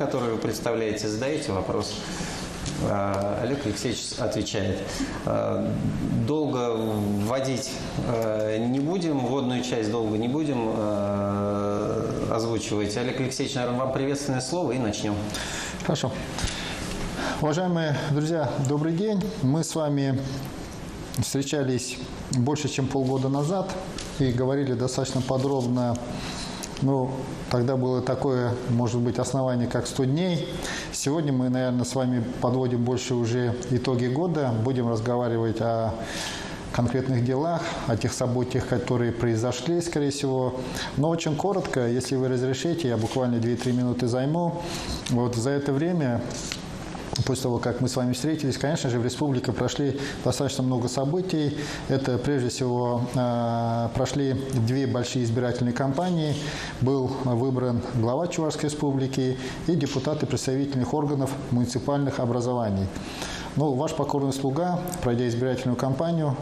Который вы представляете, задаете вопрос, Олег Алексеевич отвечает. Долго вводить не будем, вводную часть долго не будем озвучивать. Олег Алексеевич, наверное, вам приветственное слово и начнем. Хорошо. Уважаемые друзья, добрый день. Мы с вами встречались больше, чем полгода назад и говорили достаточно подробно. Тогда было такое, может быть, основание, как 100 дней. Сегодня мы, наверное, с вами подводим больше уже итоги года. Будем разговаривать о конкретных делах, о тех событиях, которые произошли, скорее всего. Но очень коротко, если вы разрешите, я буквально 2-3 минуты займу. Вот за это время, после того, как мы с вами встретились, конечно же, в республике прошли достаточно много событий. Это, прежде всего, прошли 2 большие избирательные кампании. Был выбран глава Чувашской республики и депутаты представительных органов муниципальных образований. Ваш покорный слуга, пройдя избирательную кампанию,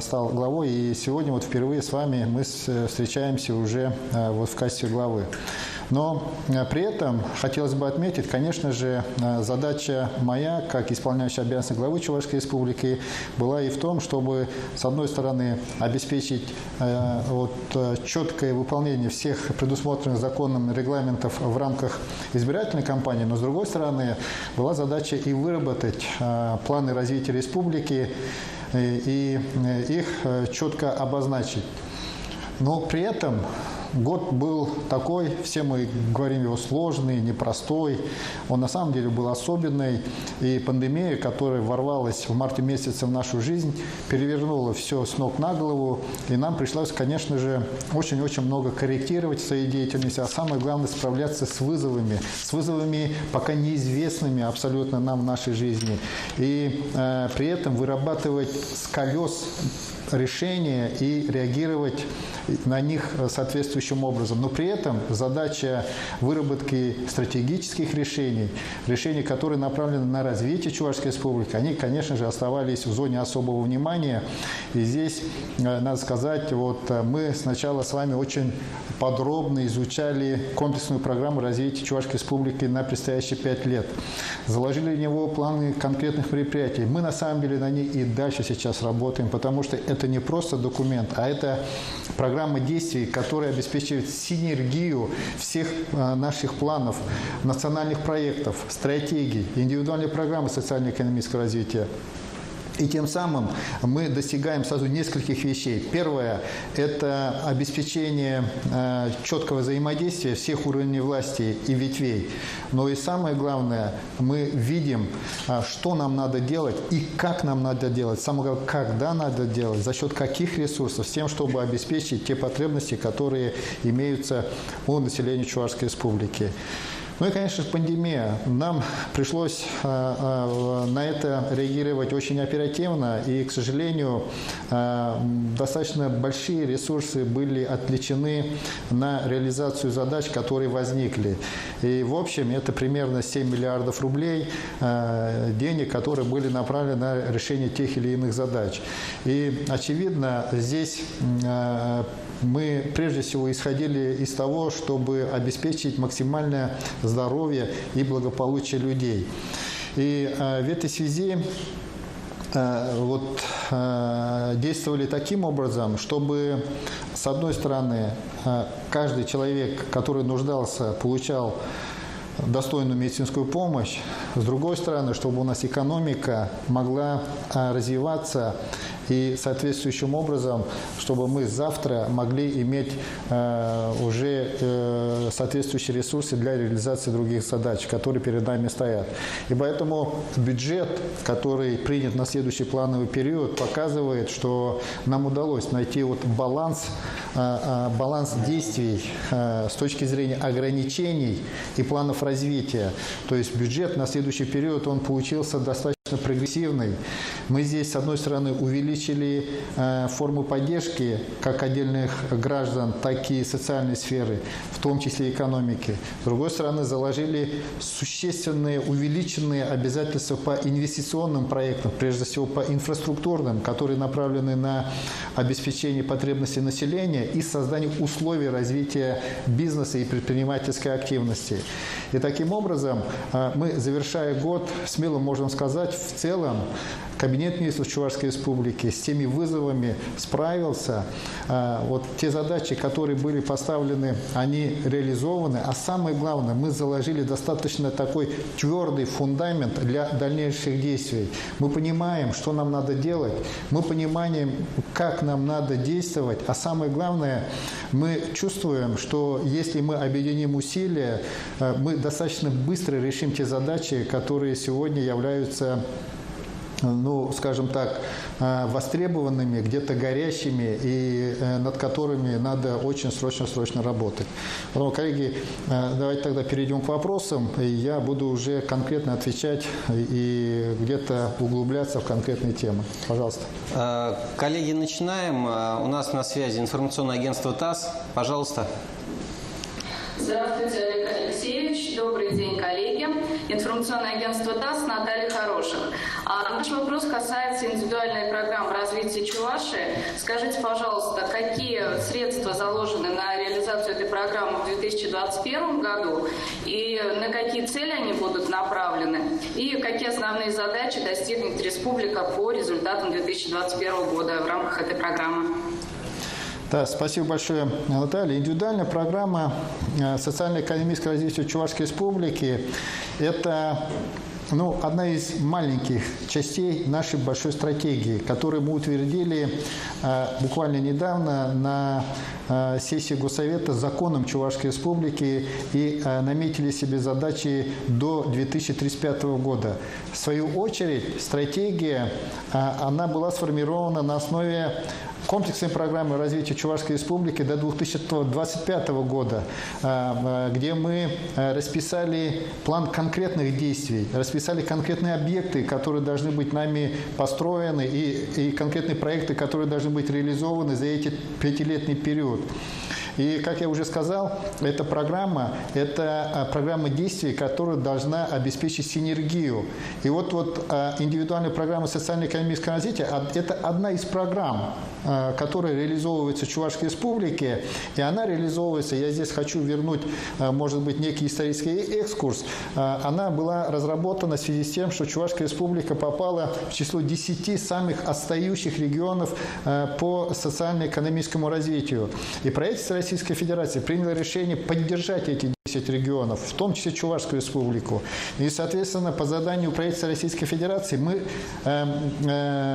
стал главой, и сегодня впервые с вами мы встречаемся уже в качестве главы. Но при этом хотелось бы отметить, конечно же, задача моя, как исполняющая обязанности главы Чувашской республики, была и в том, чтобы, с одной стороны, обеспечить четкое выполнение всех предусмотренных законом регламентов в рамках избирательной кампании, но, с другой стороны, была задача и выработать планы развития республики и их четко обозначить. Но при этом год был такой, все мы говорим его сложный, непростой, он на самом деле был особенный, и пандемия, которая ворвалась в марте месяце в нашу жизнь, перевернула все с ног на голову, и нам пришлось, конечно же, очень-очень много корректировать в своей деятельности, а самое главное справляться с вызовами пока неизвестными абсолютно нам в нашей жизни, и при этом вырабатывать с колес решения и реагировать на них соответствующим образом. Но при этом задача выработки стратегических решений, которые направлены на развитие Чувашской республики, они, конечно же, оставались в зоне особого внимания. И здесь, надо сказать, мы сначала с вами очень подробно изучали комплексную программу развития Чувашской республики на предстоящие 5 лет. Заложили в него планы конкретных мероприятий. Мы, на самом деле, на ней и дальше сейчас работаем, потому что это не просто документ, а это программа действий, которая обеспечивает синергию всех наших планов, национальных проектов, стратегий, индивидуальной программы социально-экономического развития. И тем самым мы достигаем сразу нескольких вещей. Первое – это обеспечение четкого взаимодействия всех уровней власти и ветвей. Но и самое главное, мы видим, что нам надо делать и как нам надо делать. Самое главное, когда надо делать, за счет каких ресурсов, с тем, чтобы обеспечить те потребности, которые имеются у населения Чувашской республики. И, конечно, пандемия. Нам пришлось на это реагировать очень оперативно, и, к сожалению, достаточно большие ресурсы были отвлечены на реализацию задач, которые возникли. И, в общем, это примерно 7 миллиардов рублей денег, которые были направлены на решение тех или иных задач. И, очевидно, здесь мы прежде всего исходили из того, чтобы обеспечить максимальное здоровье и благополучие людей. И в этой связи действовали таким образом, чтобы, с одной стороны, каждый человек, который нуждался, получал достойную медицинскую помощь, с другой стороны, чтобы у нас экономика могла развиваться и соответствующим образом, чтобы мы завтра могли иметь уже соответствующие ресурсы для реализации других задач, которые перед нами стоят. И поэтому бюджет, который принят на следующий плановый период, показывает, что нам удалось найти баланс действий с точки зрения ограничений и планов развития. То есть бюджет на следующий период, он получился достаточно достаточно прогрессивный. Мы здесь, с одной стороны, увеличили формы поддержки как отдельных граждан, так и социальной сферы, в том числе экономики. С другой стороны, заложили существенные, увеличенные обязательства по инвестиционным проектам, прежде всего по инфраструктурным, которые направлены на обеспечение потребностей населения и создание условий развития бизнеса и предпринимательской активности. И таким образом мы, завершая год, смело можем сказать, в целом Кабинет министров Чувашской Республики с теми вызовами справился. Вот те задачи, которые были поставлены, они реализованы. А самое главное, мы заложили достаточно такой твердый фундамент для дальнейших действий. Мы понимаем, что нам надо делать, мы понимаем, как нам надо действовать. А самое главное, мы чувствуем, что если мы объединим усилия, мы достаточно быстро решим те задачи, которые сегодня являются, ну, скажем так, востребованными, где-то горящими и над которыми надо очень срочно работать. Поэтому, коллеги, давайте тогда перейдем к вопросам, и я буду уже конкретно отвечать и где-то углубляться в конкретные темы. Пожалуйста. Коллеги, начинаем. У нас на связи информационное агентство ТАСС. Пожалуйста. Здравствуйте, Олег Алексеевич. Добрый день, коллеги. Информационное агентство ТАСС, Наталья Хороших. Наш вопрос касается индивидуальной программы развития Чувашии. Скажите, пожалуйста, какие средства заложены на реализацию этой программы в 2021 году и на какие цели они будут направлены? И какие основные задачи достигнет республика по результатам 2021 года в рамках этой программы? Да, спасибо большое, Наталья. Индивидуальная программа социально-экономического развития Чувашской Республики – это одна из маленьких частей нашей большой стратегии, которую мы утвердили буквально недавно на сессии Госсовета с законом Чувашской Республики и наметили себе задачи до 2035 года. В свою очередь, стратегия, она была сформирована на основе комплексной программы развития Чувашской Республики до 2025 года, где мы расписали план конкретных действий, расписали конкретные объекты, которые должны быть нами построены, и конкретные проекты, которые должны быть реализованы за эти пятилетний период. И, как я уже сказал, это программа действий, которая должна обеспечить синергию. И вот индивидуальная программа социально-экономического развития – это одна из программ, которая реализовывается в Чувашской Республике. И она реализовывается, я здесь хочу вернуть, может быть, некий исторический экскурс. Она была разработана в связи с тем, что Чувашская Республика попала в число 10 самых отстающих регионов по социально-экономическому развитию. И правительство Российской Федерации приняло решение поддержать эти 10 регионов, в том числе Чувашскую Республику. И, соответственно, по заданию правительства Российской Федерации мы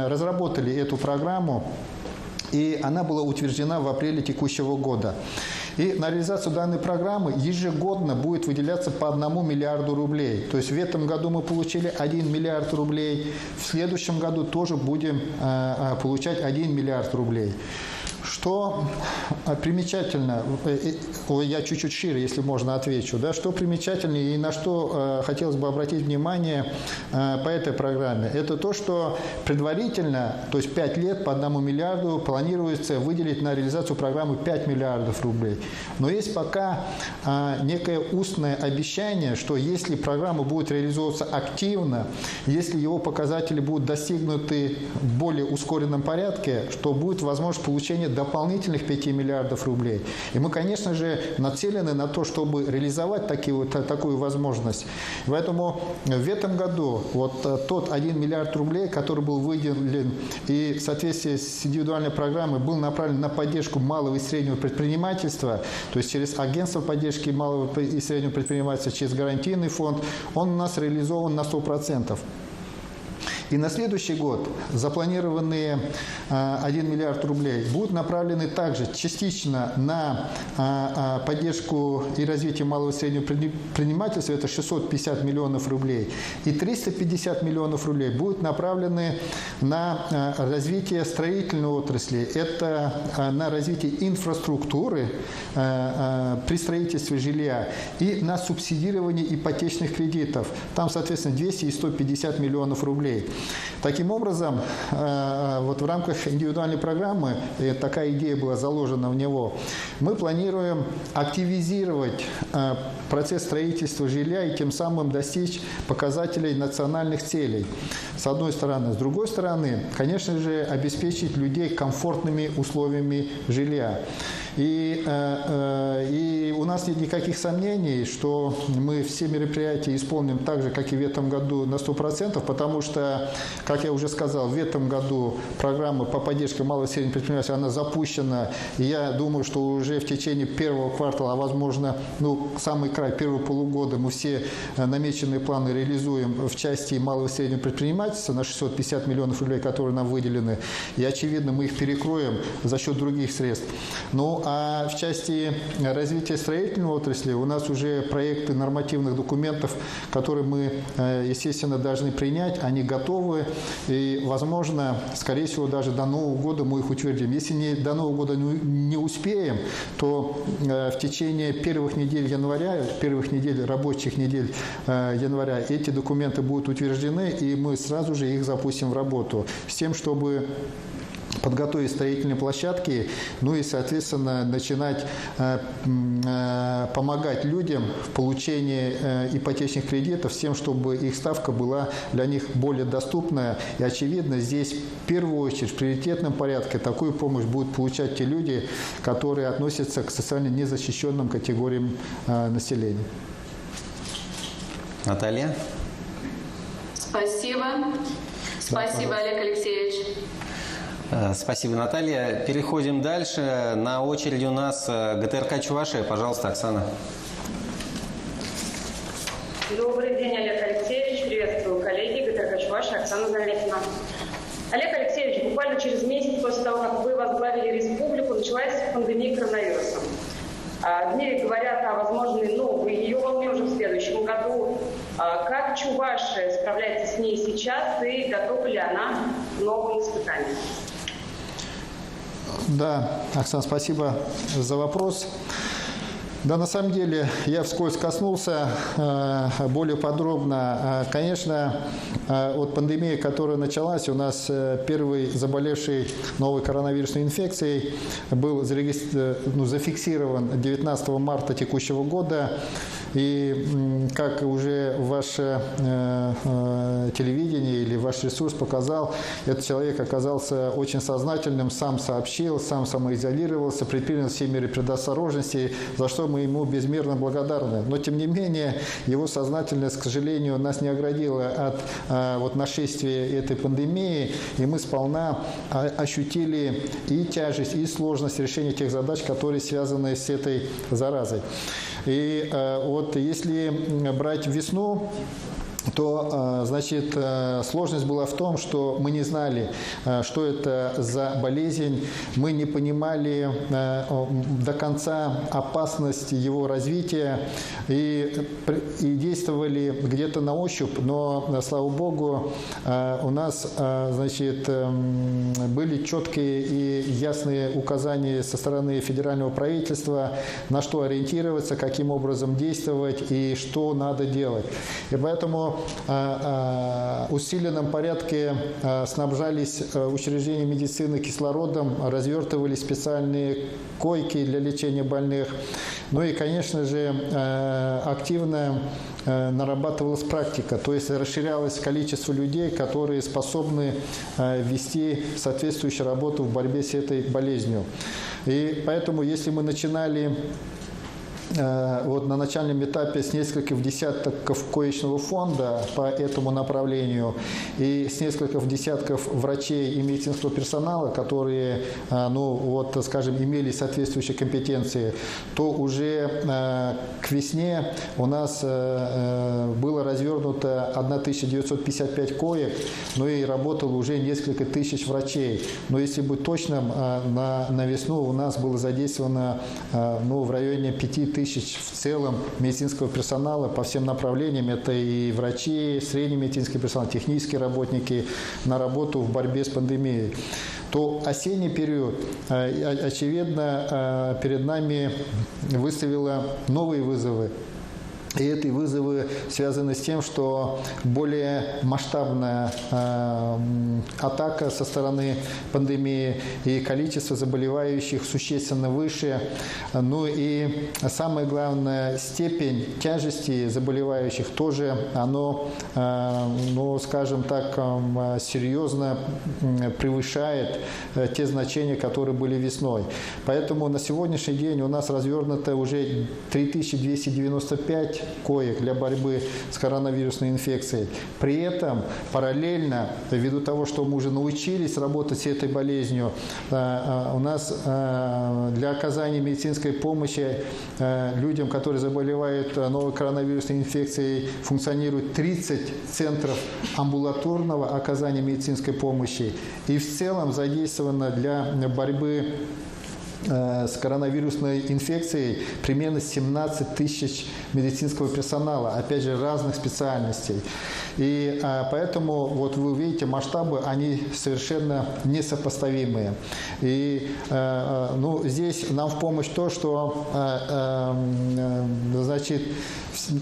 разработали эту программу, и она была утверждена в апреле текущего года. И на реализацию данной программы ежегодно будет выделяться по 1 миллиарду рублей. То есть в этом году мы получили 1 миллиард рублей, в следующем году тоже будем получать 1 миллиард рублей. Что примечательно, я чуть-чуть шире, если можно, отвечу, да, что примечательно и на что хотелось бы обратить внимание по этой программе, это то, что предварительно, то есть 5 лет по 1 миллиарду планируется выделить на реализацию программы 5 миллиардов рублей. Но есть пока некое устное обещание, что если программа будет реализовываться активно, если его показатели будут достигнуты в более ускоренном порядке, что будет возможность получения дополнительных 5 миллиардов рублей. И мы, конечно же, нацелены на то, чтобы реализовать такую возможность. Поэтому в этом году тот 1 миллиард рублей, который был выделен и в соответствии с индивидуальной программой был направлен на поддержку малого и среднего предпринимательства, то есть через агентство поддержки малого и среднего предпринимательства, через гарантийный фонд, он у нас реализован на 100%. И на следующий год запланированные 1 миллиард рублей будут направлены также частично на поддержку и развитие малого и среднего предпринимательства, это 650 миллионов рублей. И 350 миллионов рублей будут направлены на развитие строительной отрасли, это на развитие инфраструктуры при строительстве жилья и на субсидирование ипотечных кредитов. Там, соответственно, 200 и 150 миллионов рублей. Таким образом, вот в рамках индивидуальной программы, такая идея была заложена в него, мы планируем активизировать процесс строительства жилья и тем самым достичь показателей национальных целей, с одной стороны. С другой стороны, конечно же, обеспечить людей комфортными условиями жилья. И у нас нет никаких сомнений, что мы все мероприятия исполним так же, как и в этом году, на 100%, потому что, как я уже сказал, в этом году программа по поддержке малого и среднего предпринимательства, она запущена. И я думаю, что уже в течение первого квартала, а возможно, самый край первого полугода, мы все намеченные планы реализуем в части малого и среднего предпринимательства на 650 миллионов рублей, которые нам выделены. И, очевидно, мы их перекроем за счет других средств. А в части развития строительной отрасли у нас уже проекты нормативных документов, которые мы, естественно, должны принять, они готовы. И, возможно, скорее всего, даже до Нового года мы их утвердим. Если до Нового года не успеем, то в течение первых недель января, первых недель, рабочих недель января, эти документы будут утверждены, и мы сразу же их запустим в работу с тем, чтобы подготовить строительные площадки, и, соответственно, начинать помогать людям в получении ипотечных кредитов с тем, чтобы их ставка была для них более доступная. И, очевидно, здесь в первую очередь в приоритетном порядке такую помощь будут получать те люди, которые относятся к социально незащищенным категориям населения. Наталья? Спасибо. Спасибо, Олег Алексеевич. Спасибо, Наталья. Переходим дальше. На очереди у нас ГТРК Чувашия. Пожалуйста, Оксана. Добрый день, Олег Алексеевич. Приветствую, коллеги. ГТРК Чувашия, Оксана Залетина. Олег Алексеевич, буквально через месяц после того, как вы возглавили республику, началась пандемия коронавируса. В мире говорят о возможной новой ее волне уже в следующем году. Как Чувашия справляется с ней сейчас и готова ли она к новым испытаниям? Да, Оксана, спасибо за вопрос. Да, на самом деле, я вскользь коснулся более подробно. Конечно, от пандемии, которая началась, у нас первый заболевший новой коронавирусной инфекцией был зафиксирован 19 марта текущего года. И как уже ваше телевидение или ваш ресурс показал, этот человек оказался очень сознательным, сам сообщил, сам самоизолировался, предпринял все меры предосторожности, за что мы ему безмерно благодарны. Но, тем не менее, его сознательность, к сожалению, нас не оградила от нашествия этой пандемии, и мы сполна ощутили и тяжесть, и сложность решения тех задач, которые связаны с этой заразой. И вот если брать весну, то, значит, сложность была в том, что мы не знали, что это за болезнь, мы не понимали до конца опасность его развития и действовали где-то на ощупь, но, слава богу, у нас, значит, были четкие и ясные указания со стороны федерального правительства, на что ориентироваться, каким образом действовать и что надо делать. И поэтому в усиленном порядке снабжались учреждения медицины кислородом, развертывались специальные койки для лечения больных. Ну и, конечно же, активно нарабатывалась практика, то есть расширялось количество людей, которые способны вести соответствующую работу в борьбе с этой болезнью. И поэтому, если мы начинали вот на начальном этапе с нескольких десятков коечного фонда по этому направлению и с нескольких десятков врачей и медицинского персонала, которые, ну, вот, скажем, имели соответствующие компетенции, то уже к весне у нас было развернуто 1955 коек, но и работало уже несколько тысяч врачей. Но если быть точным, на весну у нас было задействовано ну, в районе 5000 в целом медицинского персонала по всем направлениям. Это и врачи, средний медицинский персонал, технические работники на работу в борьбе с пандемией. То осенний период, очевидно, перед нами выставила новые вызовы. И эти вызовы связаны с тем, что более масштабная атака со стороны пандемии и количество заболевающих существенно выше. Ну и самое главное, степень тяжести заболевающих тоже, оно, ну, скажем так, серьезно превышает те значения, которые были весной. Поэтому на сегодняшний день у нас развернуто уже 3295 коек для борьбы с коронавирусной инфекцией. При этом параллельно, ввиду того, что мы уже научились работать с этой болезнью, у нас для оказания медицинской помощи людям, которые заболевают новой коронавирусной инфекцией, функционирует 30 центров амбулаторного оказания медицинской помощи. И в целом задействовано для борьбы с коронавирусной инфекцией примерно 17 тысяч медицинского персонала, опять же, разных специальностей. И поэтому, вот вы увидите, масштабы, они совершенно несопоставимые. И ну, здесь нам в помощь то, что значит,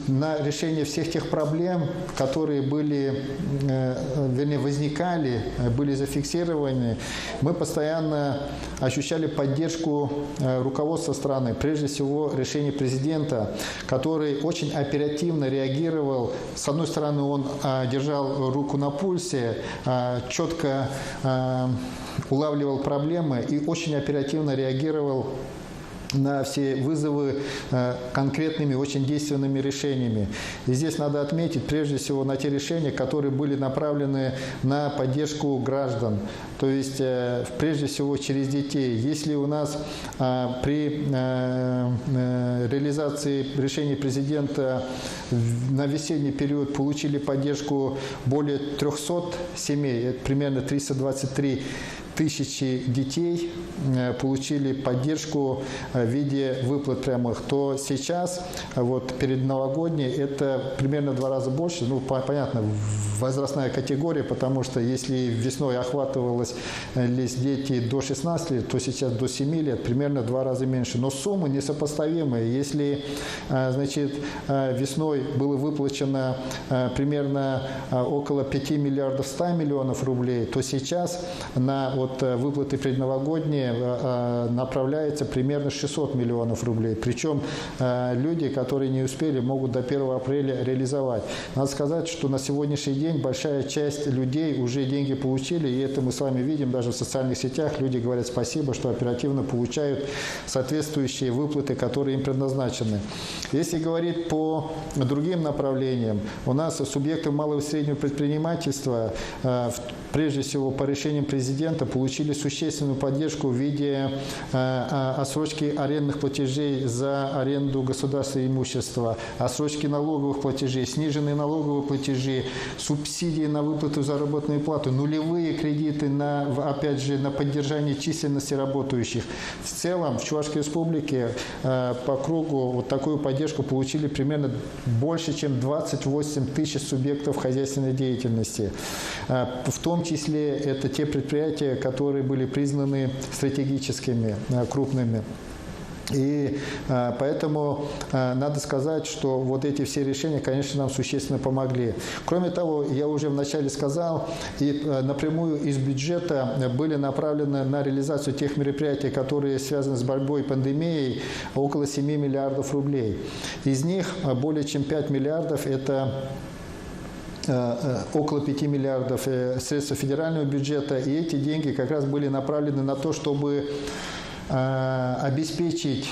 на решение всех тех проблем, которые были, вернее, возникали, были зафиксированы, мы постоянно ощущали поддержку руководства страны, прежде всего решение президента, который очень оперативно реагировал. С одной стороны, он держал руку на пульсе, четко улавливал проблемы и очень оперативно реагировал на все вызовы конкретными, очень действенными решениями. И здесь надо отметить, прежде всего, на те решения, которые были направлены на поддержку граждан. То есть, прежде всего, через детей. Если у нас при реализации решений президента на весенний период получили поддержку более 300 семей, это примерно 323 тысячи детей получили поддержку в виде выплат прямых, то сейчас, вот перед новогодней, это примерно в 2 раза больше. Ну, понятно, возрастная категория, потому что если весной охватывалось дети до 16 лет, то сейчас до 7 лет, примерно в 2 раза меньше. Но суммы несопоставимые. Если, значит, весной было выплачено примерно около 5 миллиардов 100 миллионов рублей, то сейчас на вот выплаты предновогодние направляется примерно 600 миллионов рублей. Причем люди, которые не успели, могут до 1 апреля реализовать. Надо сказать, что на сегодняшний день большая часть людей уже деньги получили, и это мы с вами видим даже в социальных сетях. Люди говорят спасибо, что оперативно получают соответствующие выплаты, которые им предназначены. Если говорить по другим направлениям, у нас субъекты малого и среднего предпринимательства, прежде всего по решениям президента, получили существенную поддержку в виде отсрочки арендных платежей за аренду государственного имущества, отсрочки налоговых платежей, сниженные налоговые платежи, субсидии на выплату заработной платы, нулевые кредиты на, опять же, на поддержание численности работающих. В целом в Чувашской республике по кругу вот такую поддержку получили примерно больше, чем 28 тысяч субъектов хозяйственной деятельности. В том числе это те предприятия, которые были признаны стратегическими, крупными. И поэтому надо сказать, что вот эти все решения, конечно, нам существенно помогли. Кроме того, я уже вначале сказал, и напрямую из бюджета были направлены на реализацию тех мероприятий, которые связаны с борьбой с пандемией, около 7 миллиардов рублей. Из них более чем 5 миллиардов – это около 5 миллиардов средств федерального бюджета, и эти деньги как раз были направлены на то, чтобы обеспечить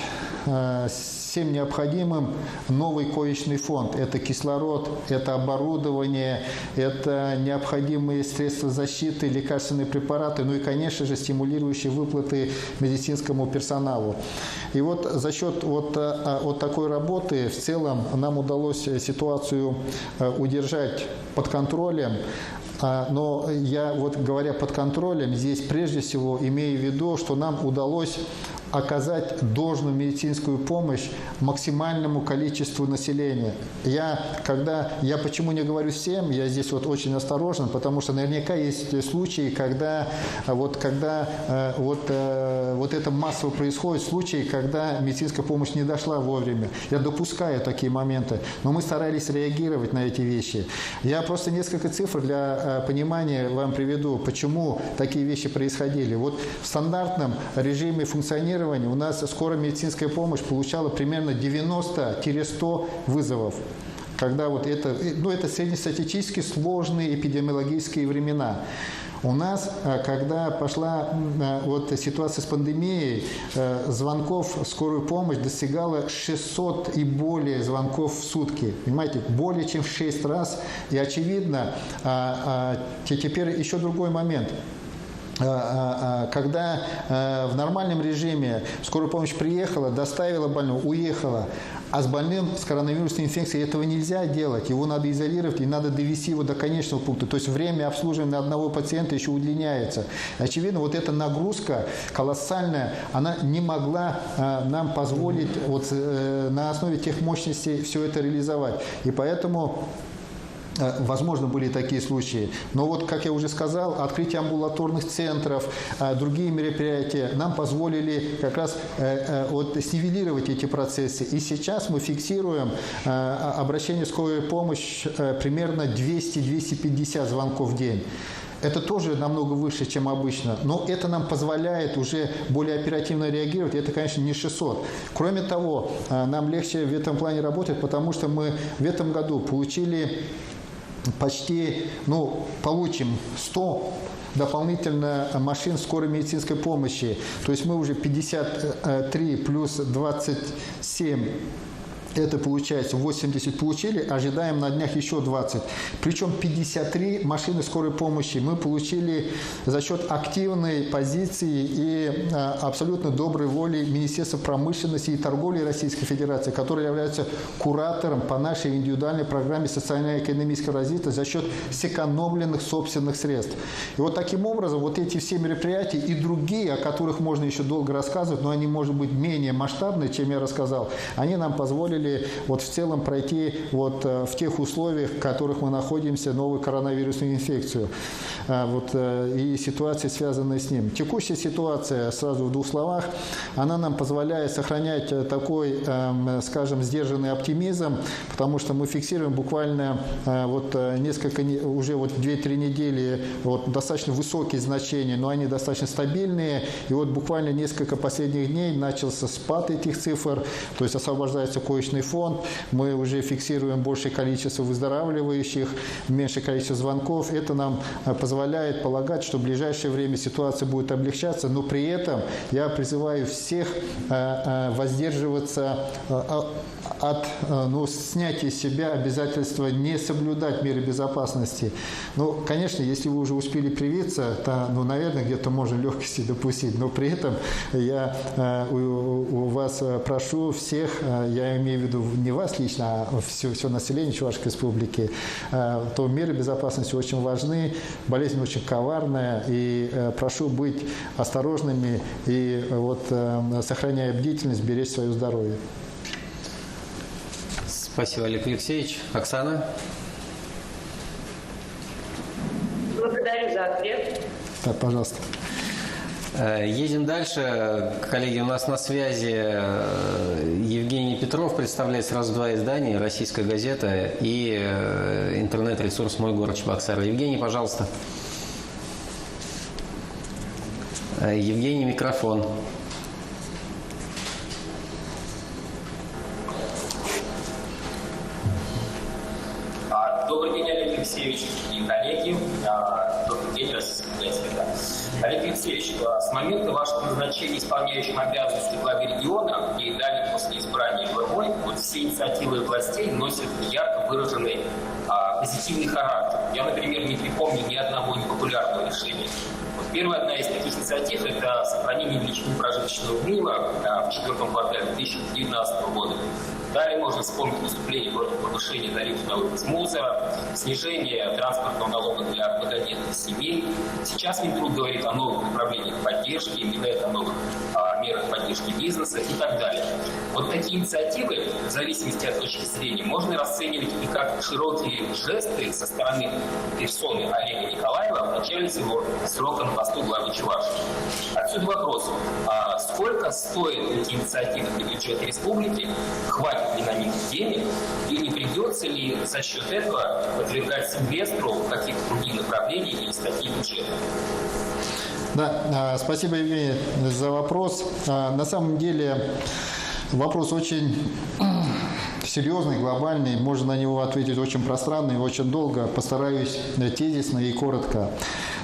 всем необходимым новый коечный фонд. Это кислород, это оборудование, это необходимые средства защиты, лекарственные препараты, ну и, конечно же, стимулирующие выплаты медицинскому персоналу. И вот за счет вот такой работы в целом нам удалось ситуацию удержать под контролем. Но я, вот говоря под контролем, здесь прежде всего имею в виду, что нам удалось оказать должную медицинскую помощь максимальному количеству населения. Я почему не говорю всем, я здесь вот очень осторожен, потому что наверняка есть случаи, когда это массово происходит, случаи, когда медицинская помощь не дошла вовремя. Я допускаю такие моменты, но мы старались реагировать на эти вещи. Я просто несколько цифр для понимания вам приведу, почему такие вещи происходили. Вот в стандартном режиме функционирования у нас скорая медицинская помощь получала примерно 90-100 вызовов. Когда вот это среднестатистически сложные эпидемиологические времена. У нас, когда пошла ситуация с пандемией, звонков в скорую помощь достигало 600 и более звонков в сутки. Понимаете, более чем в 6 раз. И очевидно, теперь еще другой момент. Когда в нормальном режиме скорая помощь приехала, доставила больного, уехала, а с больным с коронавирусной инфекцией этого нельзя делать. Его надо изолировать и надо довести его до конечного пункта. То есть время обслуживания одного пациента еще удлиняется. Очевидно, вот эта нагрузка колоссальная, она не могла нам позволить на основе тех мощностей все это реализовать. И поэтому возможно, были такие случаи. Но вот, как я уже сказал, открытие амбулаторных центров, другие мероприятия нам позволили как раз снивелировать эти процессы. И сейчас мы фиксируем обращение в скорую помощь примерно 200-250 звонков в день. Это тоже намного выше, чем обычно, но это нам позволяет уже более оперативно реагировать. Это, конечно, не 600. Кроме того, нам легче в этом плане работать, потому что мы в этом году получили получим 100 дополнительно машин скорой медицинской помощи. То есть мы уже 53 плюс 27. Это получается 80 получили, ожидаем на днях еще 20. Причем 53 машины скорой помощи мы получили за счет активной позиции и абсолютно доброй воли Министерства промышленности и торговли Российской Федерации, который является куратором по нашей индивидуальной программе социально-экономического развития за счет сэкономленных собственных средств. И вот таким образом вот эти все мероприятия и другие, о которых можно еще долго рассказывать, но они, может быть, менее масштабные, чем я рассказал, они нам позволили в целом пройти в тех условиях, в которых мы находимся, новую коронавирусную инфекцию и ситуации, связанные с ним. Текущая ситуация, сразу в 2 словах, она нам позволяет сохранять такой, скажем, сдержанный оптимизм, потому что мы фиксируем буквально уже 2-3 недели достаточно высокие значения, но они достаточно стабильные. И буквально несколько последних дней начался спад этих цифр, то есть освобождается коечный фонд, мы уже фиксируем большее количество выздоравливающих, меньшее количество звонков. Это нам позволяет полагать, что в ближайшее время ситуация будет облегчаться, но при этом я призываю всех воздерживаться от снятия с себя обязательства не соблюдать меры безопасности. Конечно, если вы уже успели привиться, то, наверное, где-то можно легкости допустить, но при этом я у вас прошу всех, я имею в виду не вас лично, а все население Чувашской Республики, то меры безопасности очень важны, болезнь очень коварная, и прошу быть осторожными и сохраняя бдительность, беречь свое здоровье. Спасибо, Олег Алексеевич. Оксана? Благодарю за ответ. Так, пожалуйста. Едем дальше. Коллеги, у нас на связи Евгений Петров, представляет сразу 2 издания, «Российская газета» и интернет-ресурс «Мой город Чебоксары». Евгений, пожалуйста. Евгений, микрофон. Добрый день, Олег Алексеевич и коллеги. Добрый день, Российская газета. Олег Алексеевич, с момента вашего назначения исполняющим обязанности главы региона и далее после избрания главой, вот все инициативы властей носят ярко выраженный позитивный характер. Я, например, не припомню ни одного непопулярного решения. Первая одна из таких инициатив – это сохранение величины прожиточного минимума в четвертом квартале 2019 года. Далее можно вспомнить выступление против повышения тарифов на вывоз мусора, снижение транспортного налога для многодетных семей. Сейчас Минтруд говорит о новых направлениях поддержки, Минэк о новых мерах поддержки бизнеса и так далее. Вот такие инициативы, в зависимости от точки зрения, можно расценивать и как широкие жесты со стороны персоны Олега Николаева в начале своего срока на посту главы Чувашии. Отсюда вопрос, сколько стоят эти инициативы для бюджета республики, хватит ли на них денег, и не придется ли за счет этого подвергать инвестору каких-то других направлений или статьи бюджета? Да, спасибо, Евгений, за вопрос. На самом деле вопрос очень серьезный, глобальный. Можно на него ответить очень пространно и очень долго. Постараюсь тезисно и коротко.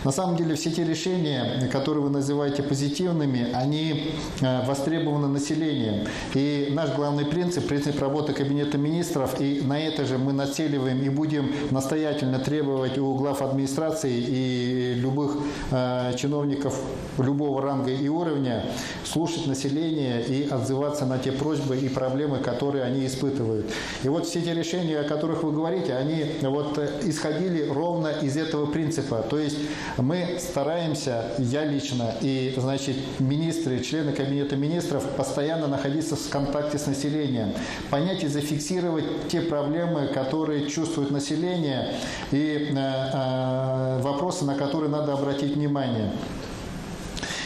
На самом деле все те решения, которые вы называете позитивными, они востребованы населением. И наш главный принцип работы Кабинета министров, и на это же мы нацеливаем и будем настоятельно требовать у глав администрации и любых чиновников любого ранга и уровня слушать население и отзываться на те просьбы и проблемы, которые они испытывают. И вот все те решения, о которых вы говорите, они вот исходили ровно из этого принципа. То есть мы стараемся, я лично и, значит, министры, члены Кабинета министров, постоянно находиться в контакте с населением, понять и зафиксировать те проблемы, которые чувствует население, и вопросы, на которые надо обратить внимание.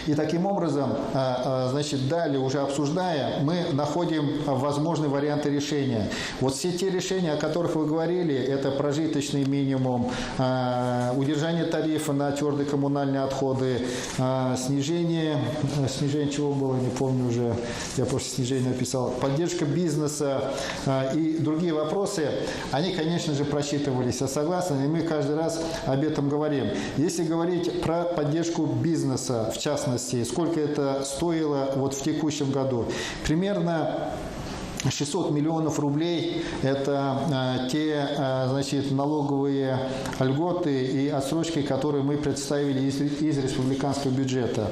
И таким образом, значит, далее уже обсуждая, мы находим возможные варианты решения. Вот все те решения, о которых вы говорили, это прожиточный минимум, удержание тарифа на твердые коммунальные отходы, снижение чего было, не помню уже, я просто снижение написал, поддержка бизнеса и другие вопросы, они, конечно же, просчитывались. Я согласен, и мы каждый раз об этом говорим. Если говорить про поддержку бизнеса, в частности, сколько это стоило вот в текущем году? Примерно 600 миллионов рублей – это те, значит, налоговые льготы и отсрочки, которые мы представили из республиканского бюджета.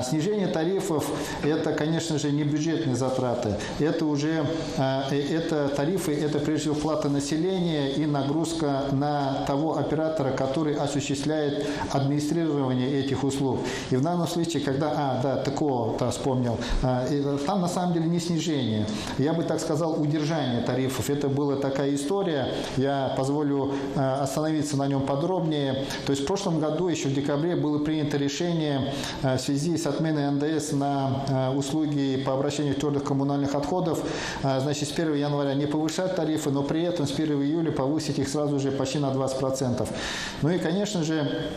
Снижение тарифов – это, конечно же, не бюджетные затраты. Это уже тарифы, это прежде всего плата населения и нагрузка на того оператора, который осуществляет администрирование этих услуг. И в данном случае, когда, такого-то вспомнил, там на самом деле не снижение. Я бы так сказал, удержание тарифов. Это была такая история. Я позволю остановиться на нем подробнее. То есть в прошлом году, еще в декабре, было принято решение в связи с отменой НДС на услуги по обращению твердых коммунальных отходов. Значит, с 1 января не повышать тарифы, но при этом с 1 июля повысить их сразу же почти на 20%. Ну и, конечно же,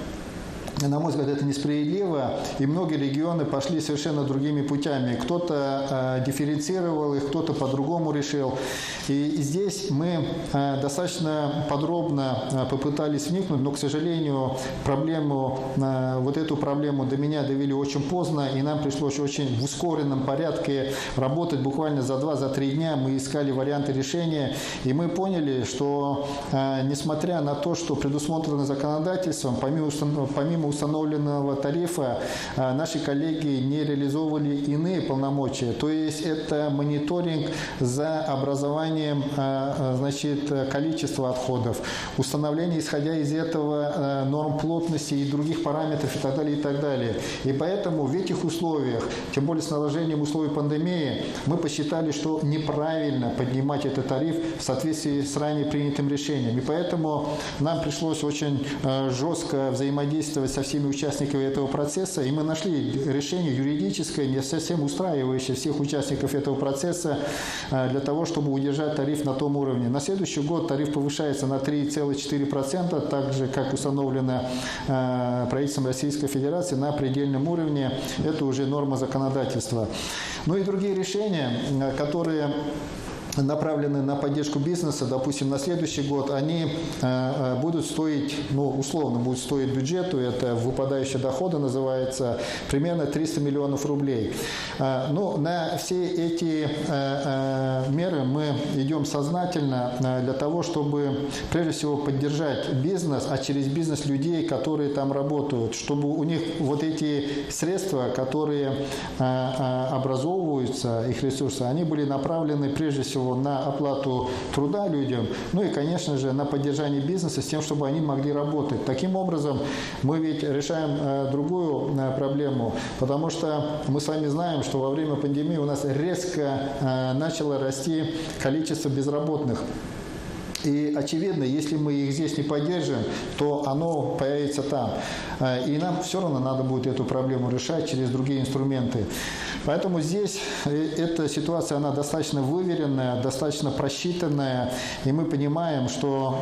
на мой взгляд, это несправедливо, и многие регионы пошли совершенно другими путями. Кто-то дифференцировал их, кто-то по-другому решил. И здесь мы достаточно подробно попытались вникнуть, но, к сожалению, вот эту проблему до меня довели очень поздно, и нам пришлось очень в ускоренном порядке работать буквально за 2-3 дня. Мы искали варианты решения, и мы поняли, что, несмотря на то, что предусмотрено законодательством, помимо установленного тарифа, наши коллеги не реализовывали иные полномочия. То есть это мониторинг за образованием, значит, количества отходов, установление, исходя из этого, норм плотности и других параметров и так далее, и так далее. И поэтому в этих условиях, тем более с наложением условий пандемии, мы посчитали, что неправильно поднимать этот тариф в соответствии с ранее принятым решением. И поэтому нам пришлось очень жестко взаимодействовать со всеми участниками этого процесса, и мы нашли решение юридическое, не совсем устраивающее всех участников этого процесса, для того, чтобы удержать тариф на том уровне. На следующий год тариф повышается на 3,4%, так же, как установлено правительством Российской Федерации, на предельном уровне. Это уже норма законодательства. Ну и другие решения, которые направлены на поддержку бизнеса, допустим, на следующий год, они будут стоить, ну, условно, будут стоить бюджету, это выпадающие доходы называется, примерно 300 миллионов рублей. Ну, на все эти меры мы идем сознательно для того, чтобы, прежде всего, поддержать бизнес, а через бизнес людей, которые там работают, чтобы у них вот эти средства, которые образовываются, их ресурсы, они были направлены прежде всего на оплату труда людям, ну и, конечно же, на поддержание бизнеса с тем, чтобы они могли работать. Таким образом, мы ведь решаем другую проблему, потому что мы с вами знаем, что во время пандемии у нас резко начало расти количество безработных. И очевидно, если мы их здесь не поддержим, то оно появится там. И нам все равно надо будет эту проблему решать через другие инструменты. Поэтому здесь эта ситуация, она достаточно выверенная, достаточно просчитанная. И мы понимаем, что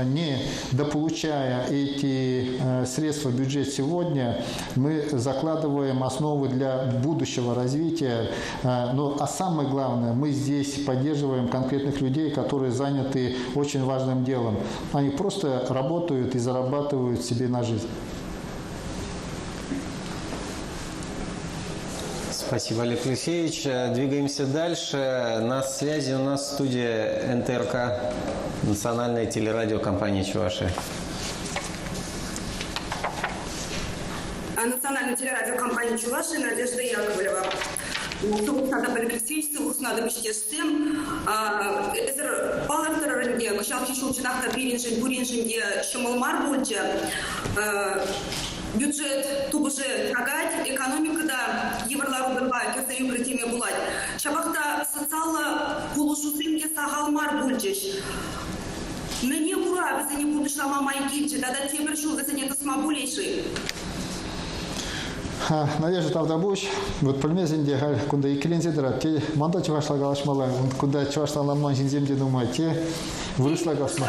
не дополучая эти средства в бюджет сегодня, мы закладываем основы для будущего развития. Ну, а самое главное, мы здесь поддерживаем конкретных людей, которые заняты очень важным делом. Они просто работают и зарабатывают себе на жизнь. Спасибо, Олег Алексеевич. Двигаемся дальше. На связи у нас студия НТРК, национальная телерадиокомпания Чувашия. Национальная телерадиокомпания Чувашия, Надежда Яковлева. Soğuklarda belirtisi, soğuklarda bir şeysem, ezer bağlarlarında, başak kişilikçilikte birinci, burinci, şamalmar bolca, бюджет тубыжы тагать, экономикада еврлар убырба, кесе юбретиме булать. Шабахта социалы пулушусымге сағалмар болжеш. Мне бура, везене будышлама майгильче, дада темір шул, везене тысма булейший. Надежда Тавдабуч, вот польмезенде кунда икелензедера, те манда чувашла галашмала, кунда чувашла ламан жинземде думай, те выросла гасма.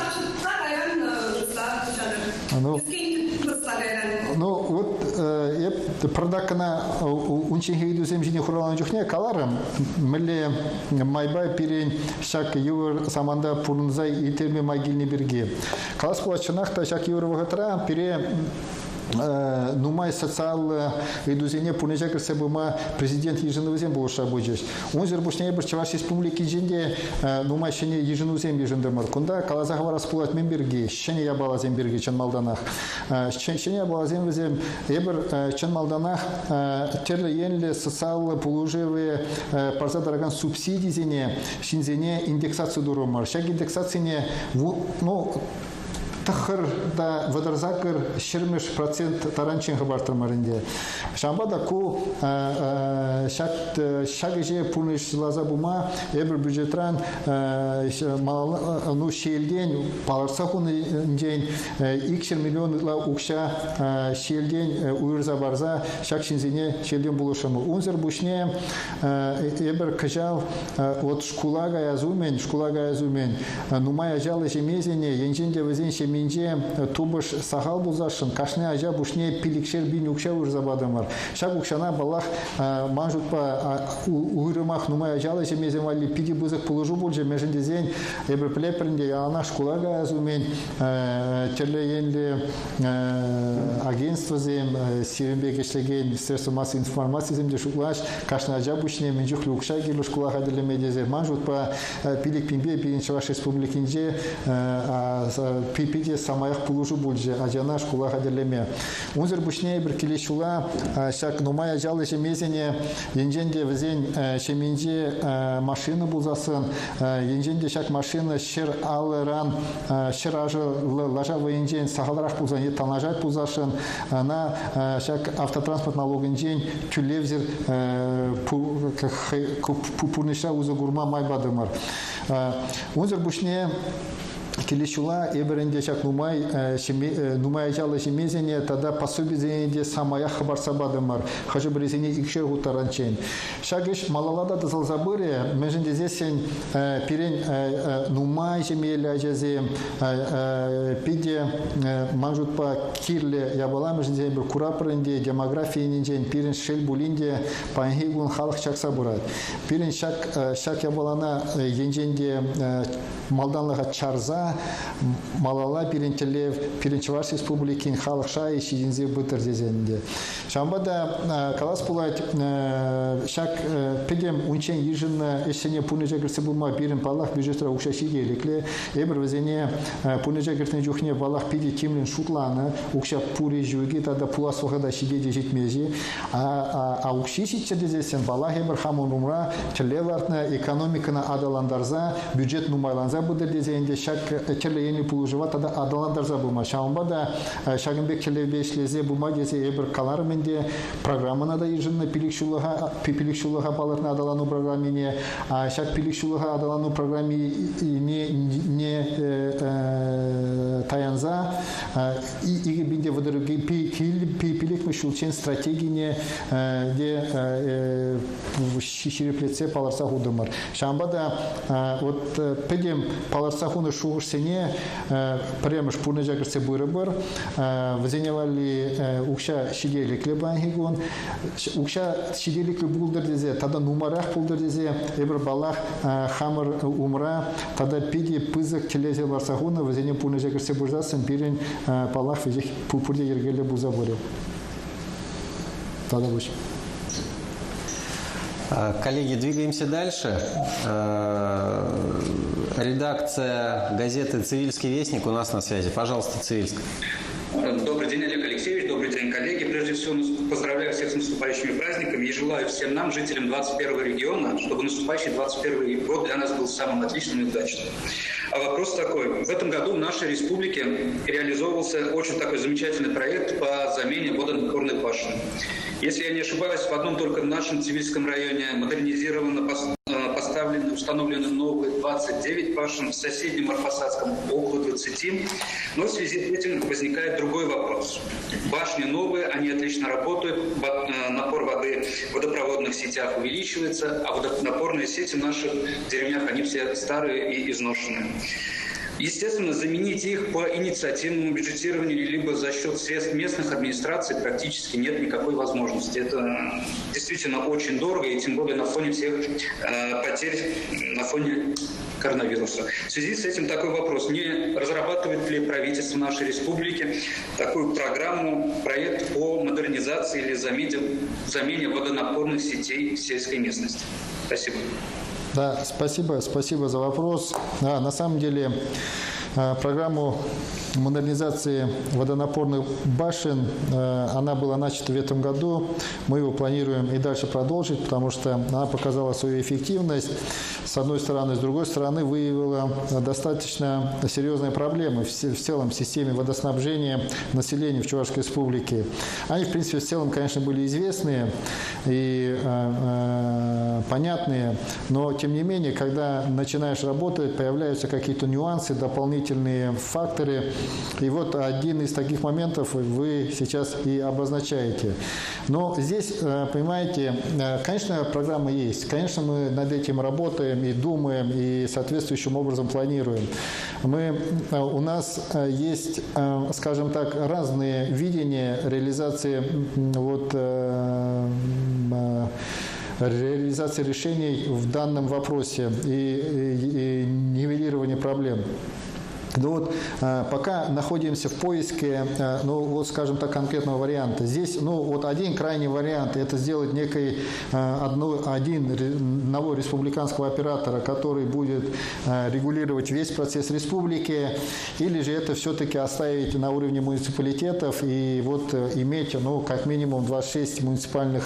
Ну вот я продакана унчингейду земжине хуралан жухне каларам, мэле майбай перен шак юр саманда пурнзай и терме майгильни берге. Калас плачанахта шак юр вагатра пере Нумай социал идузене пунежа красебума президент еженузем был шабуджеш. Он зербушне бір Чуваш республики жинде нумай шене еженузем ежендемар. Кунда калазахва расплат мемберги, шене я бала земберги чен малданах. Шене я бала земберзем ебер чен малданах терле енле социал положивые парза дороган субсидии зене шинзене индексацию дуромар. Шаг индексации ну Тахыр да выдарзакыр 20% таранчин хабартыр маринде. Шамбада ку шагыже пуныш лаза бума эбер бюджетран ну шелден паларсахун ден 2 миллион ла укша шелден уйрза барза шакшинзине шелден булушамы. Унзер бушне эбер кажал вот шкулага язумен нумай ажалы жемезене енженде везен Минже тубыш сахал бузашын, кашне ажа бушне пиликшер бин укша урзабадамар. Шак укшана балах манжутпа уйрымах нумай ажалы жемезем вали пиди бузак положу булже меженде зень эбер плепернде яна шкулага азумен терле енле агентство зем сиренбек эшлеген Министерство массовой информации земде шуклаш кашне ажа бушне минжух укша гилу шкулага деле медезе манжутпа пилик пимбе пилин Чуваш республикинже пипиде самаях пулужу бульже ажана школа хаделеме унзер бушне бир келешула шак нумай ажалы жемезене енженде везен шеминже машина булзасын енженде шак машина шер алыран шер ажы лажа военжен сахалрах булзан етанажат булзашын на шак автотранспорт налогынжен тюлевзер пурниша узагурма майбадымар унзер бушне Килишула эберенде чак нумай жалы жемезене тогда пособие самая хабар сабадымар хажы брезене икшер гутаранчен шагыш малалада дызыл забыре меженде зесен пирен нумай жемеле ажазе пиде манжутпа кирле ябала меженде бир курапренде демография нинжен пирен шел булинде панхигун халык чакса бурат пирен шак ябалана енженде малданлыга чарза малала пирентелев пиренчеваш республикин халыкша ишидинзе бытыр дезенде шамбада калас пулать шак педем унчен ежинна эшене пунеже гырсы булма бирин палах бюджетра укшаши гелекле эбер везене пунеже гыртын жухне балах пиди тимлин шутланы укша пури жуги тада пулас вахада шидеде жетмежи а укши шитче дезесен балах эбер хамон умра телевартна экономикана адаландарза бюджет нумайланза быдыр дезенде шак теле ени пулужыва тада адаландарза булма шамбада шагынбек телебешлезе булма десе эбер каларменде программана да ежинна пиликшулага баларна адалану программине шак пиликшулага адалану программи не таянза и бинде выдырги пиликмы шулчен стратегине де ширеплеце паларса худымар шамбада вот педем паларса хуны шугышсене премыш пурны жагырсе буйрыбыр вызеневали укша шиделикле банхигун укша шиделикле булдыр дезе тада нумарах булдыр дезе эбер балах хамыр умра тада пиди пызык келезе барсахуна вызене пурны жагырсе буржасын пирен палах везех пурде ергеле буза бурел тада буш. Коллеги, двигаемся дальше. Редакция газеты «Цивильский вестник» у нас на связи. Пожалуйста, Цивильск. Добрый день, Олег Алексеевич. Добрый день, коллеги. Прежде всего, поздравляю всех с наступающими праздниками и желаю всем нам, жителям 21-го региона, чтобы наступающий 21 год для нас был самым отличным и удачным. А вопрос такой. В этом году в нашей республике реализовывался очень такой замечательный проект по замене водонапорной башни. Если я не ошибаюсь, в одном только нашем Цивильском районе модернизировано, установлены новые 29 башен, в соседнем Арфасадском около 20. Но в связи с этим возникает другой вопрос. Башни новые, они отлично работают, напор воды в водопроводных сетях увеличивается, а водонапорные сети в наших деревнях, они все старые и изношенные. Естественно, заменить их по инициативному бюджетированию либо за счет средств местных администраций практически нет никакой возможности. Это действительно очень дорого, и тем более на фоне всех потерь, на фоне коронавируса. В связи с этим такой вопрос. Не разрабатывает ли правительство нашей республики такую программу, проект по модернизации или замене водонапорных сетей в сельской местности? Спасибо. Да, спасибо за вопрос. Да, на самом деле программу модернизации водонапорных башен, она была начата в этом году. Мы его планируем и дальше продолжить, потому что она показала свою эффективность. С одной стороны, с другой стороны, выявила достаточно серьезные проблемы в целом в системе водоснабжения населения в Чувашской республике. Они, в принципе, в целом, конечно, были известные и понятные, но, тем не менее, когда начинаешь работать, появляются какие-то нюансы, дополнительные факторы. И вот один из таких моментов вы сейчас и обозначаете. Но здесь, понимаете, конечно, программа есть. Конечно, мы над этим работаем и думаем, и соответствующим образом планируем. У нас есть, скажем так, разные видения реализации реализации решений в данном вопросе и нивелирования проблем. Ну вот, пока находимся в поиске, скажем так, конкретного варианта. Здесь, один крайний вариант – это сделать одного республиканского оператора, который будет регулировать весь процесс республики, или же это все-таки оставить на уровне муниципалитетов и иметь, как минимум 26 муниципальных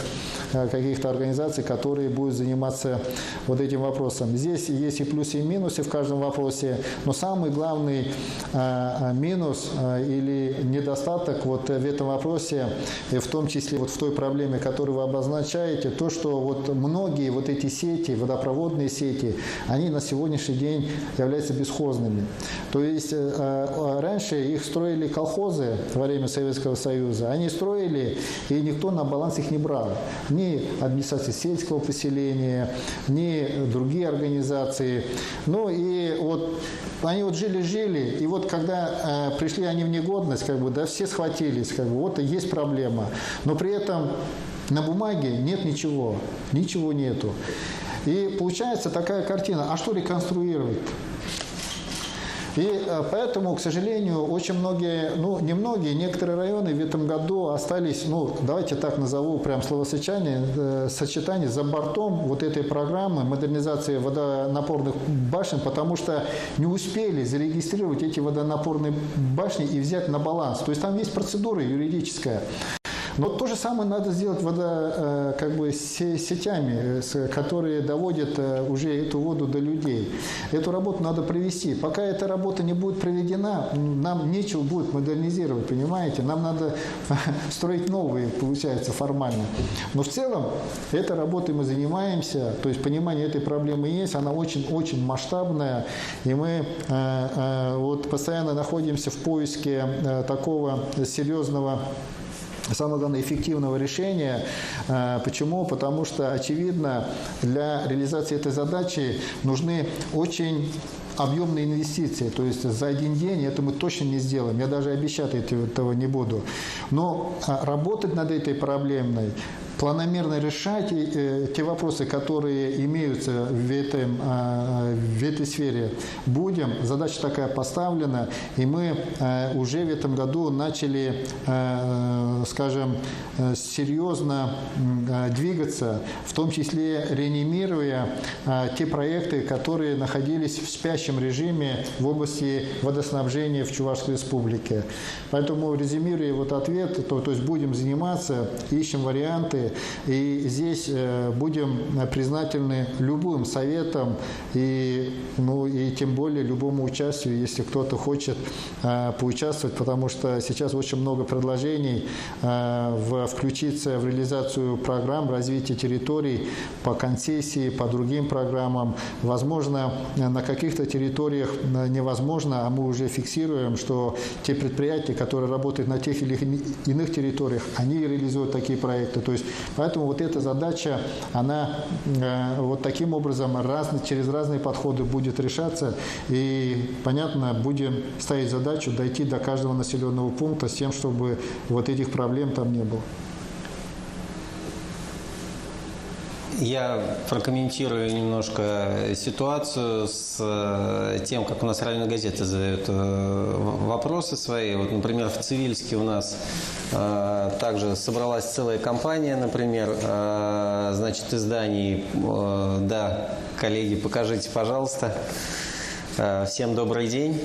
каких-то организаций, которые будут заниматься этим вопросом. Здесь есть и плюсы, и минусы в каждом вопросе, но самый главный самый минус или недостаток вот в этом вопросе, и в том числе вот в той проблеме, которую вы обозначаете, то, что вот многие вот эти сети, водопроводные сети, они на сегодняшний день являются бесхозными. То есть раньше их строили колхозы во время Советского Союза, они строили, и никто на баланс их не брал. Ни администрация сельского поселения, ни другие организации. Ну и вот они вот жили-жили, и вот когда пришли они в негодность, как бы, да, все схватились, как бы, вот и есть проблема. Но при этом на бумаге нет ничего, ничего нету. И получается такая картина, а что реконструировать? И поэтому, к сожалению, очень многие, ну не многие, некоторые районы в этом году остались, ну давайте так назову прям словосочетание за бортом вот этой программы модернизации водонапорных башен, потому что не успели зарегистрировать эти водонапорные башни и взять на баланс. То есть там есть процедура юридическая. Но то же самое надо сделать сетями, которые доводят уже эту воду до людей. Эту работу надо провести. Пока эта работа не будет проведена, нам нечего будет модернизировать, понимаете? Нам надо строить новые, получается, формально. Но в целом этой работой мы занимаемся, то есть понимание этой проблемы есть, она очень-очень масштабная, и мы вот постоянно находимся в поиске такого серьезного, самое главное, эффективного решения. Почему? Потому что, очевидно, для реализации этой задачи нужны очень объемные инвестиции. То есть за один день это мы точно не сделаем. Я даже обещать этого не буду. Но работать над этой проблемой, планомерно решать те вопросы, которые имеются в этой сфере, будем. Задача такая поставлена, и мы уже в этом году начали, скажем, серьезно двигаться, в том числе реанимируя те проекты, которые находились в спящем режиме в области водоснабжения в Чувашской республике. Поэтому, резюмируя вот ответ, то есть будем заниматься, ищем варианты, и здесь будем признательны любым советам и тем более любому участию, если кто-то хочет поучаствовать, потому что сейчас очень много предложений включиться в реализацию программ развития территорий по концессии, по другим программам. Возможно, на каких-то территориях невозможно, а мы уже фиксируем, что те предприятия, которые работают на тех или иных территориях, они реализуют такие проекты. То есть поэтому вот эта задача, она вот таким образом через разные подходы будет решаться. И, понятно, будем ставить задачу дойти до каждого населенного пункта с тем, чтобы вот этих проблем там не было. Я прокомментирую немножко ситуацию с тем, как у нас районная газета задает вопросы свои. Вот, например, в Цивильске у нас также собралась целая компания, например, значит, изданий. Да, коллеги, покажите, пожалуйста. Всем добрый день.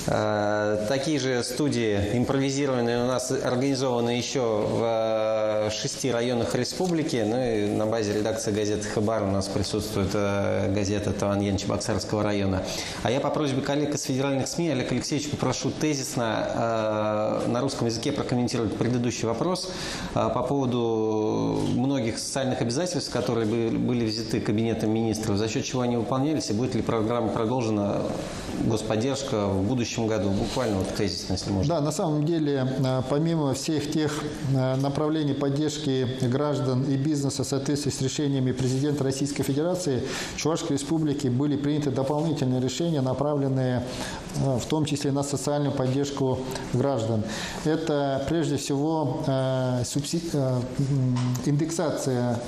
Такие же студии импровизированные у нас организованы еще в 6 районах республики. Ну и на базе редакции газеты «Хабар» у нас присутствует газета «Таваньян» Чебоксарского района. А я по просьбе коллег из федеральных СМИ, Олег Алексеевич, попрошу тезисно на русском языке прокомментировать предыдущий вопрос по поводу многих социальных обязательств, которые были взяты Кабинетом министров, за счет чего они выполнялись, и будет ли программа продолжена, господдержка в будущем году. Буквально вот тезисно, если можно. Да, на самом деле, помимо всех тех направлений поддержки граждан и бизнеса в соответствии с решениями президента Российской Федерации, в Чувашской Республике были приняты дополнительные решения, направленные в том числе на социальную поддержку граждан. Это прежде всего индексация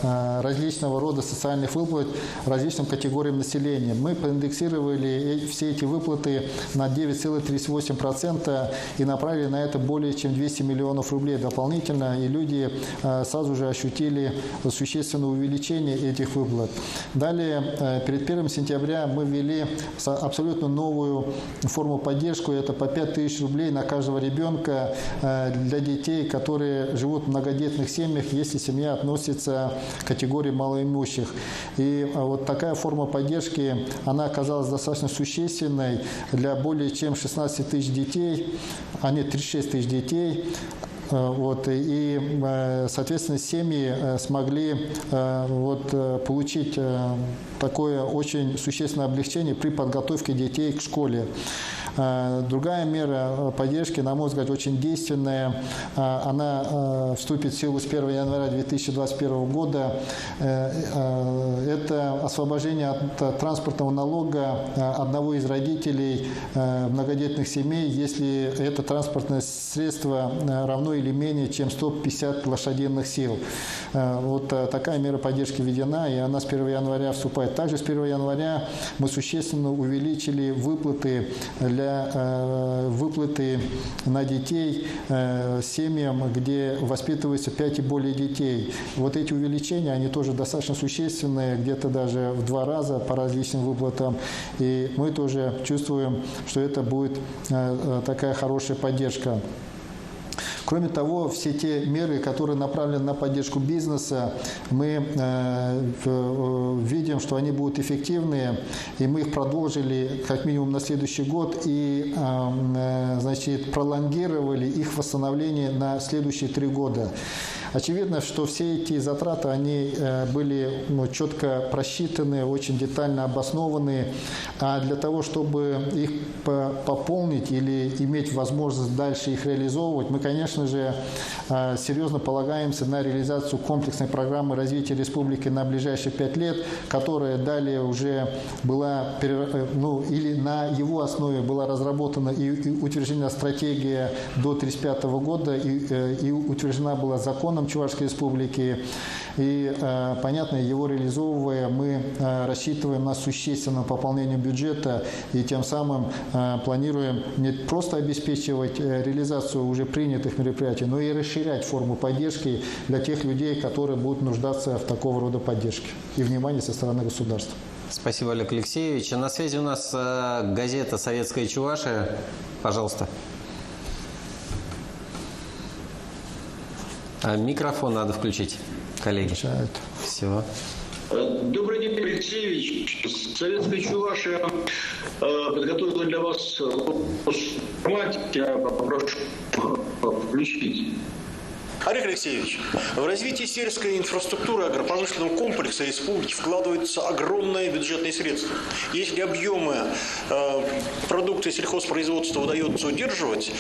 различного рода социальных выплат различным категориям населения. Мы проиндексировали все эти выплаты на 9,38% и направили на это более чем 200 миллионов рублей дополнительно, и люди сразу же ощутили существенное увеличение этих выплат. Далее, перед 1 сентября мы ввели абсолютно новую форму поддержки, это по 5000 рублей на каждого ребенка для детей, которые живут в многодетных семьях, если семья относится к категории малоимущих. И вот такая форма поддержки, она оказалась достаточно существенной для более чем 16 тысяч детей, а не 36 тысяч детей. Вот, и, соответственно, семьи смогли получить такое очень существенное облегчение при подготовке детей к школе. Другая мера поддержки, на мой взгляд, очень действенная. Она вступит в силу с 1 января 2021 года. Это освобождение от транспортного налога одного из родителей многодетных семей, если это транспортное средство равно или менее чем 150 лошадиных сил. Вот такая мера поддержки введена, и она с 1 января вступает. Также с 1 января мы существенно увеличили выплаты на детей семьям, где воспитывается 5 и более детей. Вот эти увеличения, они тоже достаточно существенные, где-то даже в 2 раза по различным выплатам. И мы тоже чувствуем, что это будет такая хорошая поддержка. Кроме того, все те меры, которые направлены на поддержку бизнеса, мы видим, что они будут эффективные, и мы их продолжили как минимум на следующий год и пролонгировали их восстановление на следующие 3 года. Очевидно, что все эти затраты, они были четко просчитаны, очень детально обоснованы, а для того, чтобы их пополнить или иметь возможность дальше их реализовывать, мы, конечно же, серьезно полагаемся на реализацию комплексной программы развития республики на ближайшие 5 лет, которая далее уже была, или на его основе была разработана и утверждена стратегия до 1935 года, и утверждена была законом Чувашской республики. И, понятно, его реализовывая, мы рассчитываем на существенное пополнение бюджета и тем самым планируем не просто обеспечивать реализацию уже принятых мероприятий, но и расширять форму поддержки для тех людей, которые будут нуждаться в такого рода поддержке и внимании со стороны государства. Спасибо, Олег Алексеевич. На связи у нас газета «Советская Чувашия». Пожалуйста. Микрофон надо включить, коллеги. Все. Добрый день, Алексеевич. Советская Чувашия подготовила для вас формат. Я попрошу включить. Олег Алексеевич, в развитие сельской инфраструктуры агропромышленного комплекса республики вкладываются огромные бюджетные средства. Если объемы продукции сельхозпроизводства удается удерживать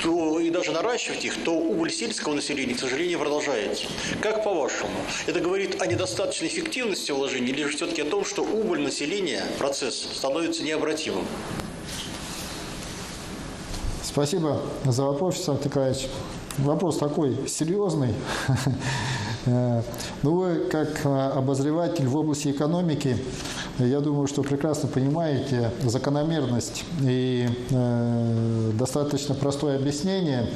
и даже наращивать их, то убыль сельского населения, к сожалению, продолжается. Как по-вашему, это говорит о недостаточной эффективности вложений или же все-таки о том, что убыль населения, процесс, становится необратимым? Спасибо за вопрос, Александр Николаевич. Вопрос такой серьезный. Ну, вы, как обозреватель в области экономики, я думаю, что прекрасно понимаете закономерность и достаточно простое объяснение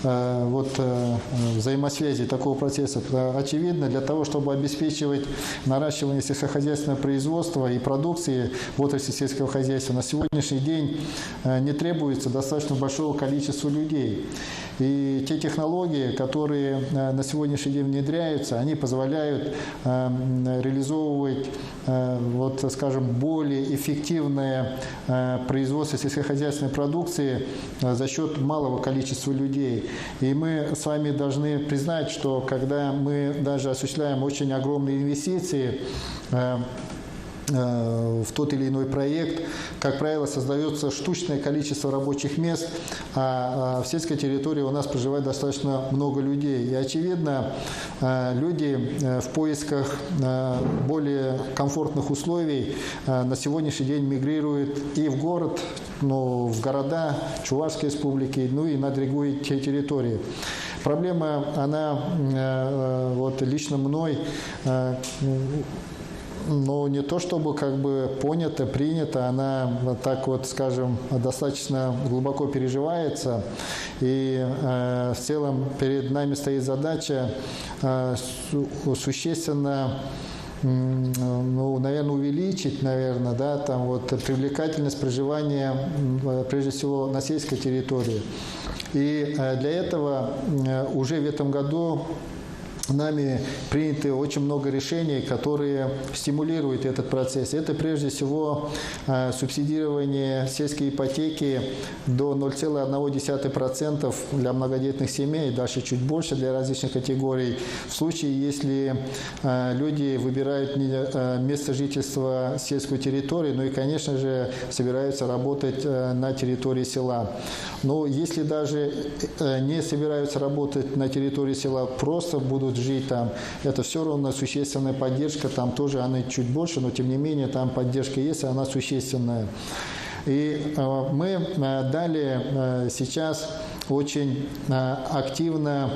взаимосвязи такого процесса. Очевидно, для того, чтобы обеспечивать наращивание сельскохозяйственного производства и продукции в отрасли сельского хозяйства, на сегодняшний день не требуется достаточно большого количества людей. И те технологии, которые на сегодняшний день внедряются, они позволяют реализовывать, более эффективное производство сельскохозяйственной продукции за счет малого количества людей. И мы с вами должны признать, что когда мы даже осуществляем очень огромные инвестиции в тот или иной проект, как правило, создается штучное количество рабочих мест, а в сельской территории у нас проживает достаточно много людей. И, очевидно, люди в поисках более комфортных условий на сегодняшний день мигрируют и в город, в города Чувашской республики, и на другие территории. Проблема, она лично мной не то чтобы понята, принята, она достаточно глубоко переживается. И в целом перед нами стоит задача существенно ну, наверное, увеличить, наверное, да, там вот привлекательность проживания, прежде всего, на сельской территории. И для этого уже в этом году нами приняты очень много решений, которые стимулируют этот процесс. Это прежде всего субсидирование сельской ипотеки до 0,1% для многодетных семей, дальше чуть больше для различных категорий. В случае, если люди выбирают место жительства сельскую территорию, ну и, конечно же, собираются работать на территории села. Но если даже не собираются работать на территории села, просто будут жить там, это все равно существенная поддержка, там тоже она чуть больше, но тем не менее там поддержка есть, и она существенная. И мы далее сейчас очень активно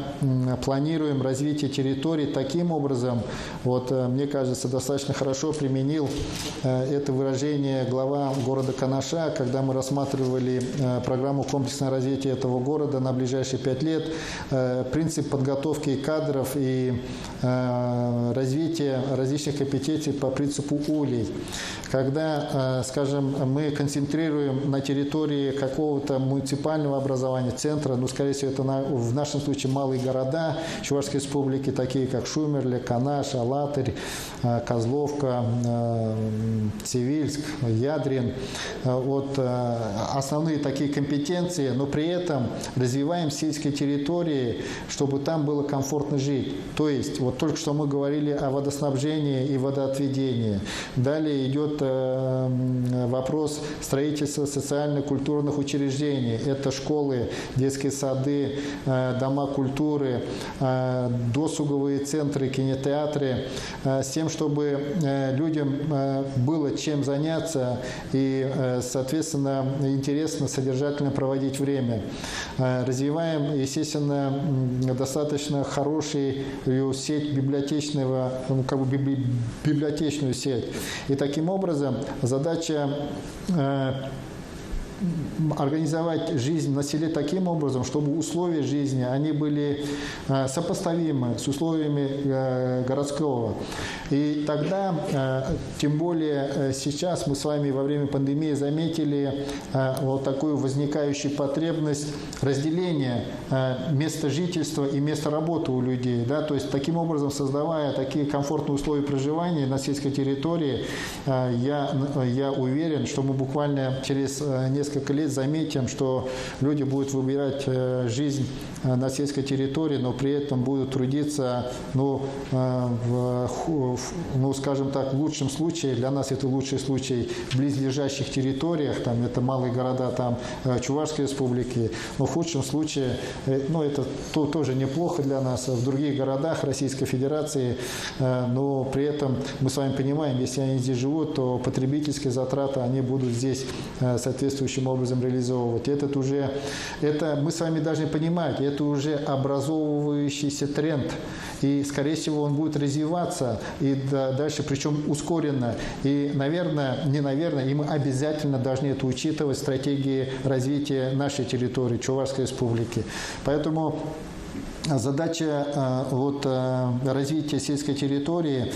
планируем развитие территорий таким образом, вот мне кажется, достаточно хорошо применил это выражение глава города Канаша, когда мы рассматривали программу комплексного развития этого города на ближайшие 5 лет, принцип подготовки кадров и развития различных компетенций по принципу улей. Когда, скажем, мы концентрируем на территории какого-то муниципального образования, центра, ну, скорее всего, это в нашем случае малые города Чувашской республики, такие как Шумерле, Канаш, Алатырь, Козловка, Цивильск, Ядрин. Вот основные такие компетенции, но при этом развиваем сельские территории, чтобы там было комфортно жить. То есть, вот только что мы говорили о водоснабжении и водоотведении. Далее идет вопрос строительства социально-культурных учреждений. Это школы, детские сады, дома культуры, досуговые центры, кинотеатры, с тем, чтобы людям было чем заняться и, соответственно, интересно, содержательно проводить время. Развиваем, естественно, достаточно хорошую сеть библиотечного, как бы библиотечную сеть. И таким образом задача организовать жизнь на селе таким образом, чтобы условия жизни, они были сопоставимы с условиями городского. И тогда, тем более сейчас мы с вами во время пандемии заметили вот такую возникающую потребность разделения места жительства и места работы у людей. Да? То есть таким образом, создавая такие комфортные условия проживания на сельской территории, я уверен, что мы буквально через несколько лет заметим, что люди будут выбирать жизнь на сельской территории, но при этом будут трудиться, скажем так, в лучшем случае, для нас это лучший случай, в близлежащих территориях, там это малые города там, Чувашской республики, но в худшем случае, это тоже неплохо для нас, в других городах Российской Федерации, но при этом мы с вами понимаем, если они здесь живут, то потребительские затраты, они будут здесь соответствующим образом реализовывать. Это мы с вами должны понимать, это уже образовывающийся тренд. И, скорее всего, он будет развиваться и дальше, причем ускоренно. И, и мы обязательно должны это учитывать в стратегии развития нашей территории, Чувашской республики. Поэтому задача развития сельской территории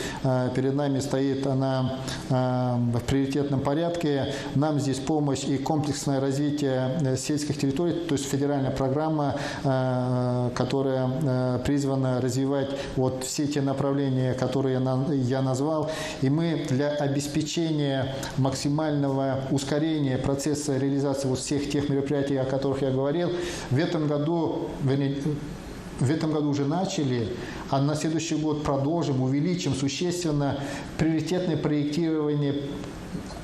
перед нами стоит, она в приоритетном порядке. Нам здесь помощь и комплексное развитие сельских территорий, то есть федеральная программа, которая призвана развивать вот все те направления, которые я назвал. И мы для обеспечения максимального ускорения процесса реализации вот всех тех мероприятий, о которых я говорил, в этом году уже начали, а на следующий год продолжим, увеличим существенно приоритетное проектирование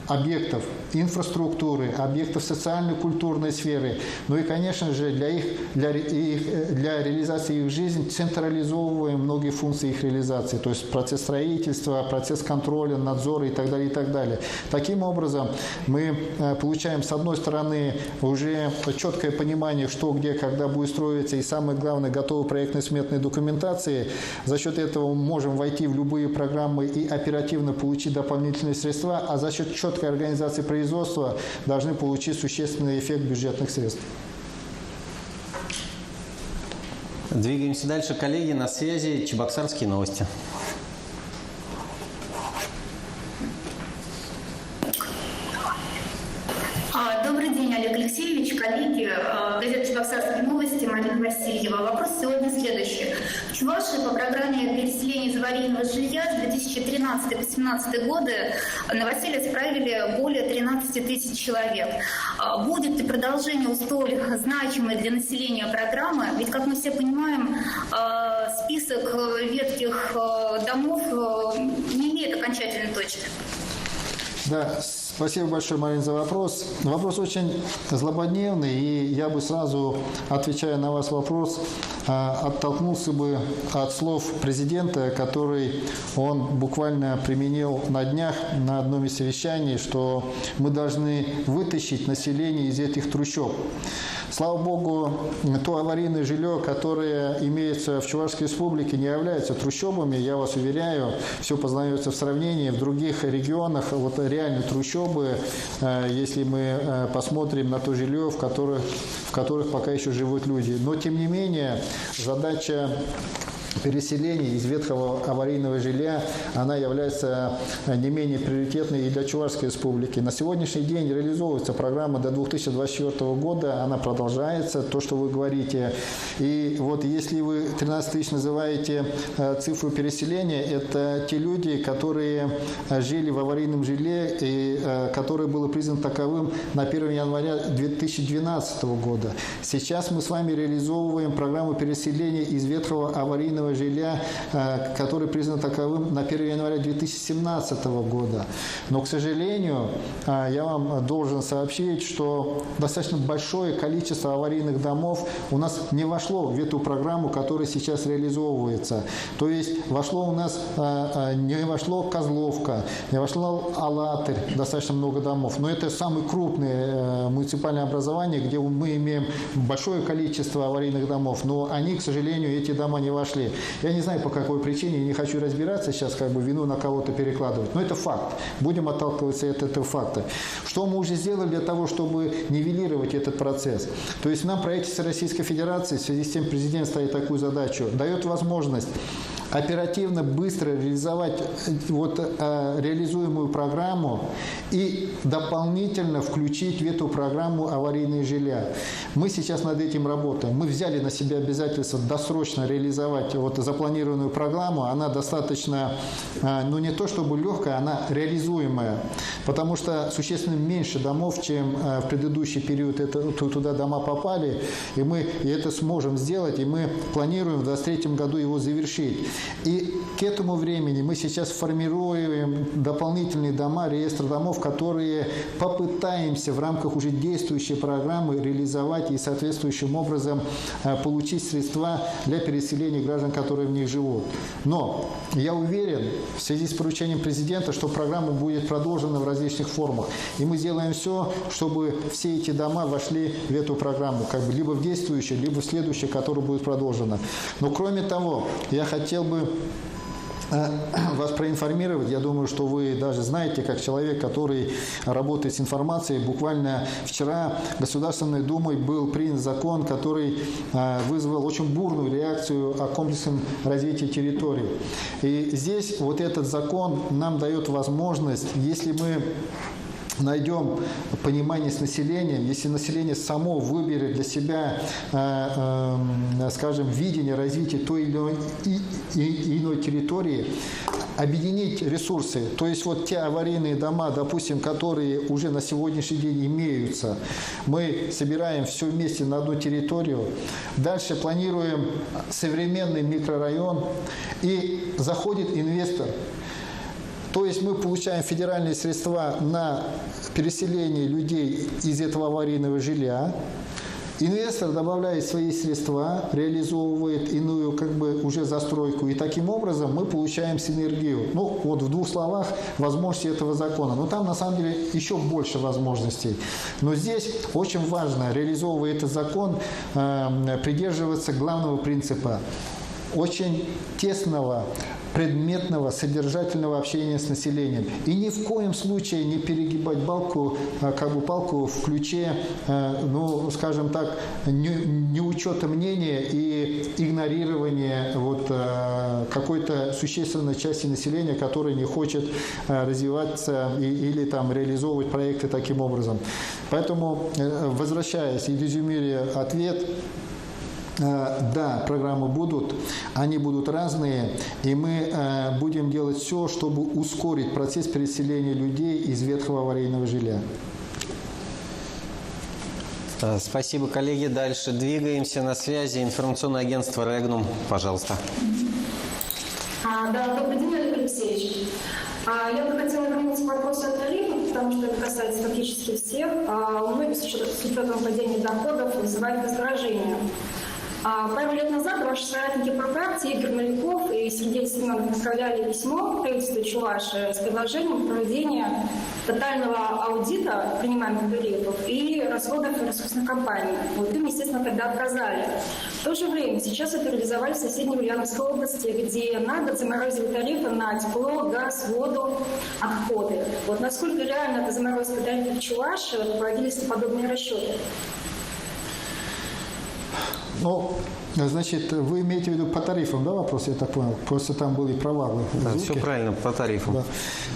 объектов инфраструктуры, объектов социально-культурной сферы. Ну и, конечно же, для реализации их жизни централизовываем многие функции их реализации, то есть процесс строительства, процесс контроля, надзора и так далее, и так далее. Таким образом, мы получаем, с одной стороны, уже четкое понимание, что, где, когда будет строиться, и самое главное, готовы проектно-сметные документации. За счет этого мы можем войти в любые программы и оперативно получить дополнительные средства, а за счет четкой организации производства должны получить существенный эффект бюджетных средств. Двигаемся дальше. Коллеги, на связи Чебоксарские новости. Марина Васильева. Вопрос сегодня следующий. В Чувашии по программе переселения из аварийного жилья с 2013 по 2017 годы новоселье справили более 13 тысяч человек. Будет ли продолжение столь значимой для населения программы? Ведь, как мы все понимаем, список ветхих домов не имеет окончательной точки. Да, спасибо большое, Марина, за вопрос. Вопрос очень злободневный, и я бы сразу, отвечая на ваш вопрос, оттолкнулся бы от слов президента, который он буквально применил на днях на одном из совещаний, что мы должны вытащить население из этих трущоб. Слава Богу, то аварийное жилье, которое имеется в Чувашской республике, не является трущобами. Я вас уверяю, все познается в сравнении. В других регионах вот реально трущобы, если мы посмотрим на то жилье, в которых пока еще живут люди. Но, тем не менее, задача переселения из ветхого аварийного жилья, она является не менее приоритетной и для Чувашской республики. На сегодняшний день реализовывается программа до 2024 года, она продолжается, то, что вы говорите. И вот если вы 13 тысяч называете цифру переселения, это те люди, которые жили в аварийном жилье и которое было признано таковым на 1 января 2012 года. Сейчас мы с вами реализовываем программу переселения из ветхого аварийного жилья, который признан таковым на 1 января 2017 года. Но, к сожалению, я вам должен сообщить, что достаточно большое количество аварийных домов у нас не вошло в эту программу, которая сейчас реализовывается. То есть вошло у нас, не вошло Козловка, не вошло Алатырь, достаточно много домов. Но это самые крупные муниципальные образования, где мы имеем большое количество аварийных домов. Но они, к сожалению, эти дома не вошли. Я не знаю, по какой причине, не хочу разбираться сейчас, вину на кого-то перекладывать. Но это факт. Будем отталкиваться от этого факта. Что мы уже сделали для того, чтобы нивелировать этот процесс? То есть нам правительство Российской Федерации, в связи с тем президент ставит такую задачу, дает возможность оперативно, быстро реализовать реализуемую программу и дополнительно включить в эту программу аварийные жилья. Мы сейчас над этим работаем. Мы взяли на себя обязательство досрочно реализовать запланированную программу. Она достаточно, не то чтобы легкая, она реализуемая, потому что существенно меньше домов, чем в предыдущий период туда дома попали, и мы это сможем сделать, и мы планируем в 2023 году его завершить. И к этому времени мы сейчас формируем дополнительные дома, реестр домов, которые попытаемся в рамках уже действующей программы реализовать и соответствующим образом получить средства для переселения граждан, которые в них живут. Но я уверен, в связи с поручением президента, что программа будет продолжена в различных формах. И мы сделаем все, чтобы все эти дома вошли в эту программу, либо в действующую, либо в следующую, которая будет продолжена. Но кроме того, я хотел бы вас проинформировать. Я думаю, что вы даже знаете, как человек, который работает с информацией. Буквально вчера Государственной Думой был принят закон, который вызвал очень бурную реакцию о комплексном развитии территории. И здесь этот закон нам дает возможность, если мы найдем понимание с населением, если население само выберет для себя, видение развития той или иной территории, объединить ресурсы, то есть те аварийные дома, допустим, которые уже на сегодняшний день имеются, мы собираем все вместе на одну территорию, дальше планируем современный микрорайон, и заходит инвестор. То есть мы получаем федеральные средства на переселение людей из этого аварийного жилья. Инвестор добавляет свои средства, реализовывает иную уже застройку. И таким образом мы получаем синергию. В двух словах возможности этого закона. Но там на самом деле еще больше возможностей. Но здесь очень важно, реализовывая этот закон, придерживаться главного принципа. Очень тесного, предметного, содержательного общения с населением. И ни в коем случае не перегибать палку в ключе, неучета мнения и игнорирования какой-то существенной части населения, которая не хочет развиваться или реализовывать проекты таким образом. Поэтому, возвращаясь и резюмируя ответ, Да, программы будут, они будут разные, и мы будем делать все, чтобы ускорить процесс переселения людей из ветхого аварийного жилья. Спасибо, коллеги. Дальше двигаемся. На связи информационное агентство «Регнум». Пожалуйста. Да, добрый день, Олег Алексеевич. Я бы хотела вернуться к вопросу о тарифах, потому что это касается фактически всех. У многих с учетом падения доходов вызывает раздражение. Пару лет назад ваши соратники по фракции Игорь Маляков и Сергей Семенов направляли письмо правительству Чувашии с предложением проведения тотального аудита принимаемых тарифов и расходов ресурсных компаний. Вот им, естественно, тогда отказали. В то же время сейчас это реализовали в соседней Ульяновской области, где на год заморозили тарифы на тепло, газ, воду, отходы. Вот насколько реально это заморозка тарифов в Чувашии, проводились ли подобные расчеты? Ну, значит, вы имеете в виду по тарифам, да, вопрос, я так понял? Просто там были провалы. Да, все правильно, по тарифам.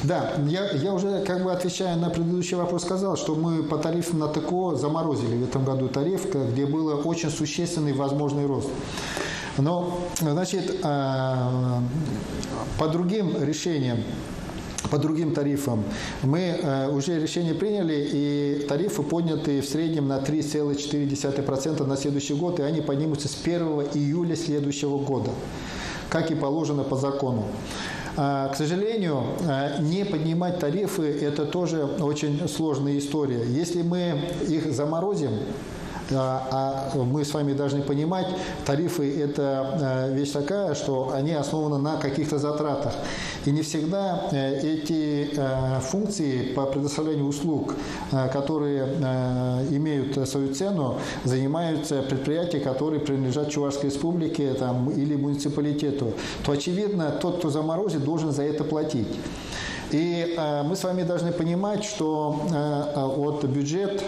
Да, я уже, как бы отвечая на предыдущий вопрос, сказал, что мы по тарифам на ТКО заморозили в этом году тариф, где был очень существенный возможный рост. Но, значит, по другим решениям, по другим тарифам мы уже решение приняли, и тарифы подняты в среднем на 3,4% на следующий год, и они поднимутся с 1 июля следующего года, как и положено по закону. К сожалению, не поднимать тарифы – это тоже очень сложная история. Если мы их заморозим, а мы с вами должны понимать, тарифы – это вещь такая, что они основаны на каких-то затратах. И не всегда эти функции по предоставлению услуг, которые имеют свою цену, занимаются предприятия, которые принадлежат Чувашской республике там, или муниципалитету, то, очевидно, тот, кто заморозит, должен за это платить. И мы с вами должны понимать, что вот бюджет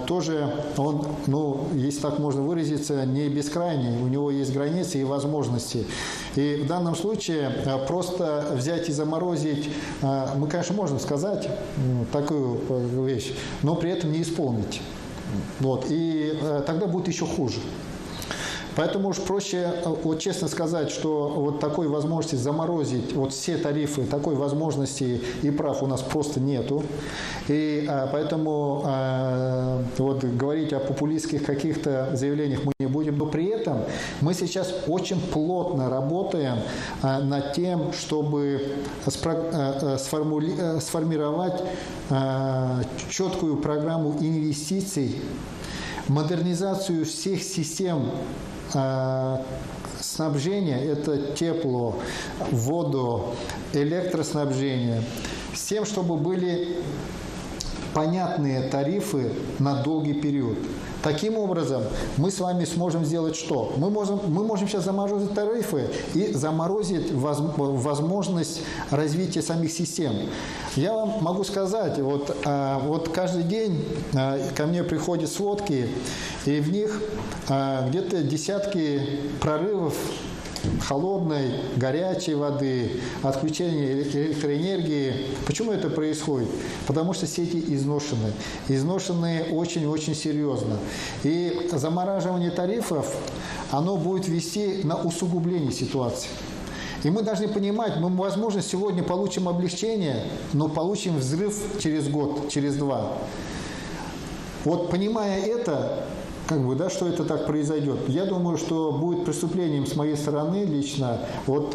тоже, он, ну, если так можно выразиться, не бескрайний, у него есть границы и возможности. И в данном случае просто взять и заморозить, мы, конечно, можем сказать такую вещь, но при этом не исполнить. Вот. И тогда будет еще хуже. Поэтому уж проще, вот честно сказать, что вот такой возможности заморозить вот все тарифы, такой возможности и прав у нас просто нету. И поэтому вот говорить о популистских каких-то заявлениях мы не будем. Но при этом мы сейчас очень плотно работаем над тем, чтобы сформировать четкую программу инвестиций, модернизацию всех систем снабжения, это тепло, воду, электроснабжение, с тем, чтобы были понятные тарифы на долгий период. Таким образом, мы с вами сможем сделать что? Мы можем сейчас заморозить тарифы и заморозить возможность развития самих систем. Я вам могу сказать, вот каждый день ко мне приходят сводки, и в них где-то десятки прорывов холодной, горячей воды, отключение электроэнергии. Почему это происходит? Потому что сети изношены. Изношены очень-очень серьезно. И замораживание тарифов, оно будет вести на усугубление ситуации. И мы должны понимать, мы, возможно, сегодня получим облегчение, но получим взрыв через год, через два. Вот понимая это, как бы, да, что это так произойдет. Я думаю, что будет преступлением с моей стороны лично вот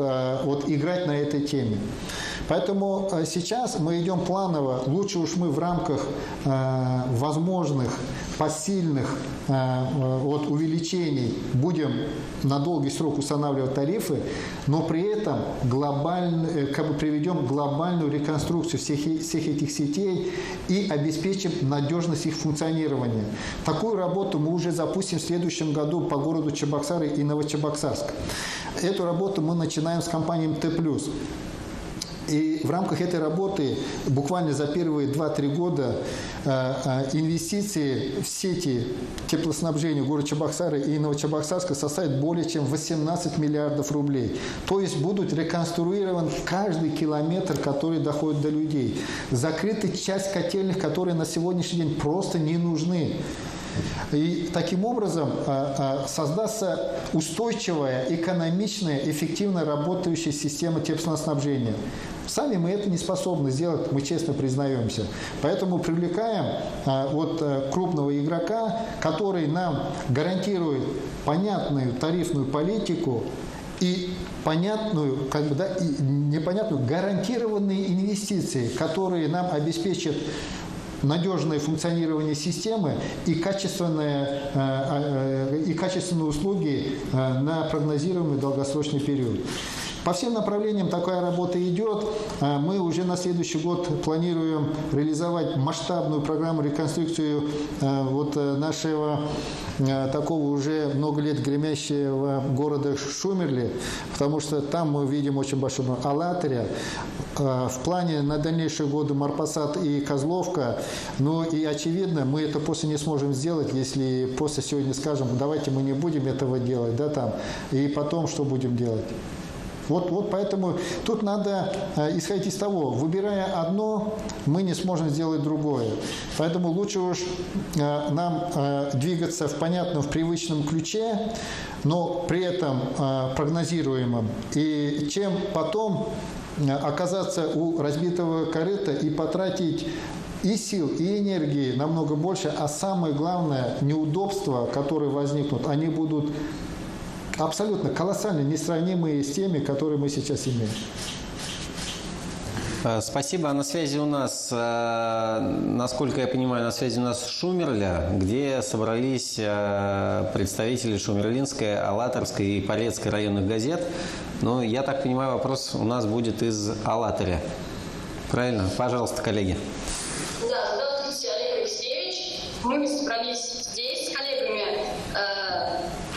играть на этой теме. Поэтому сейчас мы идем планово. Лучше уж мы в рамках возможных, посильных увеличений будем на долгий срок устанавливать тарифы, но при этом приведем глобальную реконструкцию всех этих сетей и обеспечим надежность их функционирования. Такую работу мы уже запустим в следующем году по городу Чебоксары и Новочебоксарск. Эту работу мы начинаем с компанией Т+. И в рамках этой работы буквально за первые 2-3 года инвестиции в сети теплоснабжения города Чебоксары и Новочебоксарска составят более чем 18 миллиардов рублей. То есть будут реконструирован каждый километр, который доходит до людей. Закрыта часть котельных, которые на сегодняшний день просто не нужны. И таким образом создастся устойчивая, экономичная, эффективно работающая система теплоснабжения. Сами мы это не способны сделать, мы честно признаемся. Поэтому привлекаем крупного игрока, который нам гарантирует понятную тарифную политику и понятную, и непонятную, гарантированные инвестиции, которые нам обеспечат надежное функционирование системы и качественные услуги на прогнозируемый долгосрочный период. По всем направлениям такая работа идет. Мы уже на следующий год планируем реализовать масштабную программу реконструкции нашего такого уже много лет гремящего города Шумерли, потому что там мы видим очень большой Алатыря. В плане на дальнейшие годы Марпасад и Козловка. И очевидно, мы это просто не сможем сделать, если просто сегодня скажем, давайте мы не будем этого делать, и потом что будем делать. Вот поэтому тут надо исходить из того, выбирая одно, мы не сможем сделать другое. Поэтому лучше уж нам двигаться в привычном ключе, но при этом прогнозируемом, и чем потом оказаться у разбитого корыта и потратить и сил, и энергии намного больше, а самое главное, неудобства, которые возникнут, они будут абсолютно колоссально несравнимые с теми, которые мы сейчас имеем. Спасибо. А на связи у нас, насколько я понимаю, на связи у нас Шумерля, где собрались представители Шумерлинской, Алатырской и Порецкой районных газет. Но я так понимаю, вопрос у нас будет из Алатыря. Правильно? Пожалуйста, коллеги. Да, здравствуйте, Олег Алексеевич. Мы собрались здесь с коллегами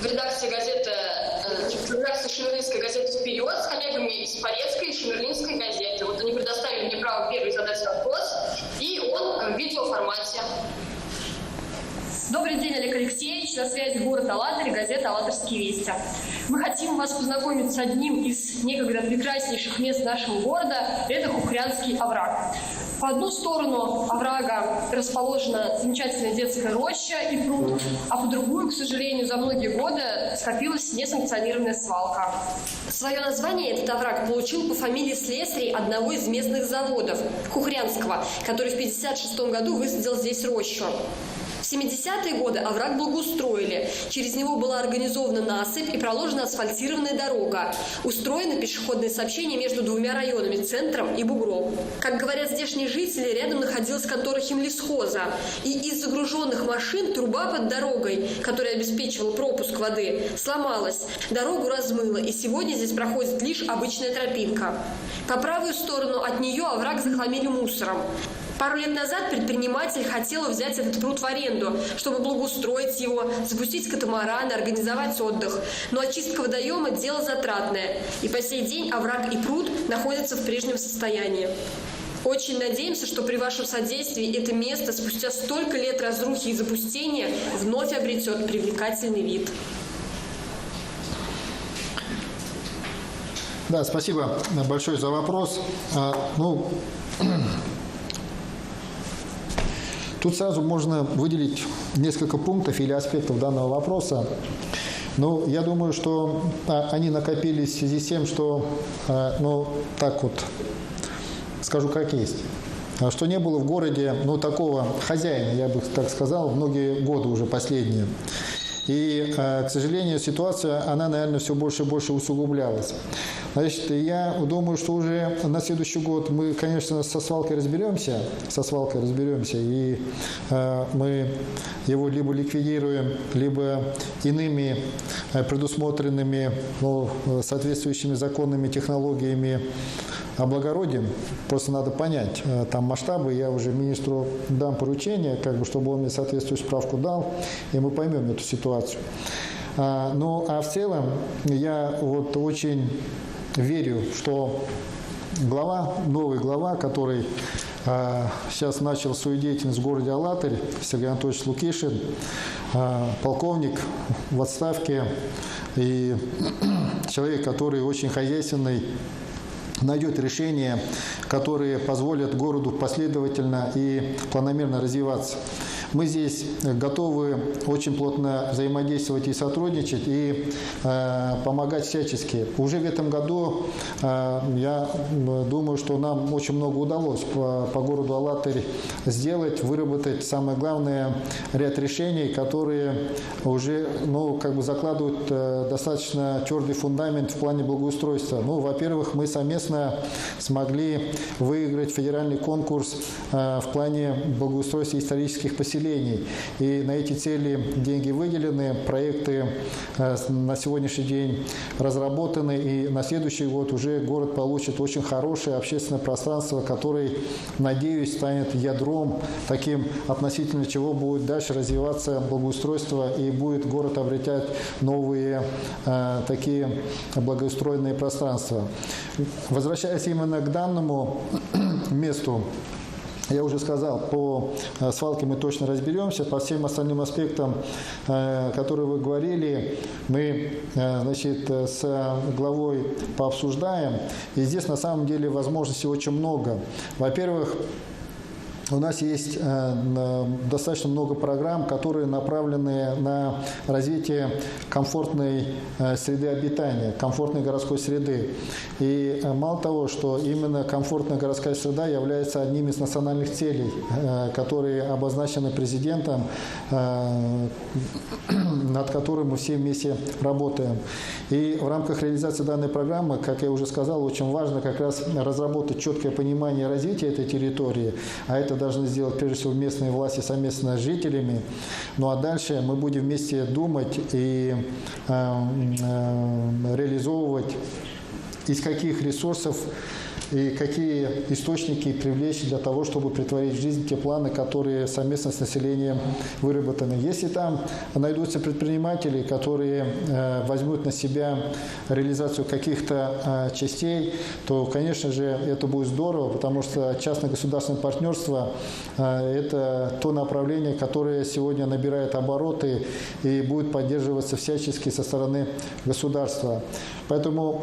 в редакции газеты, в редакции Шумерлинской газеты «Вперед», с коллегами из Порецкой и Шумерлинской газеты. Вот они предоставили мне право первый задать вопрос, и он в видеоформате. Добрый день, Олег Алексеевич. На связи город Алатырь, газета «Алатырские вести». Мы хотим вас познакомить с одним из некогда прекраснейших мест нашего города. Это Хухрянский овраг. По одну сторону оврага расположена замечательная детская роща и пруд, а по другую, к сожалению, за многие годы скопилась несанкционированная свалка. Свое название этот овраг получил по фамилии слесарей одного из местных заводов – Хухрянского, который в 1956 году высадил здесь рощу. В 70-е годы овраг благоустроили. Через него была организована насыпь и проложена асфальтированная дорога. Устроено пешеходное сообщение между двумя районами – центром и бугром. Как говорят здешние жители, рядом находилась контора химлесхоза. И из загруженных машин труба под дорогой, которая обеспечивала пропуск воды, сломалась. Дорогу размыло, и сегодня здесь проходит лишь обычная тропинка. По правую сторону от нее овраг захламили мусором. Пару лет назад предприниматель хотел взять этот пруд в аренду, чтобы благоустроить его, запустить катамараны, организовать отдых. Но очистка водоема – дело затратное. И по сей день овраг и пруд находятся в прежнем состоянии. Очень надеемся, что при вашем содействии это место спустя столько лет разрухи и запустения вновь обретет привлекательный вид. Да, спасибо большое за вопрос. Тут сразу можно выделить несколько пунктов или аспектов данного вопроса. Но я думаю, что они накопились в связи с тем, что, скажу как есть, что не было в городе, такого хозяина, я бы так сказал, многие годы уже последние. И, к сожалению, ситуация, она, наверное, все больше и больше усугублялась. Значит, я думаю, что уже на следующий год мы, конечно, со свалкой разберемся, и мы его либо ликвидируем, либо иными предусмотренными, соответствующими законными технологиями облагородим. Просто надо понять там масштабы. Я уже министру дам поручение, чтобы он мне соответствующую справку дал, и мы поймем эту ситуацию. А в целом я очень верю, что новый глава, который сейчас начал свою деятельность в городе Алатырь, Сергей Анатольевич Лукишин, полковник в отставке и человек, который очень хозяйственный, найдет решения, которые позволят городу последовательно и планомерно развиваться. Мы здесь готовы очень плотно взаимодействовать и сотрудничать, и помогать всячески. Уже в этом году я думаю, что нам очень много удалось по городу Алатырь сделать, выработать, самое главное, ряд решений, которые уже закладывают достаточно твердый фундамент в плане благоустройства. Во-первых, мы совместно смогли выиграть федеральный конкурс в плане благоустройства исторических поселений. И на эти цели деньги выделены, проекты на сегодняшний день разработаны, и на следующий год уже город получит очень хорошее общественное пространство, которое, надеюсь, станет ядром, таким относительно чего будет дальше развиваться благоустройство, и будет город обретать новые такие благоустроенные пространства. Возвращаясь именно к данному месту, я уже сказал, по свалке мы точно разберемся, по всем остальным аспектам, которые вы говорили, мы с главой пообсуждаем. И здесь на самом деле возможностей очень много. Во-первых, у нас есть достаточно много программ, которые направлены на развитие комфортной среды обитания, комфортной городской среды. И мало того, что именно комфортная городская среда является одним из национальных целей, которые обозначены президентом, над которым мы все вместе работаем. И в рамках реализации данной программы, как я уже сказал, очень важно как раз разработать четкое понимание развития этой территории, а это должны сделать прежде всего местные власти совместно с жителями. Ну а дальше мы будем вместе думать и реализовывать, из каких ресурсов и какие источники привлечь для того, чтобы претворить в жизнь те планы, которые совместно с населением выработаны. Если там найдутся предприниматели, которые возьмут на себя реализацию каких-то частей, то, конечно же, это будет здорово, потому что частно-государственное партнерство – это то направление, которое сегодня набирает обороты и будет поддерживаться всячески со стороны государства. Поэтому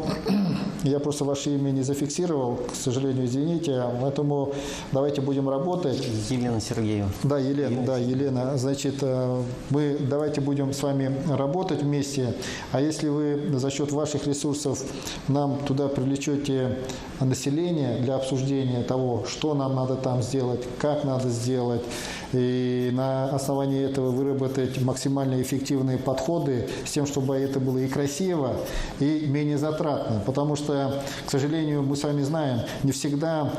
я просто ваше имя не зафиксировал, к сожалению, извините. Поэтому давайте будем работать. Елена Сергеевна. Да, Елена. Значит, мы давайте будем с вами работать вместе. А если вы за счет ваших ресурсов нам туда привлечете население для обсуждения того, что нам надо там сделать, как надо сделать, и на основании этого выработать максимально эффективные подходы с тем, чтобы это было и красиво, и менее затратно. Потому что, к сожалению, мы с вами знаем, не всегда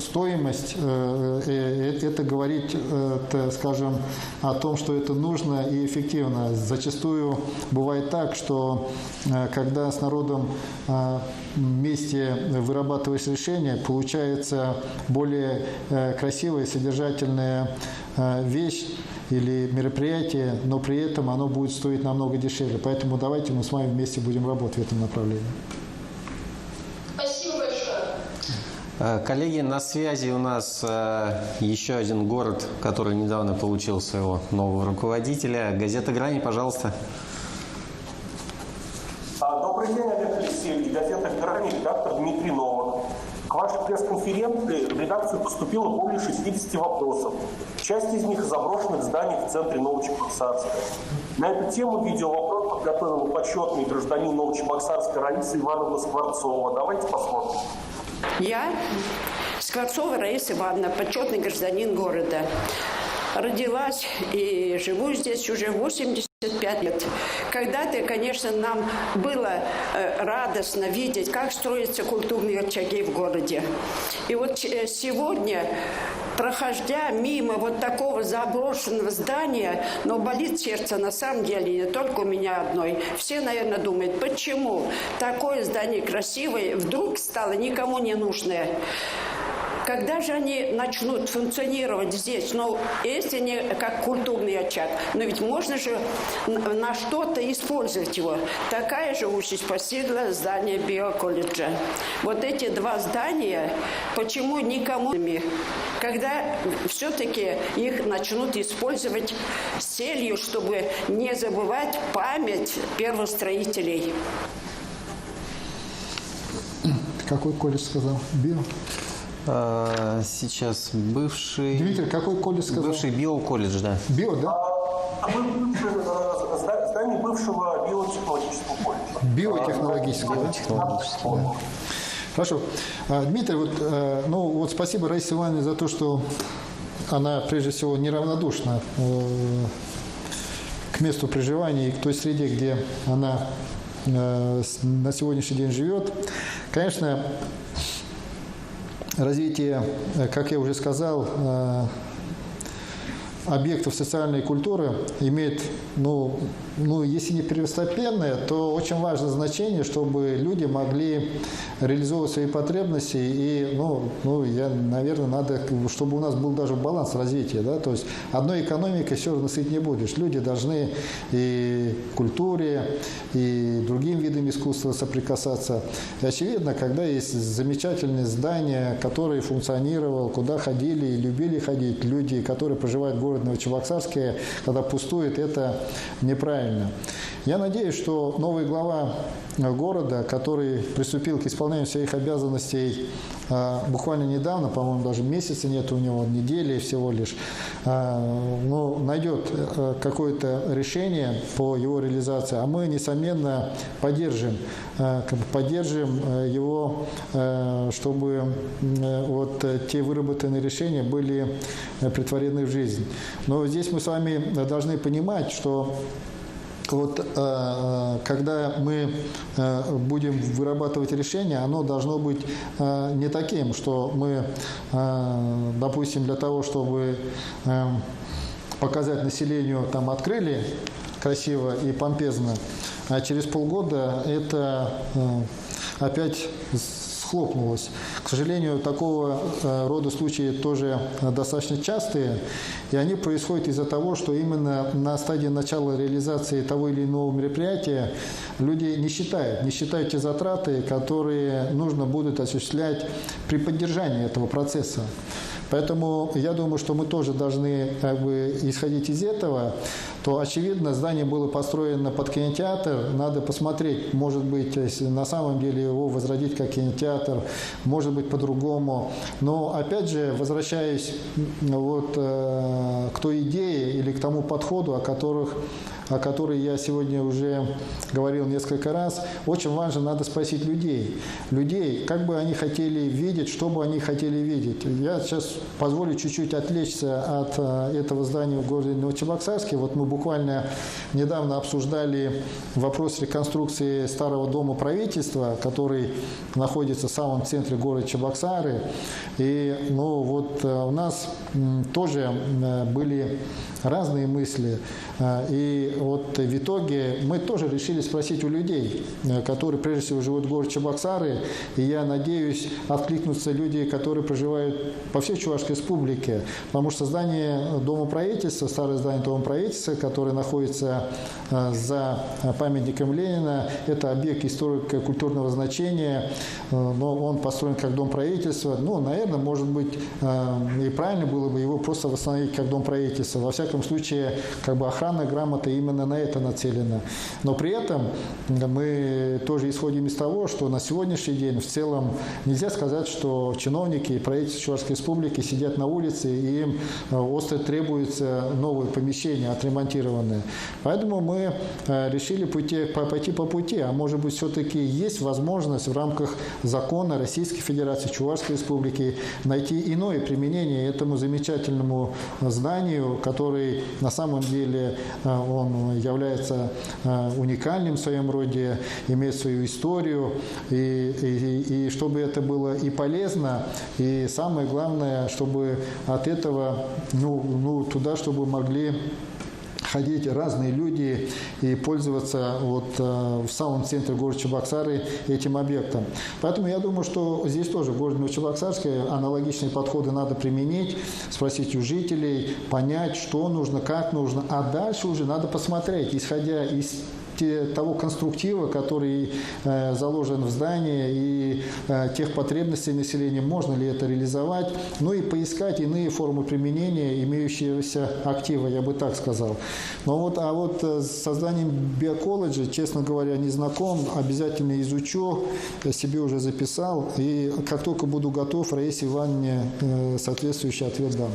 стоимость это говорит, скажем, о том, что это нужно и эффективно. Зачастую бывает так, что когда с народом вместе вырабатываешь решение, получается более красивая и содержательная вещь или мероприятие, но при этом оно будет стоить намного дешевле. Поэтому давайте мы с вами вместе будем работать в этом направлении. Спасибо большое. Коллеги, на связи у нас еще один город, который недавно получил своего нового руководителя. Газета «Грани», пожалуйста. Добрый день, Олег Алексеевич. Газета «Грани», редактор Дмитрий Новак. К вашей пресс-конференции в редакцию поступило более 60 вопросов. Часть из них заброшены в здании в центре Новочебоксарска. На эту тему видеовопрос подготовила почетный гражданин Новочебоксарска Раиса Ивановна Скворцова. Давайте посмотрим. Я, Скворцова Раиса Ивановна, почетный гражданин города. Родилась и живу здесь уже 85 лет. Когда-то, конечно, нам было радостно видеть, как строятся культурные очаги в городе. И вот сегодня, проходя мимо вот такого заброшенного здания, но болит сердце на самом деле не только у меня одной. Все, наверное, думают, почему такое здание красивое вдруг стало никому не нужное. Когда же они начнут функционировать здесь? Ну, если не как культурный очаг, но ведь можно же на что-то использовать его. Такая же участь постигла здание биоколледжа. Вот эти два здания, почему никому, когда все-таки их начнут использовать с целью, чтобы не забывать память первостроителей. Какой колледж сказал? Био? Сейчас бывший... Дмитрий, какой колледж сказал? Бывший биоколледж, да. Био, да? Здание бывшего биотехнологического колледжа. Биотехнологического. Хорошо. Дмитрий, вот спасибо Раисе Ивановне за то, что она, прежде всего, неравнодушна к месту проживания и к той среде, где она на сегодняшний день живет. Конечно, развитие, как я уже сказал, объектов социальной культуры имеет, если не первостепенное, то очень важное значение, чтобы люди могли реализовывать свои потребности. И, наверное, надо, чтобы у нас был даже баланс развития. Да? То есть одной экономикой все равно сыт не будешь. Люди должны и к культуре, и другим видам искусства соприкасаться. И очевидно, когда есть замечательные здания, которые функционировали, куда ходили и любили ходить люди, которые проживают в городе Новочебоксарске, когда пустует, это неправильно. Я надеюсь, что новый глава города, который приступил к исполнению своих обязанностей буквально недавно, по-моему, даже месяца нет у него, недели всего лишь, найдет какое-то решение по его реализации, а мы, несомненно, поддержим его, чтобы вот те выработанные решения были претворены в жизнь. Но здесь мы с вами должны понимать, что вот когда мы будем вырабатывать решение, оно должно быть не таким, что мы, допустим, для того, чтобы показать населению, там открыли красиво и помпезно, а через полгода это опять схлопнулось. К сожалению, такого рода случаи тоже достаточно частые, и они происходят из-за того, что именно на стадии начала реализации того или иного мероприятия люди не считают те затраты, которые нужно будет осуществлять при поддержании этого процесса. Поэтому я думаю, что мы тоже должны исходить из этого, то, очевидно, здание было построено под кинотеатр, надо посмотреть, может быть, на самом деле его возродить как кинотеатр, может быть, по-другому. Но, опять же, возвращаясь к той идее или к тому подходу, о которой я сегодня уже говорил несколько раз, очень важно, надо спросить людей, как бы они хотели видеть, что бы они хотели видеть. Я сейчас позволю чуть-чуть отвлечься от этого здания в городе Новочебоксарске. Вот мы буквально недавно обсуждали вопрос реконструкции старого дома правительства, который находится в самом центре города Чебоксары. И у нас тоже были разные мысли. И вот в итоге мы тоже решили спросить у людей, которые прежде всего живут в городе Чебоксары, и я надеюсь, откликнутся люди, которые проживают по всей Чувашской республике, потому что здание Дома правительства, старое здание Дома правительства, которое находится за памятником Ленина, это объект историко-культурного значения, но он построен как Дом правительства. Наверное, может быть, и правильно было бы его просто восстановить как Дом правительства. Во всяком случае, охранная грамота именно на это нацелена. Но при этом мы тоже исходим из того, что на сегодняшний день в целом нельзя сказать, что чиновники и правительство Чувашской республики сидят на улице и им остро требуется новые помещения отремонтированные. Поэтому мы решили пойти по пути, а может быть все-таки есть возможность в рамках закона Российской Федерации, Чувашской республики найти иное применение этому замечательному зданию, который на самом деле он является уникальным в своем роде, имеет свою историю, и чтобы это было и полезно, и самое главное, чтобы от этого туда, чтобы могли ходить разные люди и пользоваться в самом центре города Чебоксары этим объектом. Поэтому я думаю, что здесь тоже в городе Новочебоксарске аналогичные подходы надо применить, спросить у жителей, понять, что нужно, как нужно, а дальше уже надо посмотреть, исходя из того конструктива, который заложен в здании, и тех потребностей населения, можно ли это реализовать, ну и поискать иные формы применения имеющегося актива, я бы так сказал. А вот с созданием биоколледжа, честно говоря, не знаком, обязательно изучу, себе уже записал, и как только буду готов, Раисе Ивановне соответствующий ответ дам.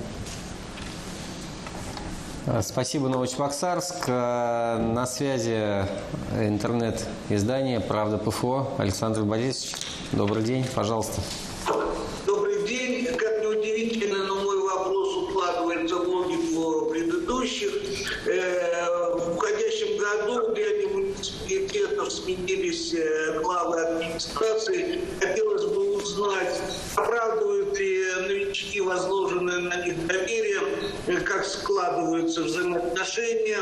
Спасибо, Новочебоксарск. На связи интернет-издание «Правда ПФО». Александр Борисович, добрый день, пожалуйста. Добрый день. Как ни удивительно, но мой вопрос укладывается в логику предыдущих. В уходящем году в ряде муниципалитетов сменились главы администрации. Хотелось бы узнать, оправдывают ли новички возложенное на них доверие, как складываются взаимоотношения.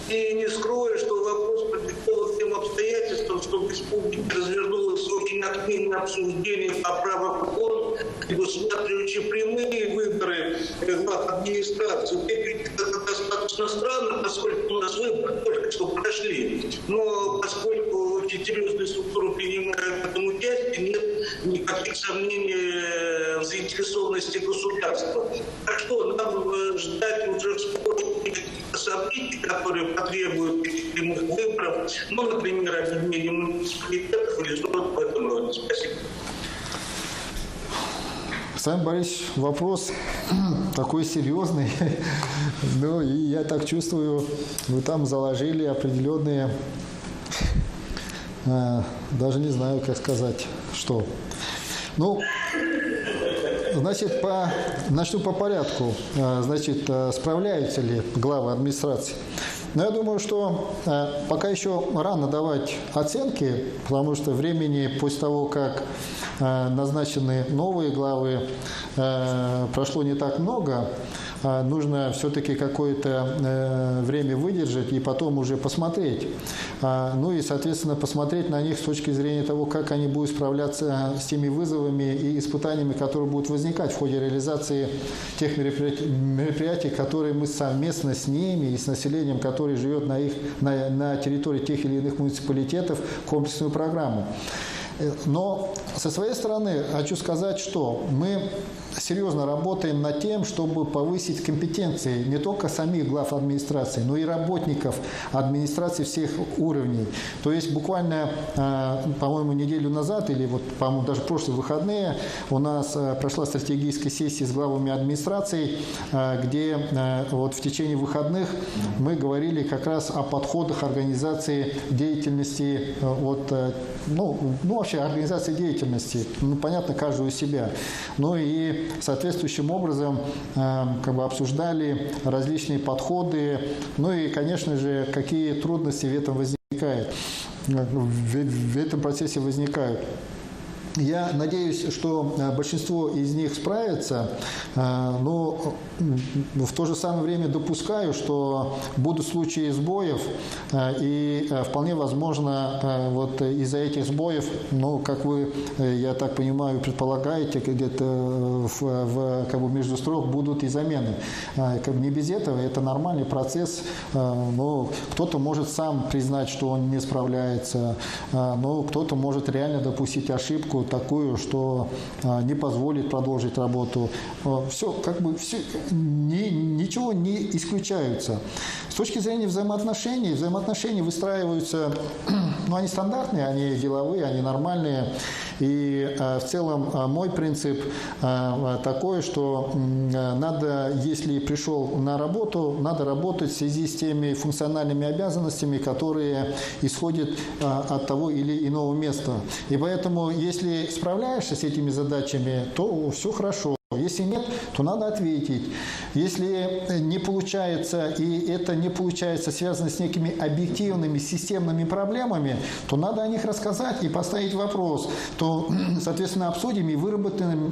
И не скрою, что вопрос продиктован тем обстоятельством, что в республике развернулось очень активное обсуждение поправок ООН, предусматривающие прямые выборы глав администрации. Это достаточно странно, поскольку у нас выборы только что прошли. Но поскольку очень серьезные структуры принимают в этом участие, нет никаких сомнений в заинтересованности государства. Так что нам ждать уже каких-то событий, которые потребуют прямых выборов, ну, например, объединение муниципалитетов или что-то в этом роде. Спасибо. Александр Борисович, вопрос такой серьезный, ну и я так чувствую, вы там заложили определенные, даже не знаю, как сказать, что. Ну, значит, начну по порядку. Значит, справляются ли главы администрации? Но я думаю, что пока еще рано давать оценки, потому что времени после того, как назначены новые главы, прошло не так много. Нужно все-таки какое-то время выдержать и потом уже посмотреть. Ну и, соответственно, посмотреть на них с точки зрения того, как они будут справляться с теми вызовами и испытаниями, которые будут возникать в ходе реализации тех мероприятий, которые мы совместно с ними и с населением, который живет на территории тех или иных муниципалитетов, комплексную программу. Но со своей стороны хочу сказать, что мы серьезно работаем над тем, чтобы повысить компетенции не только самих глав администрации, но и работников администрации всех уровней. То есть буквально, по-моему, неделю назад, или вот, по-моему, даже прошлые выходные, у нас прошла стратегическая сессия с главами администраций, где вот в течение выходных мы говорили как раз о подходах организации деятельности, вообще организации деятельности, понятно, каждый у себя. Ну и соответствующим образом обсуждали различные подходы, ну и, конечно же, какие трудности в этом возникают, в этом процессе возникают. Я надеюсь, что большинство из них справится, но в то же самое время допускаю, что будут случаи сбоев, и вполне возможно, вот из-за этих сбоев, как вы, я так понимаю, предполагаете, где-то между строк будут и замены. Не без этого, это нормальный процесс, но кто-то может сам признать, что он не справляется, но кто-то может реально допустить ошибку такую, что не позволит продолжить работу. Все, ничего не исключается. С точки зрения взаимоотношения выстраиваются, они стандартные, они деловые, они нормальные. И в целом мой принцип такой, что надо, если пришел на работу, надо работать в связи с теми функциональными обязанностями, которые исходят от того или иного места. И поэтому, если справляешься с этими задачами, то все хорошо. Если нет, то надо ответить. Если не получается, и это не получается связано с некими объективными системными проблемами, то надо о них рассказать и поставить вопрос. То, соответственно, обсудим и выработаем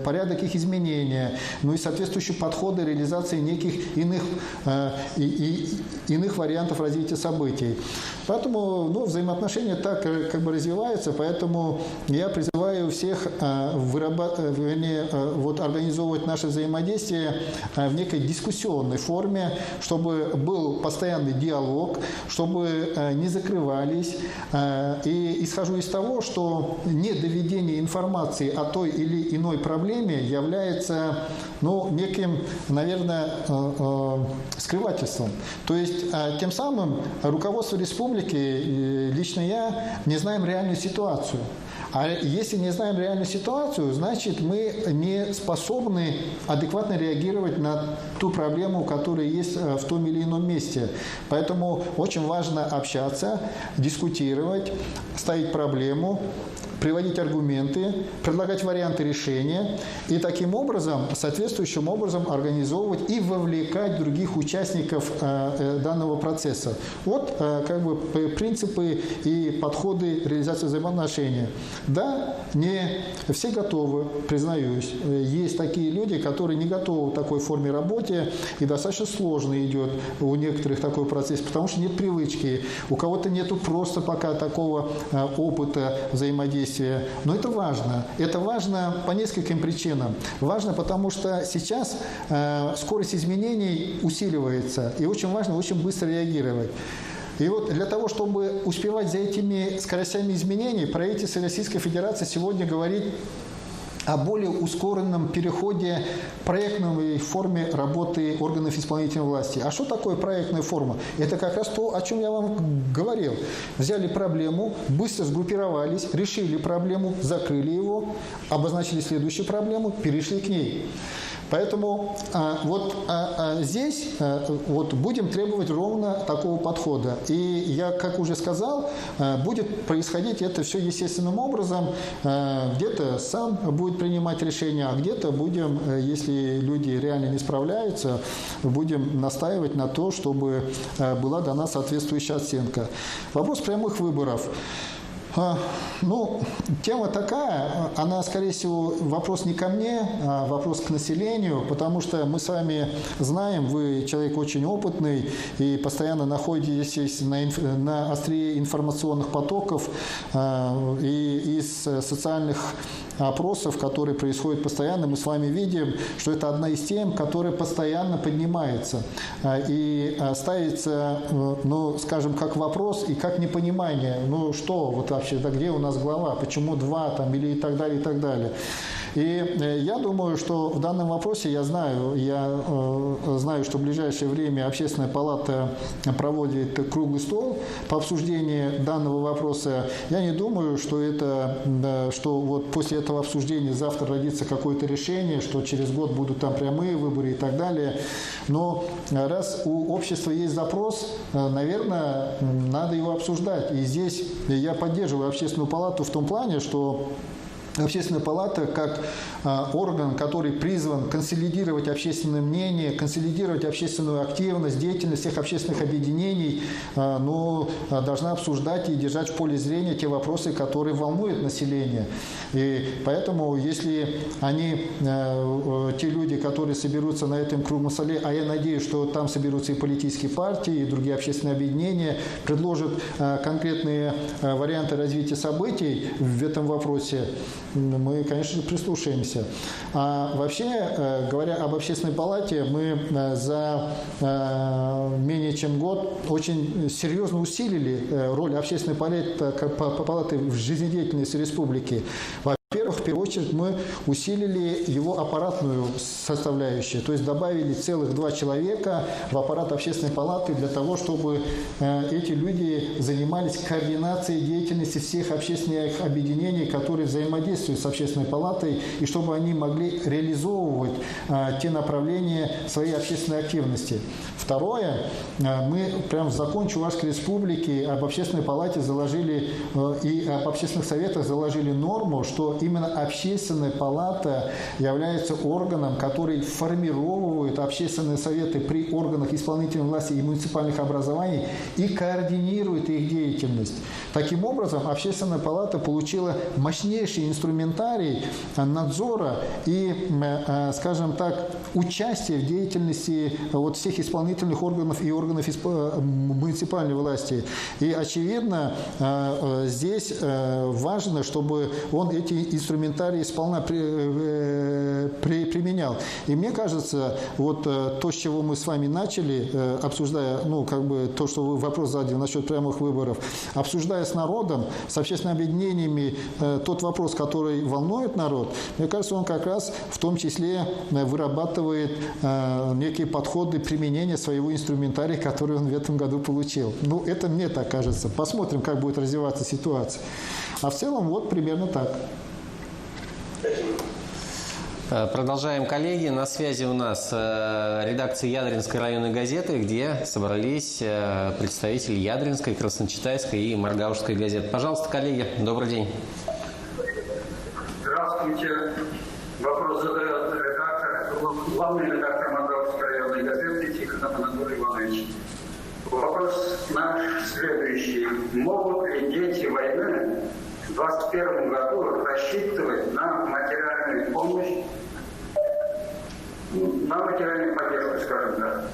порядок их изменения, и соответствующие подходы реализации неких иных вариантов развития событий. Поэтому взаимоотношения так развиваются, поэтому я призываю всех не вот организовывать наше взаимодействие в некой дискуссионной форме, чтобы был постоянный диалог, чтобы не закрывались. И исхожу из того, что недоведение информации о той или иной проблеме является, ну, неким, наверное, скрывательством. То есть, тем самым руководство республики, лично я, не знаем реальную ситуацию. А если не знаем реальную ситуацию, значит, мы не способны адекватно реагировать на ту проблему, которая есть в том или ином месте. Поэтому очень важно общаться, дискутировать, ставить проблему, приводить аргументы, предлагать варианты решения и таким образом, соответствующим образом организовывать и вовлекать других участников данного процесса. Вот как бы принципы и подходы реализации взаимоотношений. Да, не все готовы, признаюсь. Есть такие люди, которые не готовы к такой форме работы, и достаточно сложно идет у некоторых такой процесс, потому что нет привычки, у кого-то нету просто пока такого опыта взаимодействия. Но это важно. Это важно по нескольким причинам. Важно, потому что сейчас скорость изменений усиливается, и очень важно очень быстро реагировать. И вот для того, чтобы успевать за этими скоростями изменений, правительство Российской Федерации сегодня говорит о более ускоренном переходе к проектной форме работы органов исполнительной власти. А что такое проектная форма? Это как раз то, о чем я вам говорил. Взяли проблему, быстро сгруппировались, решили проблему, закрыли его, обозначили следующую проблему, перешли к ней. Поэтому здесь вот будем требовать ровно такого подхода. И я, как уже сказал, будет происходить это все естественным образом. Где-то сам будет принимать решения, а где-то будем, если люди реально не справляются, будем настаивать на то, чтобы была дана соответствующая оценка. Вопрос прямых выборов. Ну, тема такая, она, скорее всего, вопрос не ко мне, а вопрос к населению, потому что мы с вами знаем, вы человек очень опытный и постоянно находитесь на острие информационных потоков и из социальных опросов, которые происходят постоянно, мы с вами видим, что это одна из тем, которая постоянно поднимается и ставится, ну, скажем, как вопрос и как непонимание, ну, что вот вообще, да, где у нас глава, почему два там или и так далее, и так далее. И я думаю, что в данном вопросе я знаю, что в ближайшее время Общественная палата проводит круглый стол по обсуждению данного вопроса. Я не думаю, что вот после этого обсуждения завтра родится какое-то решение, что через год будут там прямые выборы и так далее. Но раз у общества есть запрос, наверное, надо его обсуждать. И здесь я поддерживаю Общественную палату в том плане, что Общественная палата как орган, который призван консолидировать общественное мнение, консолидировать общественную активность, деятельность всех общественных объединений, должна обсуждать и держать в поле зрения те вопросы, которые волнуют население. И поэтому, если те люди, которые соберутся на этом круглом столе, а я надеюсь, что там соберутся и политические партии, и другие общественные объединения, предложат конкретные варианты развития событий в этом вопросе, мы, конечно же, прислушаемся. А вообще, говоря об Общественной палате, мы за менее чем год очень серьезно усилили роль Общественной палаты в жизнедеятельности республики. Во-первых, в первую очередь, мы усилили его аппаратную составляющую, то есть добавили целых 2 человека в аппарат Общественной палаты для того, чтобы эти люди занимались координацией деятельности всех общественных объединений, которые взаимодействуют с Общественной палатой, и чтобы они могли реализовывать те направления своей общественной активности. Второе, мы прямо в закон Чувашской Республики об Общественной палате заложили и об общественных советах заложили норму, что именно Общественная палата является органом, который формировывает общественные советы при органах исполнительной власти и муниципальных образований и координирует их деятельность. Таким образом, Общественная палата получила мощнейший инструментарий надзора и, скажем так, участия в деятельности вот всех исполнительных органов и органов муниципальной власти. И, очевидно, здесь важно, чтобы он эти инструменты инструментарий сполна применял. И мне кажется, вот то, с чего мы с вами начали, обсуждая, ну, как бы то, что вы вопрос задали насчет прямых выборов, обсуждая с народом, с общественными объединениями тот вопрос, который волнует народ, мне кажется, он как раз в том числе вырабатывает некие подходы применения своего инструментария, который он в этом году получил. Ну, это мне так кажется. Посмотрим, как будет развиваться ситуация. А в целом, вот примерно так. Продолжаем, коллеги. На связи у нас редакция Ядринской районной газеты, где собрались представители Ядринской, Красночитайской и Маргаушской газет. Пожалуйста, коллеги, добрый день. Здравствуйте. Вопрос задает главный редактор Маргаушской районной газеты Тихонов Анатолий Иванович. Вопрос наш следующий. Могут ли дети войны в 2021 году рассчитывать на материальную помощь, на материальную поддержку, скажем так?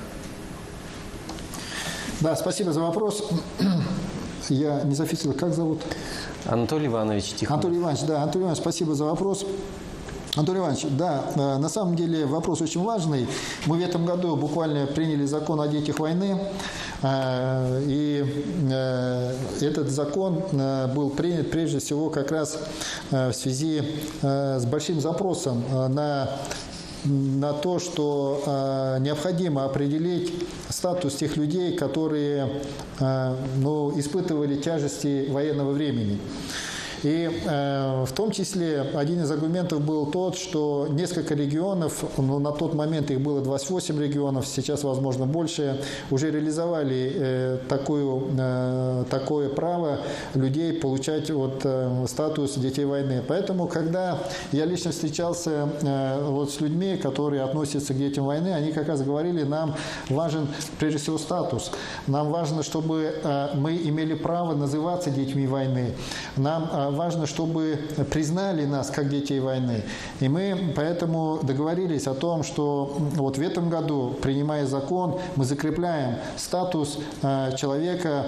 Да, спасибо за вопрос. Я не зафиксировал, как зовут? Анатолий Иванович Тихонов. Анатолий Иванович, да, Анатолий Иванович, спасибо за вопрос. Анатолий Иванович, да, на самом деле вопрос очень важный. Мы в этом году буквально приняли закон о детях войны, и этот закон был принят прежде всего как раз в связи с большим запросом на то, что необходимо определить статус тех людей, которые испытывали тяжести военного времени. И в том числе один из аргументов был тот, что несколько регионов, на тот момент их было 28 регионов, сейчас, возможно, больше, уже реализовали такое право людей получать статус детей войны. Поэтому, когда я лично встречался с людьми, которые относятся к детям войны, они как раз говорили, нам важен прежде всего статус. Нам важно, чтобы мы имели право называться детьми войны. Нам важно, чтобы признали нас как детей войны. И мы поэтому договорились о том, что вот в этом году, принимая закон, мы закрепляем статус человека,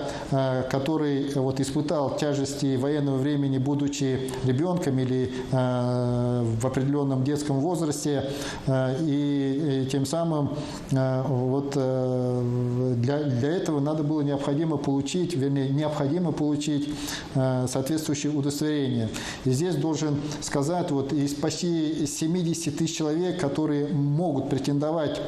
который испытал тяжести военного времени, будучи ребенком или в определенном детском возрасте. И тем самым для этого необходимо получить соответствующее удостоверение. И здесь должен сказать, из почти 70 тысяч человек, которые могут претендовать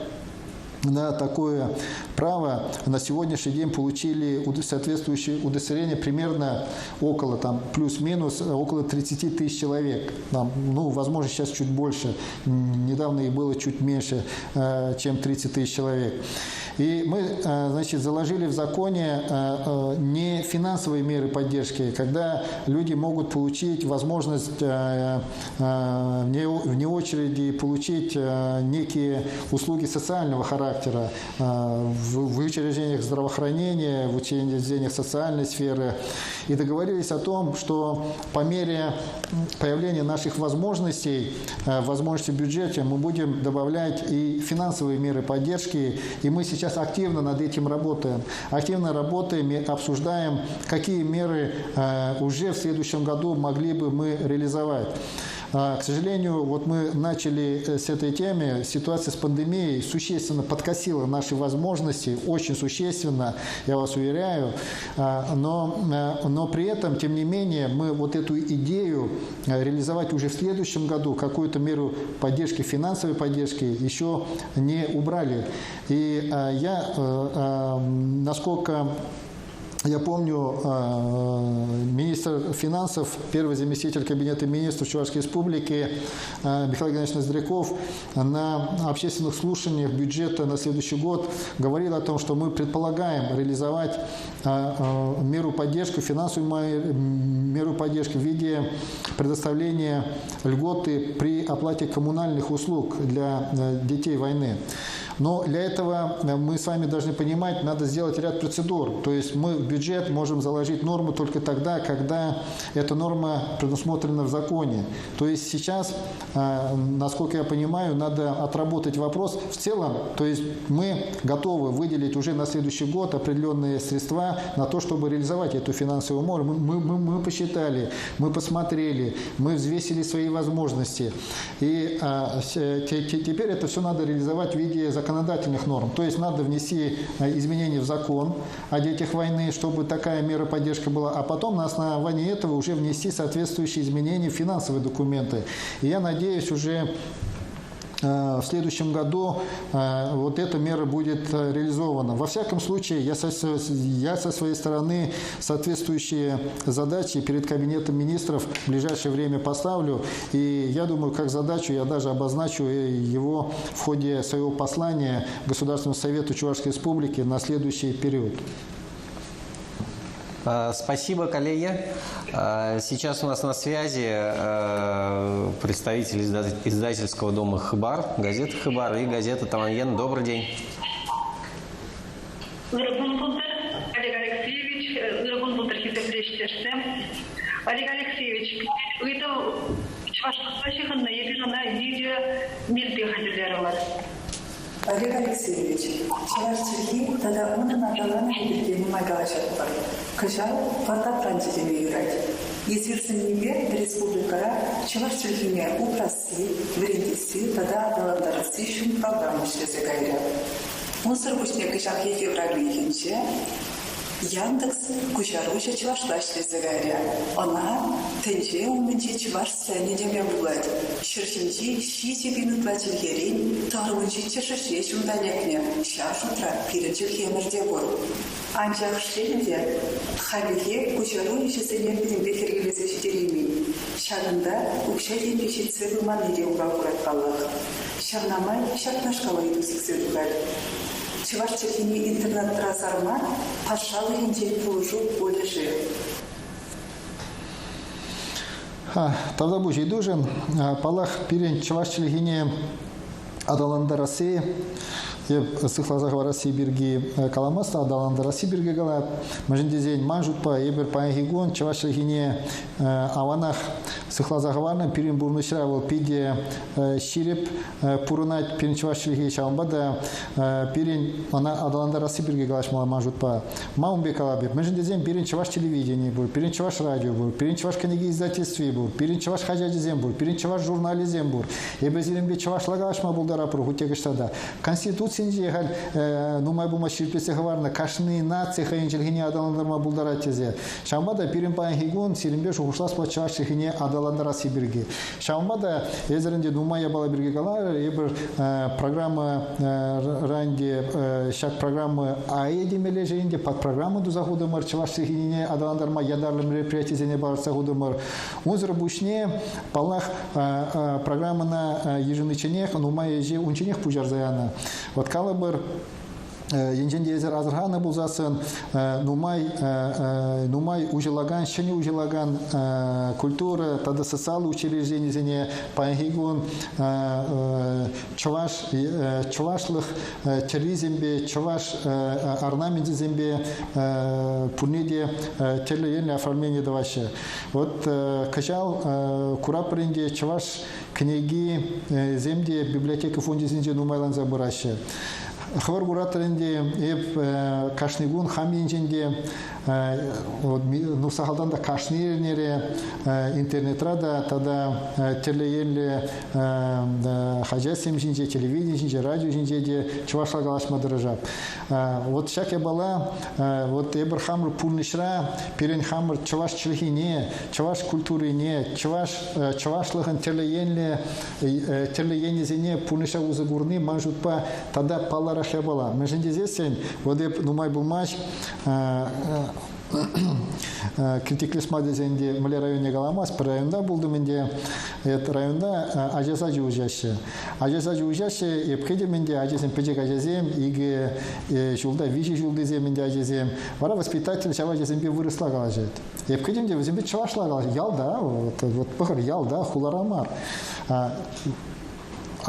на такое право, на сегодняшний день получили соответствующее удостоверение примерно около, плюс-минус, около 30 тысяч человек. Возможно, сейчас чуть больше. Недавно их было чуть меньше, чем 30 тысяч человек. И мы, заложили в законе не финансовые меры поддержки, когда люди могут получить возможность вне очереди получить некие услуги социального характера в учреждениях здравоохранения, в учреждениях социальной сферы. И договорились о том, что по мере появления наших возможностей в бюджете мы будем добавлять и финансовые меры поддержки. И мы сейчас активно над этим работаем. Активно работаем и обсуждаем, какие меры уже в следующем году могли бы мы реализовать. К сожалению, мы начали с этой темы. Ситуация с пандемией существенно подкосила наши возможности, очень существенно, я вас уверяю. Но при этом, тем не менее, мы эту идею реализовать уже в следующем году, какую-то меру поддержки, финансовой поддержки, еще не убрали. И насколько я помню, министр финансов, первый заместитель кабинета министров Чувашской республики Михаил Геннадьевич Ноздряков на общественных слушаниях бюджета на следующий год говорил о том, что мы предполагаем реализовать меру поддержки, финансовую меру поддержки в виде предоставления льготы при оплате коммунальных услуг для детей войны. Но для этого мы с вами должны понимать, надо сделать ряд процедур. То есть мы в бюджет можем заложить норму только тогда, когда эта норма предусмотрена в законе. То есть сейчас, насколько я понимаю, надо отработать вопрос в целом. То есть мы готовы выделить уже на следующий год определенные средства на то, чтобы реализовать эту финансовую норму. Мы посчитали, мы посмотрели, мы взвесили свои возможности. И теперь это все надо реализовать в виде законодательных норм. То есть надо внести изменения в закон о детях войны, чтобы такая мера поддержки была, а потом на основании этого уже внести соответствующие изменения в финансовые документы. И я надеюсь, уже в следующем году вот эта мера будет реализована. Во всяком случае, я со своей стороны соответствующие задачи перед Кабинетом министров в ближайшее время поставлю. И я думаю, как задачу я даже обозначу его в ходе своего послания Государственному совету Чувашской Республики на следующий период. Спасибо, коллеги. Сейчас у нас на связи представитель издательского дома «Хыбар», газета «Хыбар» и газета «Таманьен». Добрый день. Олег Алексеевич, Олег Алексеевич, Олег Алексеевич, Чавашчики, тогда он на жаланах и магашат бар. Кышал, фарта транжидеме юрать. Есерсеннебе республикара Чавашчикине упроси, врендиси, тогда адаландарасы шум программу шлезе гайра. Он сыргушне кышак евровлигенче, Яндекс кучаруча чувашлашли загаря. Она тенче умниче чувашся не демя булать. Шершинчи щите бинут платил ерень, тарунчи чешеше чумдалекне. Шаш утра пиренчил хемерде бор. Анчах шленде хабихе кучаруча сене бинде хергелесе штерими. Шагында укшаден пешит цвебыман неде убакурат каллах. Шагнамай шагнашкала иду сексердугаль. Чувашчикине интернет-разарма пашалы интель пулжу полежи. Тогда будет должен палах перен Чувашчикине адаландарасы сыхлазагва России бирги каламаста адаландарасы бирги гала мажиндезен манжутпа ебер паегон Чувашчикине аванах сыхлазагвана перен бурнышравал пиде щиреп пурунать перен Чувашчикине чамбада перен она адаландарасы бирги галаш манжутпа маумбе калабе мажиндезен перен Чуваш телевидение был перен Чуваш радио был перен Чуваш книги издательстве был перен Чуваш хажадизем был перен Чуваш журнализем был ебезилембе Чуваш лагашма булдара пругутегштада конституция нумай бума ширпесе хаварна кашны нации хаинчилгине адаландарма булдаратезе шамбада пиринпан хигон силимбе шухушлас плачашихине адаландарасы бирги шамбада эзеринде нумай ябала бирги кала ебер программа ранде шак программы аэдимеле жейнде под программу ду захода мар чавашихине адаландарма ядарлы мероприятие зене барса худомар озер бушне палах программа на еженыченех нумай еже унченех пужарзаяна вот калабыр Енженде езер азырхана булзасын нумай ужелаган, шыны ужелаган культура, тада социальные учреждения зене паегон чувашлых терризембе, чуваш орнаментизембе пунеде телеельное оформление даваше. Вот качал курапренде чуваш книги земде библиотека фонде зенде нумайлан забыраще. Хвар буратренде ев кашнигун хаминженде ну сахалдан да кашнирнере интернетрада тада телеелле хажасем жинже телевидение жинже радио жинже де чувашла галашма дырыжап вот шаке бала вот эбер хамр пулнишра перен хамр чуваш чилхине чуваш культурине чувашлыгын телеелле зене пулниша узагурны манжутпа тада палара хебала межендезесен вот эп нумай был матч критиклесма дезенде мле районе галамас по районда булдуменде это районда ажазажи ужаще епхеде ажезем педжек ажезем иге жулда вижи жулдеземенде ажезем вара воспитатель чаважезембе выросла галажет епхедемде возембе чавашла галажет ялда вот пахар ялда хуларамар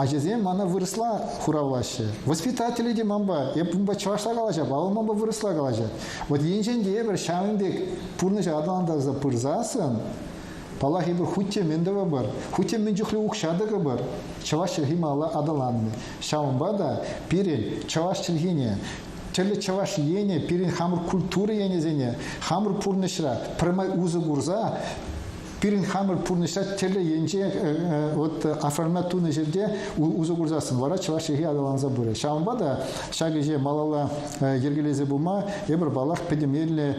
А жезем она выросла хуравлаще. Воспитатели де мамба, я пумба чавашта галажа, бала мамба выросла галажа. Вот енженде бір шаминдек пурныш адаланда за пырзасын, Палахи бір хутте мендева бар, хутте мен жүхлі ұқшадығы бар. Чаваш чилхима адаланны. Шаумба да пирен чаваш чилхине. Челе чаваш ене, пирен хамыр культуры ене зене, хамыр пурнышра, прямай узы гурза, пирен хамыр пурнышра, челе енже вот оформлять туны жерде узы гурзасын. Вара чаваш чилхи адаланза буры. Шаумба да шагыже малала ергелезе бума, ебір балах педемерлі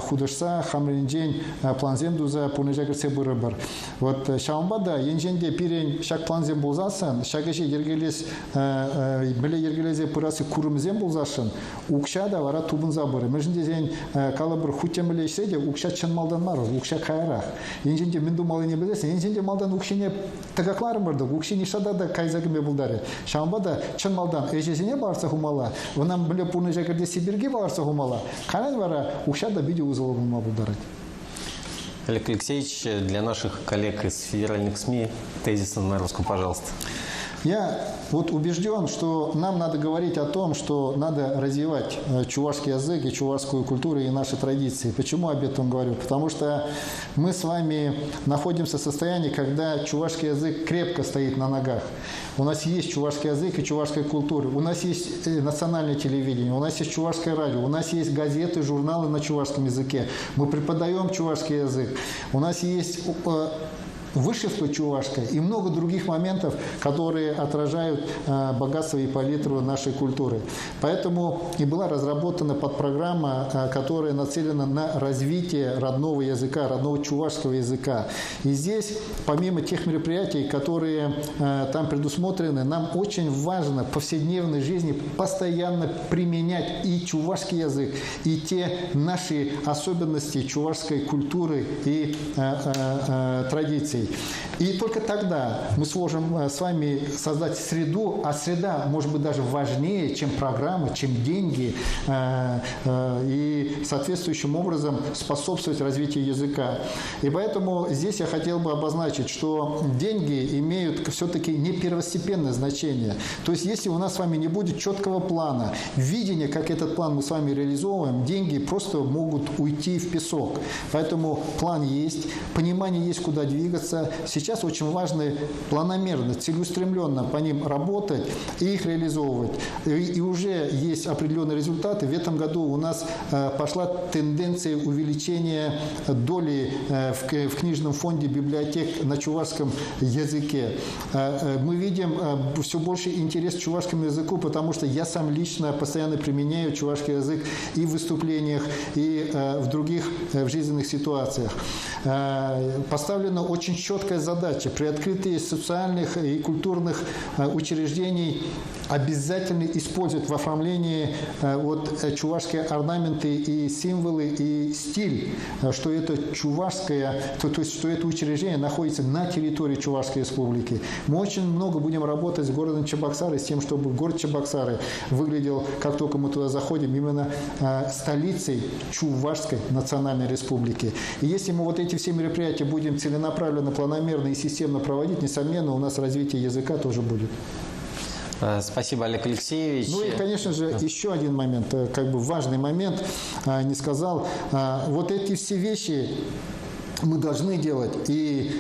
худышса, хамринжен планзен дуза пурнышра кірсе буры бар. Вот шаумба да енженде пирен шаг планзен болзасын, шагыже ергелез, біле ергелезе пырасы курымзен болзашын, укша да вара тубын забыры. Межінде зен калы бір хутен біле ішсе укша чын малдан марыз, укша кайрақ. Енженде мінду малы не білесін, енженде малдан укшене тағақларым барды, укшене шада да кайзагыме бұлдары. Шаумба да чын малдан эжесіне барса хумала, онан біле пурны жакырде Сибирге барса хумала, қанан вара укша да биде узылы бұлма бұлдары. Олег Алексеевич, для наших коллег из федеральных СМИ тезисно на русском, пожалуйста. Я вот убежден, что нам надо говорить о том, что надо развивать чувашский язык и чувашскую культуру и наши традиции. Почему об этом говорю? Потому что мы с вами находимся в состоянии, когда чувашский язык крепко стоит на ногах. У нас есть чувашский язык и чувашская культура. У нас есть национальное телевидение, у нас есть чувашское радио, у нас есть газеты, журналы на чувашском языке. Мы преподаем чувашский язык. У нас есть вышивка чувашская и много других моментов, которые отражают богатство и палитру нашей культуры. Поэтому и была разработана подпрограмма, которая нацелена на развитие родного языка, родного чувашского языка. И здесь, помимо тех мероприятий, которые там предусмотрены, нам очень важно в повседневной жизни постоянно применять и чувашский язык, и те наши особенности чувашской культуры и традиций. И только тогда мы сможем с вами создать среду, а среда может быть даже важнее, чем программы, чем деньги, и соответствующим образом способствовать развитию языка. И поэтому здесь я хотел бы обозначить, что деньги имеют все-таки не первостепенное значение. То есть если у нас с вами не будет четкого плана, видения, как этот план мы с вами реализовываем, деньги просто могут уйти в песок. Поэтому план есть, понимание есть, куда двигаться. Сейчас очень важно планомерно, целеустремленно по ним работать и их реализовывать. И уже есть определенные результаты. В этом году у нас пошла тенденция увеличения доли в книжном фонде библиотек на чувашском языке. Мы видим все больше интерес к чувашскому языку, потому что я сам лично постоянно применяю чувашский язык и в выступлениях, и в других в жизненных ситуациях. Поставлена очень четкая задача. При открытии социальных и культурных учреждений обязательно использовать в оформлении чувашские орнаменты и символы и стиль, что это чувашское, то есть что это учреждение находится на территории Чувашской республики. Мы очень много будем работать с городом Чебоксары, с тем, чтобы город Чебоксары выглядел, как только мы туда заходим, именно столицей Чувашской национальной республики. И если мы вот эти все мероприятия будем целенаправленно, планомерно и системно проводить, несомненно, у нас развитие языка тоже будет. Спасибо, Олег Алексеевич. Ну и, конечно же, еще один момент, как бы важный момент, не сказал. Вот эти все вещи мы должны делать и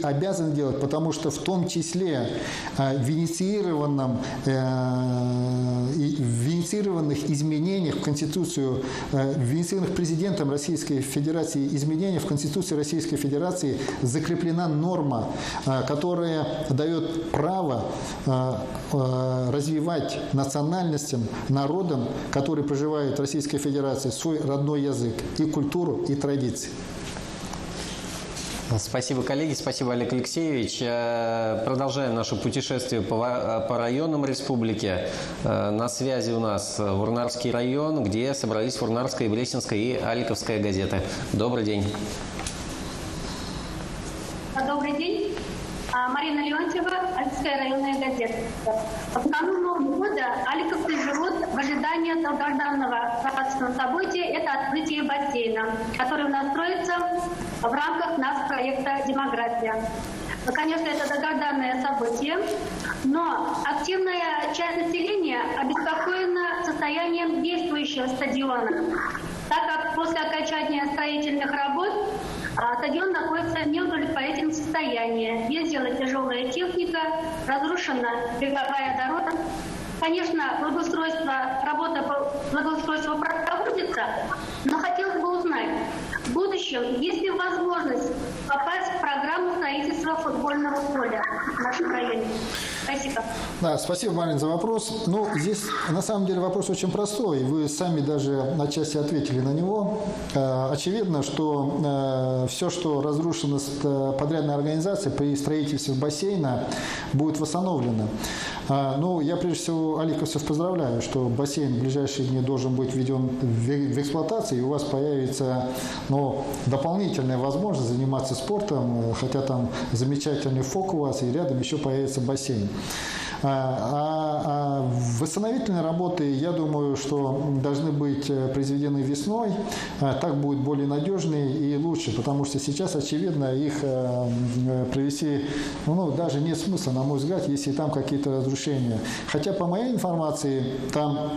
обязаны делать, потому что в том числе в инициированных изменениях в Конституцию, в инициированных президентом Российской Федерации изменениях в Конституции Российской Федерации закреплена норма, которая дает право развивать национальностям, народам, которые проживают в Российской Федерации, свой родной язык и культуру, и традиции. Спасибо, коллеги, спасибо, Олег Алексеевич. Продолжаем наше путешествие по районам республики. На связи у нас Вурнарский район, где собрались Вурнарская, Блесенская и Аликовская газеты. Добрый день. Добрый день. Марина Леонтьева, Аликовская районная газета. В канун Нового года аликовцы живут в ожидании долгожданного праздничного события. Это открытие бассейна, который у нас строится в рамках нашего проекта «Демография». Конечно, это долгожданное событие, но активная часть населения обеспокоена состоянием действующего стадиона, так как после окончания строительных работ стадион находится в неудовлетворительном состоянии. Ездила тяжелая техника, разрушена беговая дорога. Конечно, работа по благоустройству проводится, но хотелось бы узнать, в будущем есть ли возможность попасть в программу строительства футбольного поля в нашем районе? Спасибо. Да, спасибо, Марин, за вопрос. Ну, здесь на самом деле вопрос очень простой. Вы сами даже отчасти ответили на него. Очевидно, что все, что разрушено с подрядной организацией при строительстве бассейна, будет восстановлено. Ну, я прежде всего аликовцев поздравляю, что бассейн в ближайшие дни должен быть введен в эксплуатацию, и у вас появится дополнительная возможность заниматься спортом, хотя там замечательный фок у вас, и рядом еще появится бассейн. Восстановительные работы, я думаю, что должны быть произведены весной. Так будет более надежнее и лучше, потому что сейчас, очевидно, их провести даже нет смысла, на мой взгляд, если там какие-то разрушения. Хотя, по моей информации, там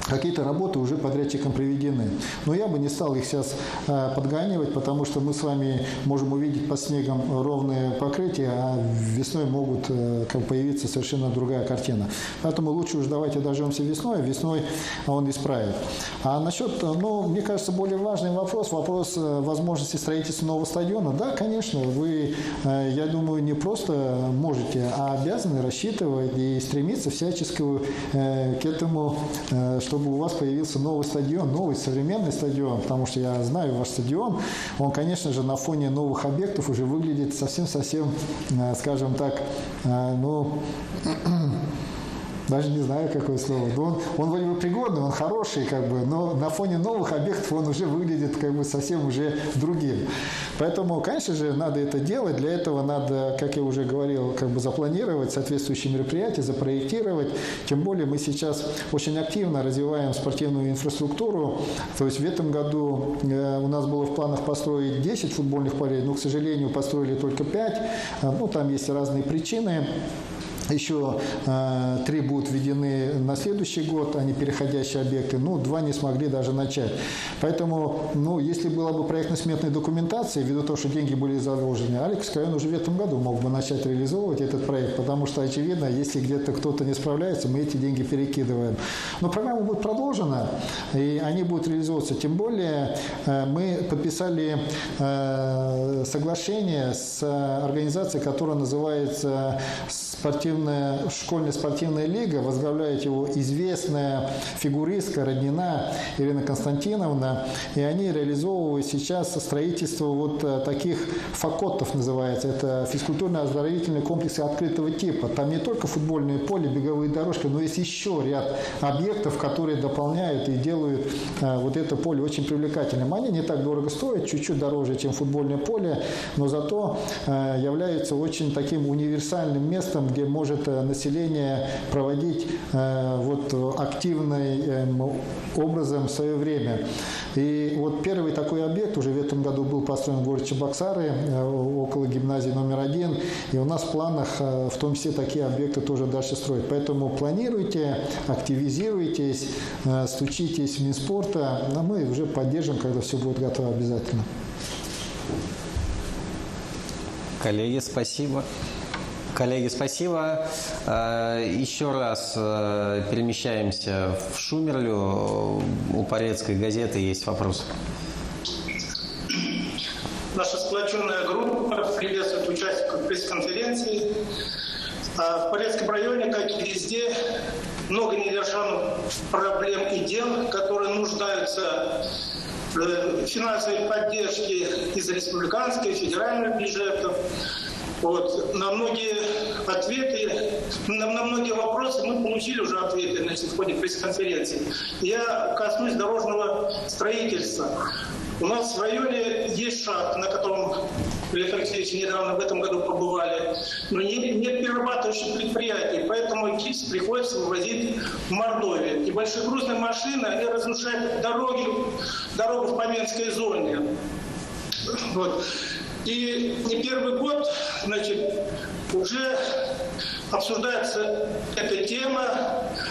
какие-то работы уже подрядчикам проведены. Но я бы не стал их сейчас подгонивать, потому что мы с вами можем увидеть под снегом ровное покрытие, а весной могут появиться совершенно другая картина. Поэтому лучше уж давайте дождемся весной он исправит. А насчет, мне кажется, более важный вопрос возможности строительства нового стадиона. Да, конечно, вы, я думаю, не просто можете, а обязаны рассчитывать и стремиться всячески к этому, чтобы у вас появился новый стадион, новый современный стадион, потому что я знаю ваш стадион, он, конечно же, на фоне новых объектов уже выглядит совсем, скажем так, даже не знаю, какое слово. Он вроде бы пригодный, он хороший, но на фоне новых объектов он уже выглядит совсем уже другим. Поэтому, конечно же, надо это делать. Для этого надо, как я уже говорил, запланировать соответствующие мероприятия, запроектировать. Тем более мы сейчас очень активно развиваем спортивную инфраструктуру. То есть в этом году у нас было в планах построить 10 футбольных полей, но, к сожалению, построили только 5. Там есть разные причины. Еще 3 будут введены на следующий год, они переходящие объекты, 2 не смогли даже начать. Поэтому, если была бы проектно-сметная документация, ввиду того, что деньги были заложены, Аликовский район уже в этом году мог бы начать реализовывать этот проект, потому что, очевидно, если где-то кто-то не справляется, мы эти деньги перекидываем. Но программа будет продолжена, и они будут реализовываться. Тем более, мы подписали соглашение с организацией, которая называется школьная спортивная лига, возглавляет его известная фигуристка Роднина Ирина Константиновна, и они реализовывают сейчас строительство таких факотов, называется, это физкультурно-оздоровительные комплексы открытого типа. Там не только футбольное поле, беговые дорожки, но есть еще ряд объектов, которые дополняют и делают это поле очень привлекательным. Они не так дорого стоят, чуть-чуть дороже, чем футбольное поле, но зато являются очень таким универсальным местом, где может население проводить активным образом в свое время. И первый такой объект уже в этом году был построен в городе Чебоксары, около гимназии номер 1. И у нас в планах в том числе такие объекты тоже дальше строить. Поэтому планируйте, активизируйтесь, стучитесь в Минспорта. Но мы уже поддержим, когда все будет готово обязательно. Коллеги, спасибо. Еще раз перемещаемся в Шумерлю. У Порецкой газеты есть вопрос. Наша сплоченная группа приветствует участников пресс-конференции. В Порецком районе, как и везде, много нерешенных проблем и дел, которые нуждаются в финансовой поддержке из республиканских и федеральных бюджетов. На многие вопросы мы получили уже ответы в ходе пресс-конференции. Я коснусь дорожного строительства. У нас в районе есть шахта, на котором Олег Алексеевич недавно в этом году побывали, но нет перерабатывающих предприятий, поэтому кипс приходится вывозить в Мордовию. И большегрузная машина разрушает дорогу в Паменской зоне. И не первый год, значит, уже обсуждается эта тема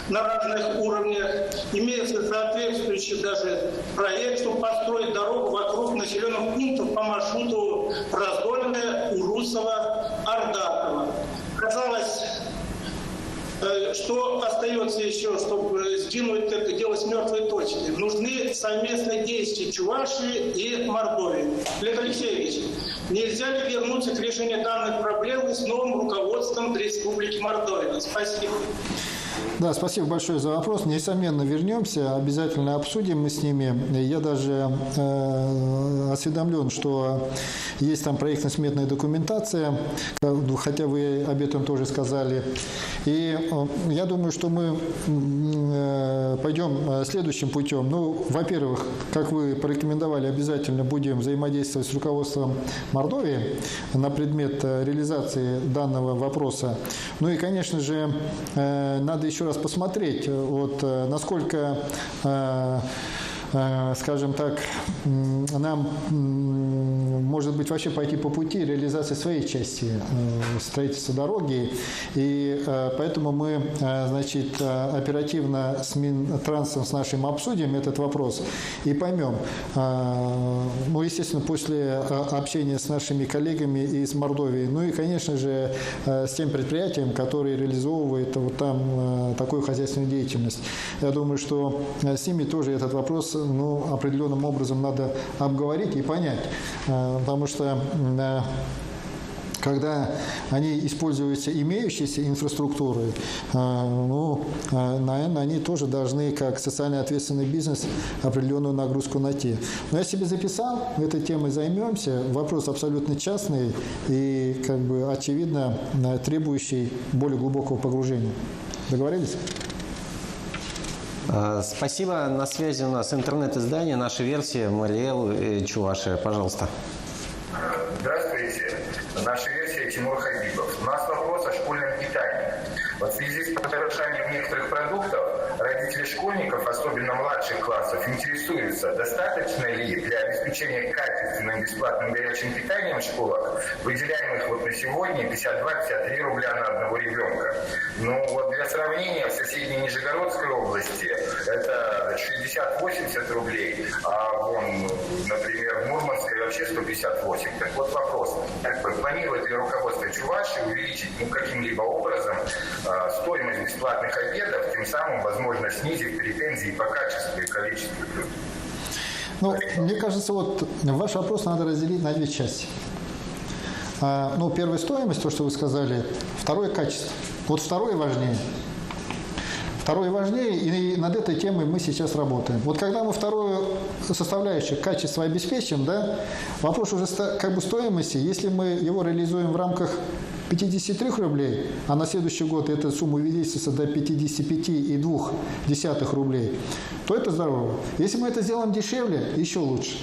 на разных уровнях. Имеется соответствующий даже проект, чтобы построить дорогу вокруг населенных пунктов по маршруту Раздольное, Урусово, Ардакова. Казалось, что остается еще, чтобы сдвинуть это дело с мертвой точки? Нужны совместные действия Чувашии и Мордовии. Олег Алексеевич, нельзя ли вернуться к решению данных проблем с новым руководством Республики Мордовия? Спасибо. Да, спасибо большое за вопрос. Несомненно, вернемся, обязательно обсудим мы с ними. Я даже осведомлен, что есть там проектно-сметная документация, хотя вы об этом тоже сказали. И я думаю, что мы пойдем следующим путем. Ну, во-первых, как вы порекомендовали, обязательно будем взаимодействовать с руководством Мордовии на предмет реализации данного вопроса. Ну и, конечно же, надо еще раз посмотреть, вот, насколько, скажем так, нам, может быть, вообще пойти по пути реализации своей части строительства дороги. И поэтому мы, значит, оперативно с Минтрансом с нашим обсудим этот вопрос и поймем. Ну, естественно, после общения с нашими коллегами из Мордовии, ну и, конечно же, с тем предприятием, которое реализовывает вот там такую хозяйственную деятельность. Я думаю, что с ними тоже этот вопрос, ну, определенным образом надо обговорить и понять, потому что когда они используются имеющейся инфраструктурой, ну, наверное, они тоже должны, как социально ответственный бизнес, определенную нагрузку найти. Но я себе записал, этой темой займемся. Вопрос абсолютно частный и, как бы, очевидно, требующий более глубокого погружения. Договорились? Спасибо. На связи у нас интернет-издание «Наша версия», Мариэл, Чувашия. Пожалуйста. Здравствуйте. Наша версия, Тимур Хабибов. У нас вопрос о школьном питании. Вот в связи с подорожанием некоторых продуктов родители школьников, особенно младших классов, интересуются, достаточно ли для обеспечения качественным бесплатным горячим питанием в школах выделяемых вот на сегодня 52-53 рубля на одного ребенка. Ну вот для сравнения, в соседней Нижегородской области это 60-80 рублей, а вон, например, в Мурманской вообще 158. Так вот вопрос, планирует ли руководство Чувашии увеличить каким-либо образом стоимость бесплатных обедов, тем самым, возможно, снизив претензии по качеству и количеству блюд? Ну, мне кажется, вот ваш вопрос надо разделить на две части. Ну, первая стоимость, то, что вы сказали, второе качество. Вот второе важнее. Второе важнее, и над этой темой мы сейчас работаем. Вот когда мы вторую составляющую, качество, обеспечим, да, вопрос уже как бы стоимости, если мы его реализуем в рамках 53 рублей, а на следующий год эта сумма увеличится до 55,2 рублей, то это здорово. Если мы это сделаем дешевле, еще лучше.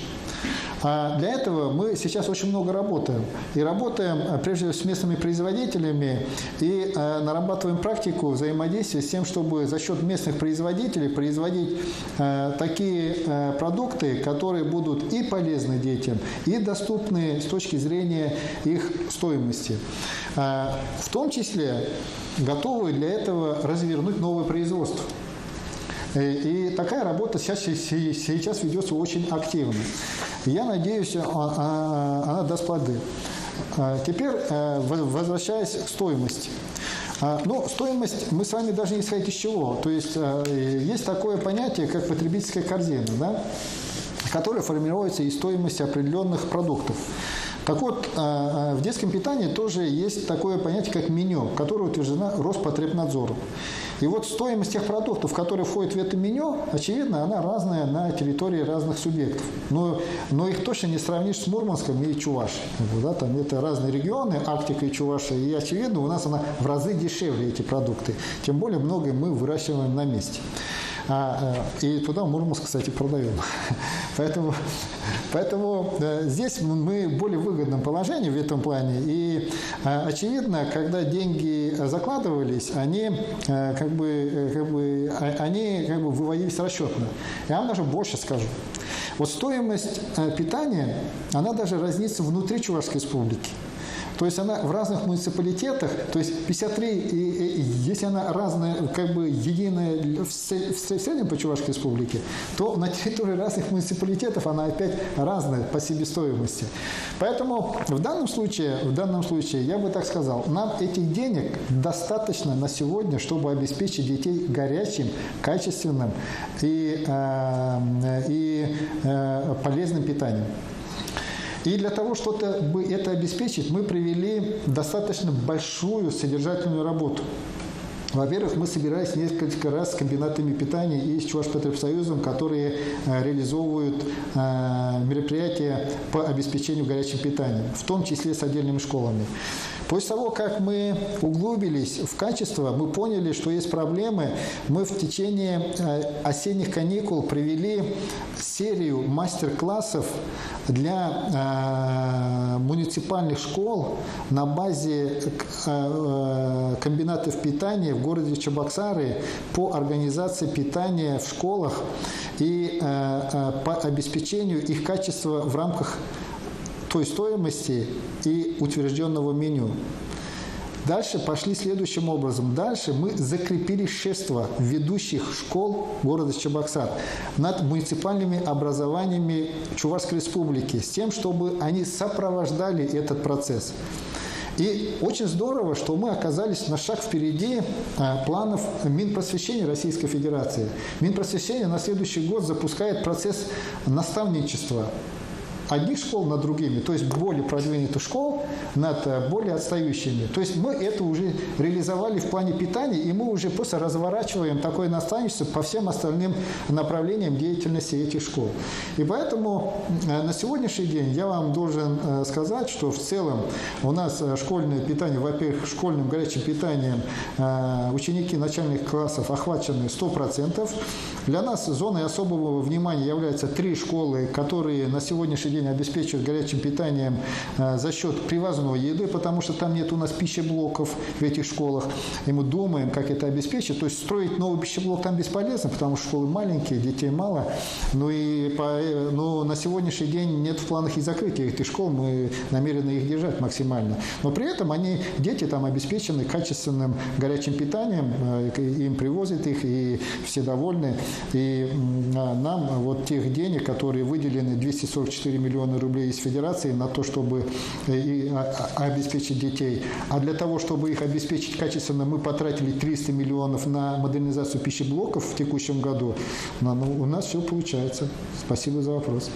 А для этого мы сейчас очень много работаем. И работаем, прежде всего, с местными производителями и нарабатываем практику взаимодействия с тем, чтобы за счет местных производителей производить такие продукты, которые будут и полезны детям, и доступны с точки зрения их стоимости. В том числе готовы для этого развернуть новое производство. И такая работа сейчас ведется очень активно. Я надеюсь, она даст плоды. Теперь, возвращаясь к стоимости. Ну, стоимость мы с вами должны исходить из чего? То есть, есть такое понятие, как потребительская корзина, да, которая формируется из стоимости определенных продуктов. Так вот, в детском питании тоже есть такое понятие, как меню, которое утверждено Роспотребнадзором. И вот стоимость тех продуктов, которые входят в это меню, очевидно, она разная на территории разных субъектов. Но их точно не сравнишь с Мурманском и Чувашией. Да, там это разные регионы, Арктика и Чувашия. И, очевидно, у нас она в разы дешевле, эти продукты. Тем более, многое мы выращиваем на месте. И туда Мурманск, кстати, продаем. Поэтому здесь мы в более выгодном положении в этом плане. И, очевидно, когда деньги закладывались, они как бы выводились расчетно. Я вам даже больше скажу. Вот стоимость питания, она даже разнится внутри Чувашской республики. То есть она в разных муниципалитетах, то есть 53, и если она разная, как бы единая в среднем по Чувашской республике, то на территории разных муниципалитетов она опять разная по себестоимости. Поэтому в данном случае, я бы так сказал, нам этих денег достаточно на сегодня, чтобы обеспечить детей горячим, качественным и полезным питанием. И для того, чтобы это обеспечить, мы провели достаточно большую содержательную работу. Во-первых, мы собирались несколько раз с комбинатами питания и с Чувашпотребсоюзом, которые реализовывают мероприятия по обеспечению горячим питанием, в том числе с отдельными школами. После того, как мы углубились в качество, мы поняли, что есть проблемы. Мы в течение осенних каникул провели серию мастер-классов для муниципальных школ на базе комбинатов питания в городе Чебоксары по организации питания в школах и по обеспечению их качества в рамках той стоимости и утвержденного меню. Дальше пошли следующим образом. Дальше мы закрепили шефство ведущих школ города Чебоксар над муниципальными образованиями Чувашской республики с тем, чтобы они сопровождали этот процесс. И очень здорово, что мы оказались на шаг впереди планов Минпросвещения Российской Федерации. Минпросвещение на следующий год запускает процесс наставничества одних школ над другими, то есть более продвинутых школ над более отстающими. То есть мы это уже реализовали в плане питания, и мы уже просто разворачиваем такое наставничество по всем остальным направлениям деятельности этих школ. И поэтому на сегодняшний день я вам должен сказать, что в целом у нас школьное питание, во-первых, школьным горячим питанием ученики начальных классов охвачены 100%. Для нас зоной особого внимания являются 3 школы, которые на сегодняшний день обеспечивают горячим питанием за счет привозной еды, потому что там нет у нас пищеблоков в этих школах. И мы думаем, как это обеспечить. То есть строить новый пищеблок там бесполезно, потому что школы маленькие, детей мало. Но на сегодняшний день нет в планах и закрытия этих школ. Мы намерены их держать максимально. Но при этом дети там обеспечены качественным горячим питанием. Им привозят их, и все довольны. И нам вот тех денег, которые выделены, 244 миллиона рублей из Федерации на то, чтобы обеспечить детей. А для того, чтобы их обеспечить качественно, мы потратили 300 миллионов на модернизацию пищеблоков в текущем году. Но у нас все получается. Спасибо за вопрос.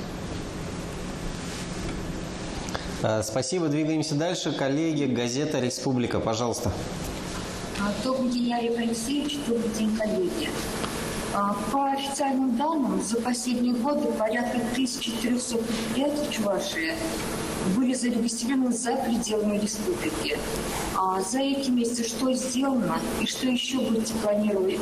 Спасибо. Двигаемся дальше. Коллеги, газета «Республика». Пожалуйста. Добрый день, Олег Алексеевич. Добрый день, коллеги. По официальным данным, за последние годы порядка 1300 предприятий в Чувашии были зарегистрированы за пределами республики. За эти месяцы что сделано и что еще будете планировать,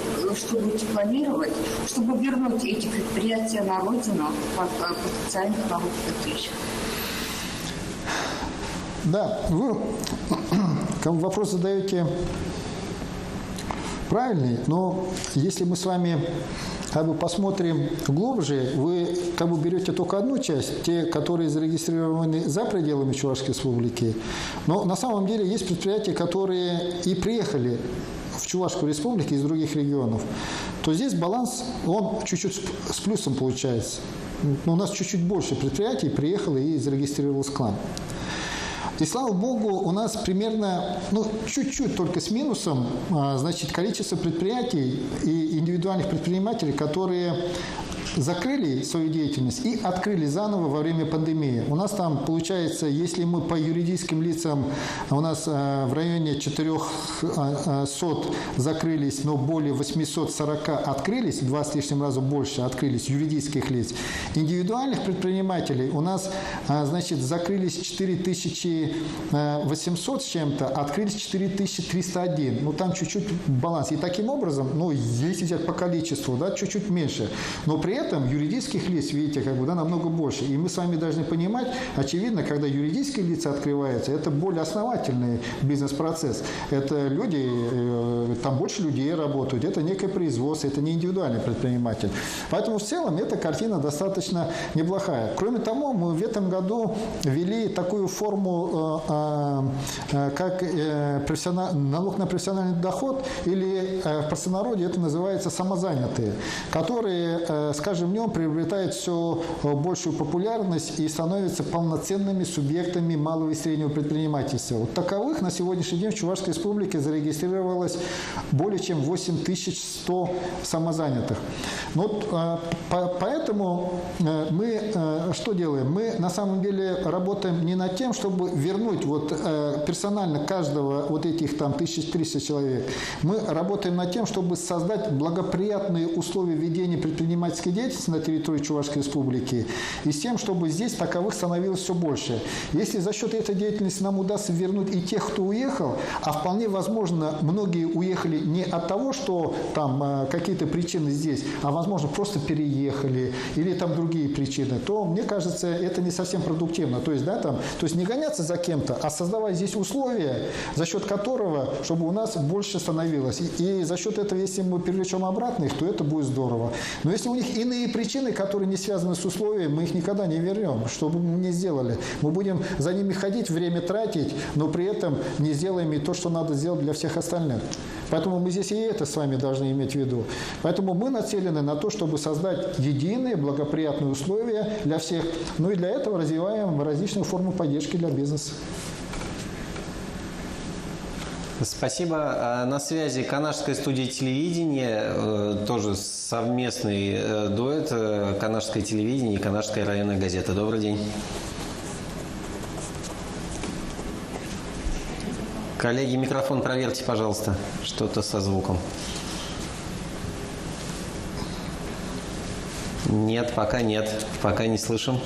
чтобы вернуть эти предприятия на родину потенциальных налогоплательщиков? Да, вы вопрос задаете правильный, но если мы с вами посмотрим глубже, вы берете только одну часть, те, которые зарегистрированы за пределами Чувашской республики, но на самом деле есть предприятия, которые и приехали в Чувашскую республику из других регионов, то здесь баланс, он чуть-чуть с плюсом получается. Но у нас чуть-чуть больше предприятий приехало и зарегистрировалось к нам. И слава богу, у нас примерно, чуть-чуть только с минусом, количество предприятий и индивидуальных предпринимателей, которые закрыли свою деятельность и открыли заново во время пандемии. У нас там получается, если мы по юридическим лицам, у нас в районе 400 закрылись, но более 840 открылись, в 2 с лишним раза больше открылись юридических лиц. Индивидуальных предпринимателей у нас, закрылись 4800 с чем-то, открылись 4301. Там чуть-чуть баланс. И таким образом, если взять по количеству, чуть-чуть меньше. Но при этом юридических лиц, видите, намного больше. И мы с вами должны понимать, очевидно, когда юридические лица открываются, это более основательный бизнес-процесс. Это люди, там больше людей работают, это некое производство, это не индивидуальный предприниматель. Поэтому в целом эта картина достаточно неплохая. Кроме того, мы в этом году ввели такую форму, как налог на профессиональный доход, или в простонародье это называется самозанятые, которые, скажем, в нем приобретают все большую популярность и становятся полноценными субъектами малого и среднего предпринимательства. Вот таковых на сегодняшний день в Чувашской республике зарегистрировалось более чем 8100 самозанятых. Вот, поэтому мы что делаем? Мы на самом деле работаем не над тем, чтобы вернуть вот, персонально каждого вот этих там 1300 человек. Мы работаем над тем, чтобы создать благоприятные условия ведения предпринимательской деятельности на территории Чувашской республики и с тем, чтобы здесь таковых становилось все больше. Если за счет этой деятельности нам удастся вернуть и тех, кто уехал, а вполне возможно, многие уехали не от того, что там какие-то причины здесь, а возможно просто переехали или там другие причины, то мне кажется, это не совсем продуктивно. То есть, да, там, то есть не гоняться за кем-то, а создавать здесь условия, за счет которого, чтобы у нас больше становилось. И за счет этого, если мы привлечем обратно их, то это будет здорово. Но если у них иные причины, которые не связаны с условиями, мы их никогда не вернем. Что бы мы ни сделали. Мы будем за ними ходить, время тратить, но при этом не сделаем и то, что надо сделать для всех остальных. Поэтому мы здесь и это с вами должны иметь в виду. Поэтому мы нацелены на то, чтобы создать единые, благоприятные условия для всех. Ну и для этого развиваем различные формы поддержки для бизнеса. Спасибо. На связи Канашская студия телевидения, тоже совместный дуэт Канашское телевидение и Канашская районная газета. Добрый день. Коллеги, микрофон проверьте, пожалуйста. Что-то со звуком. Нет, пока нет. Пока не слышим.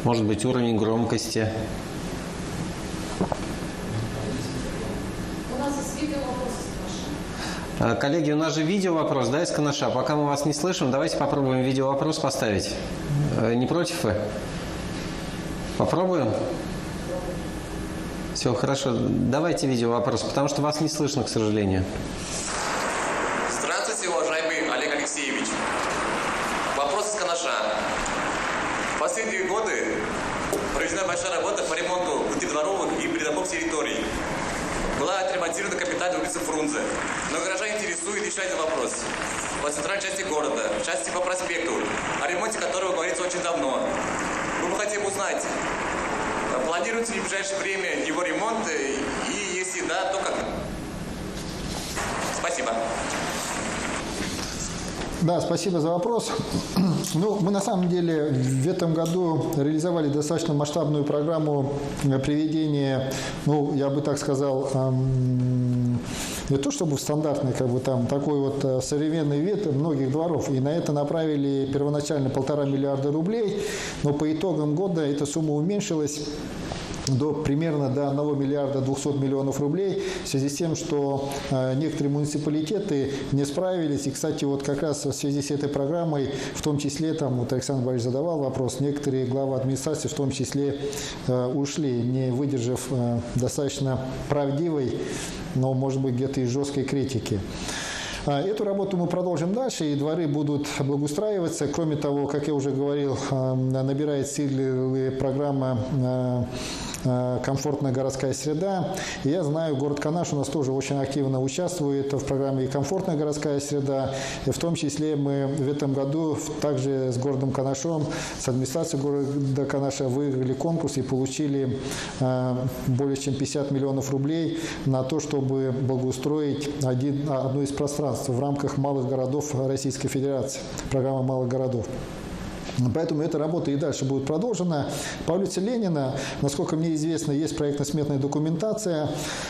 Может быть, уровень громкости. Коллеги, у нас же видео-вопрос, да, из Канаша? Пока мы вас не слышим, давайте попробуем видео-вопрос поставить. Не против вы? Попробуем? Все, хорошо. Давайте видео-вопрос, потому что вас не слышно, к сожалению. Здравствуйте, уважаемый Олег Алексеевич. Вопрос из Канаша. В последние годы проведена большая работа по ремонту внутридворовых и придомовых территорий. Была отремонтирована капитальная улица Фрунзе. Но горожан интересует еще один вопрос. По центральной части города, в части по проспекту, о ремонте которого говорится очень давно. Мы бы хотим узнать, планируется ли в ближайшее время его ремонт, и если да, то когда? Спасибо. Да, спасибо за вопрос. Ну, мы на самом деле в этом году реализовали достаточно масштабную программу приведения, ну, я бы так сказал, не то чтобы стандартный, как бы там такой вот современный вид многих дворов. И на это направили первоначально 1,5 миллиарда рублей, но по итогам года эта сумма уменьшилась примерно до 1 миллиарда 200 миллионов рублей в связи с тем, что некоторые муниципалитеты не справились. И, кстати, вот как раз в связи с этой программой, в том числе, там вот Александр Борисович задавал вопрос, некоторые главы администрации в том числе ушли, не выдержав достаточно правдивой, но, может быть, где-то и жесткой критики. Эту работу мы продолжим дальше, и дворы будут благоустраиваться. Кроме того, как я уже говорил, набирает силы программа «Комфортная городская среда». И я знаю, город Канаш у нас тоже очень активно участвует в программе «Комфортная городская среда». И в том числе мы в этом году также с городом Канашом, с администрацией города Канаша выиграли конкурс и получили более чем 50 миллионов рублей на то, чтобы благоустроить одно из пространств в рамках малых городов Российской Федерации, программа малых городов. Поэтому эта работа и дальше будет продолжена. По улице Ленина, насколько мне известно, есть проектно-сметная документация.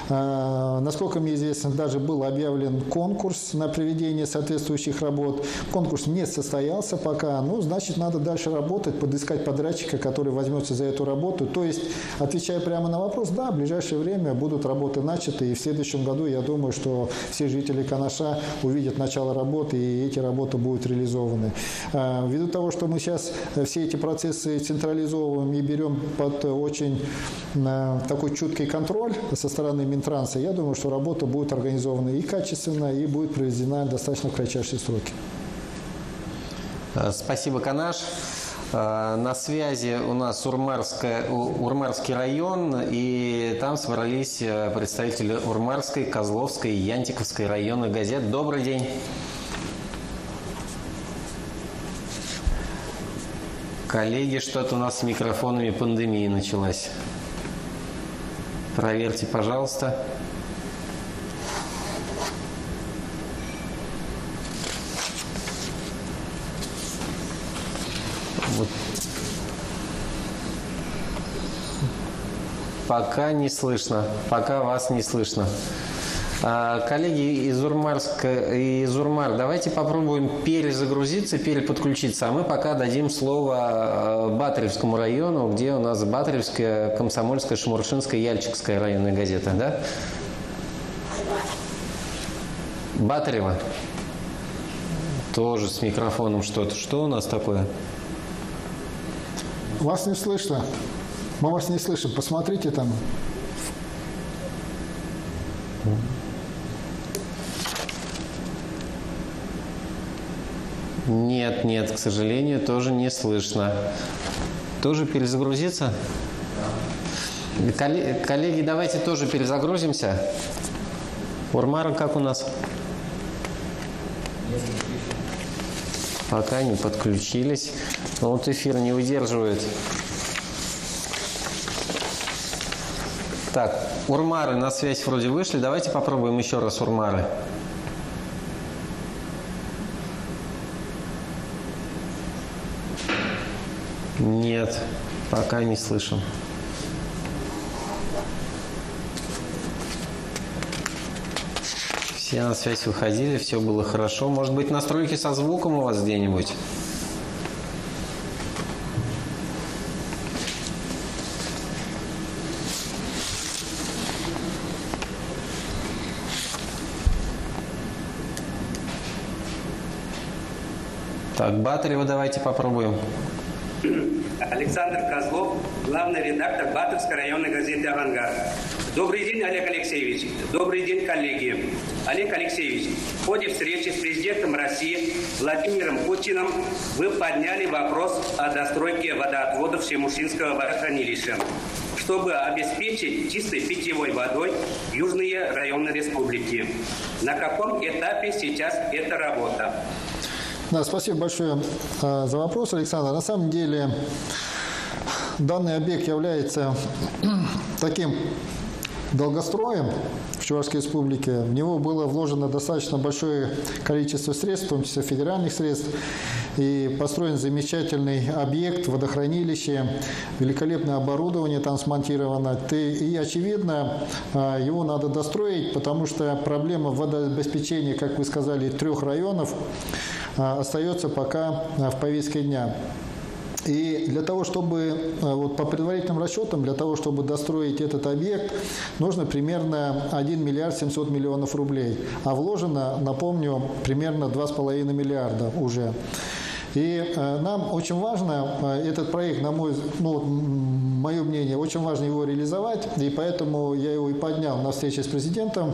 Насколько мне известно, даже был объявлен конкурс на проведение соответствующих работ. Конкурс не состоялся пока. Ну, значит, надо дальше работать, подыскать подрядчика, который возьмется за эту работу. То есть, отвечая прямо на вопрос, да, в ближайшее время будут работы начаты. И в следующем году, я думаю, что все жители Канаша увидят начало работы, и эти работы будут реализованы. Ввиду того, что мы сейчас все эти процессы централизовываем и берем под очень такой чуткий контроль со стороны Минтранса, я думаю, что работа будет организована и качественно, и будет проведена достаточно в кратчайшие сроки. Спасибо, Канаш. На связи у нас Урмарский район, и там собрались представители Урмарской, Козловской и Янтиковской районных газет. Добрый день. Коллеги, что-то у нас с микрофонами, пандемия началась. Проверьте, пожалуйста. Вот. Пока не слышно, пока вас не слышно. Коллеги из Урмар, давайте попробуем перезагрузиться, переподключиться, а мы пока дадим слово Батаревскому району, где у нас Батаревская, Комсомольская, Шмуршинская, Яльчикская районная газета, да? Батарева. Тоже с микрофоном что-то. Что у нас такое? Вас не слышно. Мы вас не слышим. Посмотрите там. Нет, к сожалению, тоже не слышно. Тоже перезагрузиться? Коллеги, давайте тоже перезагрузимся. Урмара как у нас? Пока не подключились. Но вот эфир не выдерживает. Так, Урмары на связь вроде вышли. Давайте попробуем еще раз Урмары. Нет, пока не слышим. Все на связь выходили, все было хорошо. Может быть, настройки со звуком у вас где-нибудь? Так, Батарева давайте попробуем. Александр Козлов, главный редактор Батаревской районной газеты «Авангард». Добрый день, Олег Алексеевич. Добрый день, коллеги. Олег Алексеевич, в ходе встречи с президентом России Владимиром Путиным вы подняли вопрос о достройке водоотводов Шемушинского водохранилища, чтобы обеспечить чистой питьевой водой южные районы республики. На каком этапе сейчас эта работа? Да, спасибо большое за вопрос, Александр. На самом деле данный объект является таким долгостроем в Чувашской республике. В него было вложено достаточно большое количество средств, в том числе федеральных средств. И построен замечательный объект, водохранилище, великолепное оборудование там смонтировано. И, очевидно, его надо достроить, потому что проблема водообеспечения, как вы сказали, 3 районов остается пока в повестке дня. И для того, чтобы, вот по предварительным расчетам, для того, чтобы достроить этот объект, нужно примерно 1 миллиард 700 миллионов рублей. А вложено, напомню, примерно 2,5 миллиарда уже. И нам очень важно этот проект, на мое мнение, очень важно его реализовать, и поэтому я его и поднял на встрече с президентом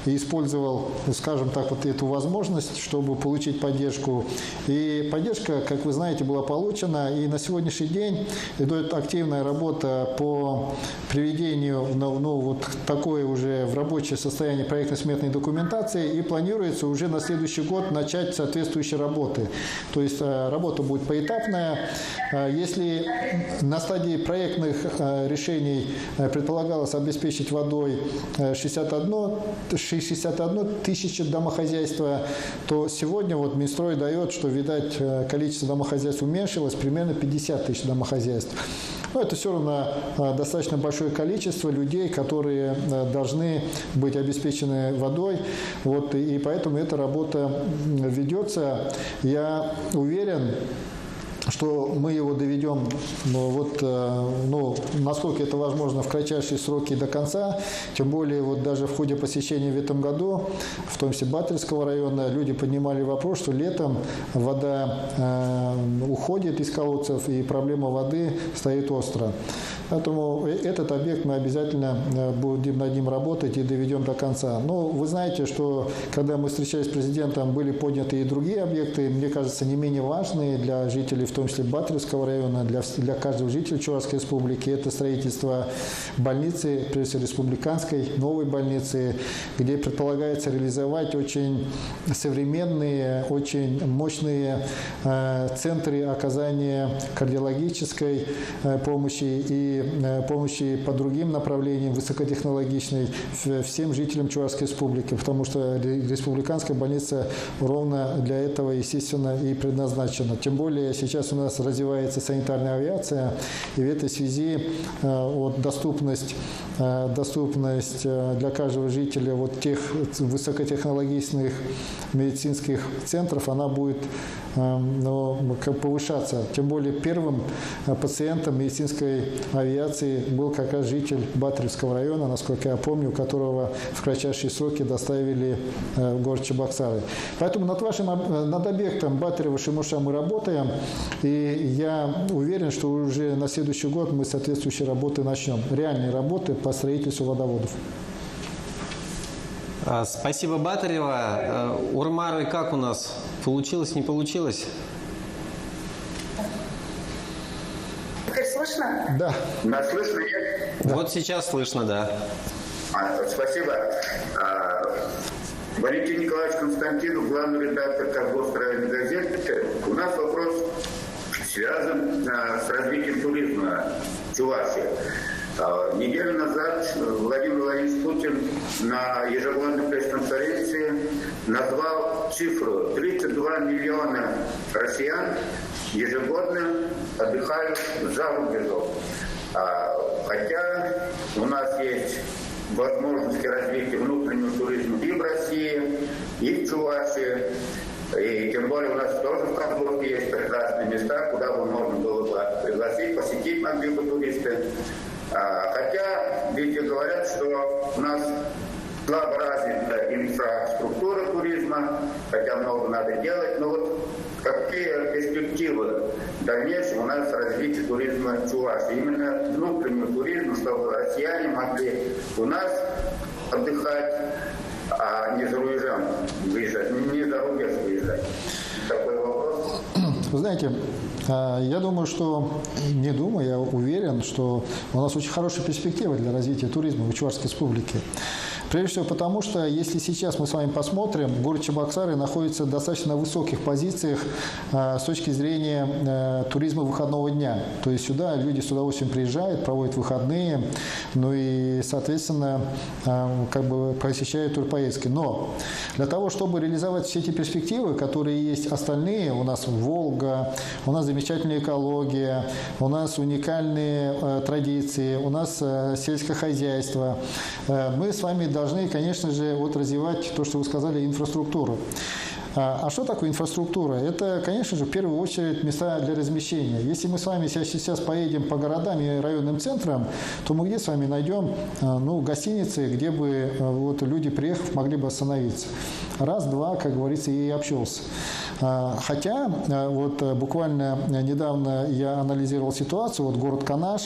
и использовал, скажем так, вот эту возможность, чтобы получить поддержку. И поддержка, как вы знаете, была получена, и на сегодняшний день идет активная работа по приведению вот такое уже в рабочее состояние проектно-сметной документации, и планируется уже на следующий год начать соответствующие работы. То есть работа будет поэтапная. Если на стадии проектных решений предполагалось обеспечить водой 61 тысячу домохозяйства, то сегодня вот Минстрой дает, что, видать, количество домохозяйств уменьшилось, примерно 50 тысяч домохозяйств. Но это все равно достаточно большое количество людей, которые должны быть обеспечены водой. Вот, и поэтому эта работа ведется. Я уверен, что мы его доведем, насколько это возможно, в кратчайшие сроки до конца. Тем более, вот даже в ходе посещения в этом году, в том числе Батырского района, люди поднимали вопрос, что летом вода уходит из колодцев, и проблема воды стоит остро. Поэтому этот объект мы обязательно будем над ним работать и доведем до конца. Но вы знаете, что когда мы встречались с президентом, были подняты и другие объекты, мне кажется, не менее важные для жителей, в том числе Батырского района, для каждого жителя Чувашской республики. Это строительство больницы, прежде всего республиканской, новой больницы, где предполагается реализовать очень современные, очень мощные центры оказания кардиологической помощи и помощи по другим направлениям высокотехнологичной всем жителям Чувашской республики, потому что республиканская больница ровно для этого, естественно, и предназначена. Тем более сейчас у нас развивается санитарная авиация, и в этой связи доступность для каждого жителя вот тех высокотехнологичных медицинских центров, она будет повышаться. Тем более первым пациентом медицинской авиации был как раз житель Батырского района, насколько я помню, которого в кратчайшие сроки доставили в город Чебоксары. Поэтому над объектом Батырева-Шимуша мы работаем, и я уверен, что уже на следующий год мы соответствующие работы начнем. Реальные работы по строительству водоводов. Спасибо, Батырева. Урмары, как у нас? Получилось, не получилось? Теперь слышно? Да. Нас слышно, нет? Вот сейчас слышно, да. Спасибо. Валентин Николаевич Константинов, главный редактор Козловской районной газеты. У нас вопрос связан с развитием туризма в Чувашии. Неделю назад Владимир Владимирович Путин на ежегодной пресс-конференции назвал цифру: 32 миллиона россиян ежегодно отдыхают за рубежом. Хотя у нас есть возможности развития внутреннего туризма и в России, и в Чувашии. И тем более у нас тоже в Козловке есть прекрасные места, куда бы можно было бы пригласить, посетить могли бы туристы. Хотя везде говорят, что у нас слабо развита инфраструктура туризма, хотя много надо делать, но вот какие перспективы дальнейшего у нас развития туризма в Чувашии? Именно внутреннего туризма, чтобы россияне могли у нас отдыхать, а не за рубежом выезжать, не за рубеж выезжать. Такой вопрос. Вы знаете, я думаю, я уверен, что у нас очень хорошие перспективы для развития туризма в Чувашской республике. Прежде всего потому, что если сейчас мы с вами посмотрим, город Чебоксары находится в достаточно высоких позициях с точки зрения туризма выходного дня. То есть сюда люди с удовольствием приезжают, проводят выходные, ну и, соответственно, посещают турпоездки. Но для того, чтобы реализовать все эти перспективы, которые есть остальные, у нас Волга, у нас замечательная экология, у нас уникальные традиции, у нас сельское хозяйство, мы с вами должны, конечно же, развивать то, что вы сказали, инфраструктуру. А что такое инфраструктура? Это, конечно же, в первую очередь места для размещения. Если мы с вами сейчас поедем по городам и районным центрам, то мы где с вами найдем гостиницы, где бы люди, приехав, могли бы остановиться. Раз-два, как говорится, и общался. Хотя, буквально недавно я анализировал ситуацию, город Канаш,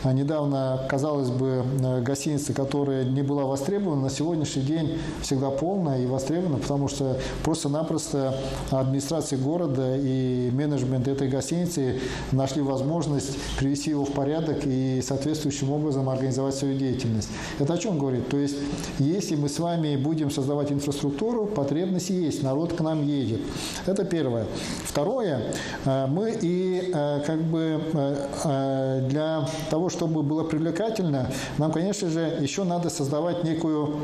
недавно, казалось бы, гостиница, которая не была востребована, на сегодняшний день всегда полная и востребована, потому что просто-напросто администрация города и менеджмент этой гостиницы нашли возможность привести его в порядок и соответствующим образом организовать свою деятельность. Это о чем говорит? То есть, если мы с вами будем создавать инфраструктуру, потребность есть, народ к нам едет. Это первое. Второе, мы и как бы для того, чтобы было привлекательно, нам, конечно же, еще надо создавать некую,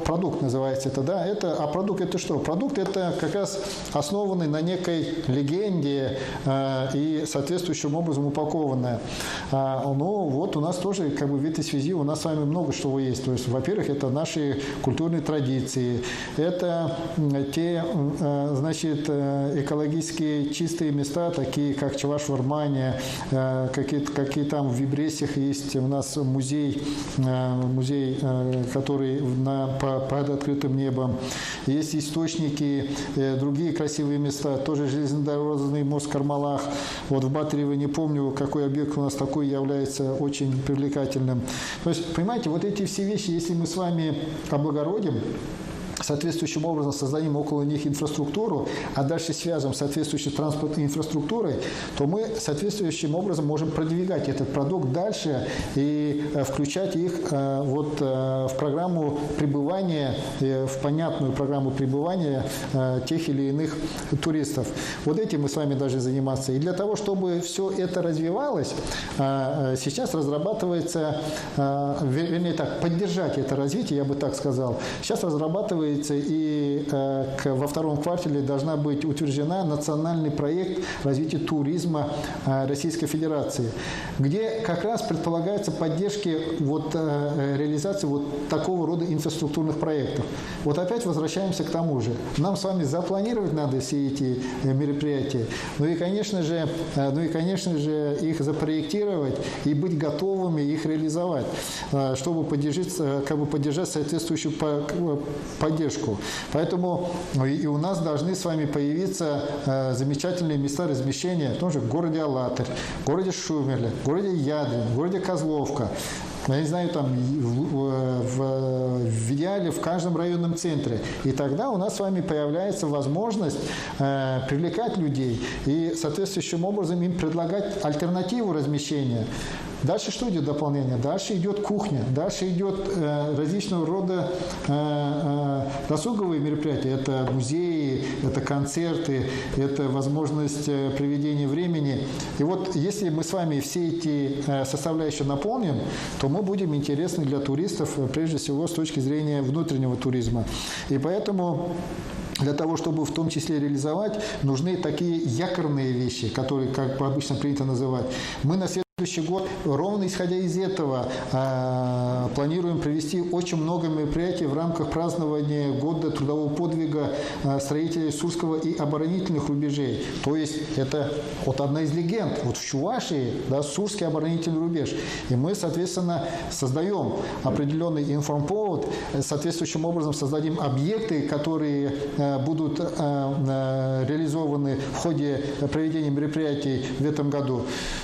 продукт называется это, да, а продукт это что? Продукт это как раз основанный на некой легенде и соответствующим образом упакованное. Вот у нас тоже как бы в этой связи у нас с вами много чего есть. То есть, во-первых, это наши культурные традиции, это те, значит, экологически чистые места, такие как Чуваш-Вармания, какие там в Вибресях есть у нас музей, который под открытым небом. Есть источники, другие красивые места, тоже железнодорожный мост Кармалах. Вот в Батыреве, не помню, какой объект у нас такой является очень привлекательным. То есть, понимаете, вот эти все вещи, если мы с вами облагородим, соответствующим образом создадим около них инфраструктуру, а дальше связываем соответствующей транспортной инфраструктурой, то мы соответствующим образом можем продвигать этот продукт дальше и включать их в программу пребывания, в понятную программу пребывания тех или иных туристов. Вот этим мы с вами должны заниматься. И для того, чтобы все это развивалось, сейчас разрабатывается, вернее так, поддержать это развитие, я бы так сказал, сейчас разрабатывается и во втором квартале должна быть утверждена национальный проект развития туризма Российской Федерации, где как раз предполагается поддержки реализации такого рода инфраструктурных проектов. Вот опять возвращаемся к тому же. Нам с вами запланировать надо все эти мероприятия, и, конечно же, их запроектировать и быть готовыми их реализовать, чтобы поддержать соответствующую поддержку. Поэтому и у нас должны с вами появиться замечательные места размещения, тоже в городе Алатырь, в городе Шумерле, в городе Ядрин, в городе Козловка. Я не знаю, там в идеале в каждом районном центре. И тогда у нас с вами появляется возможность привлекать людей и соответствующим образом им предлагать альтернативу размещения. Дальше что идет дополнение? Дальше идет кухня, дальше идет различного рода досуговые мероприятия. Это музеи, это концерты, это возможность проведения времени. И вот если мы с вами все эти составляющие наполним, то мы будем интересны для туристов, прежде всего с точки зрения внутреннего туризма. И поэтому для того, чтобы в том числе реализовать, нужны такие якорные вещи, которые, как обычно принято называть. Мы на следующий год, ровно исходя из этого, планируем провести очень много мероприятий в рамках празднования года трудового подвига строителей Сурского и оборонительных рубежей. То есть это одна из легенд. В Чувашии, Сурский оборонительный рубеж. И мы, соответственно, создаем определенный информповод, соответствующим образом создадим объекты, которые будут реализованы в ходе проведения мероприятий в этом году.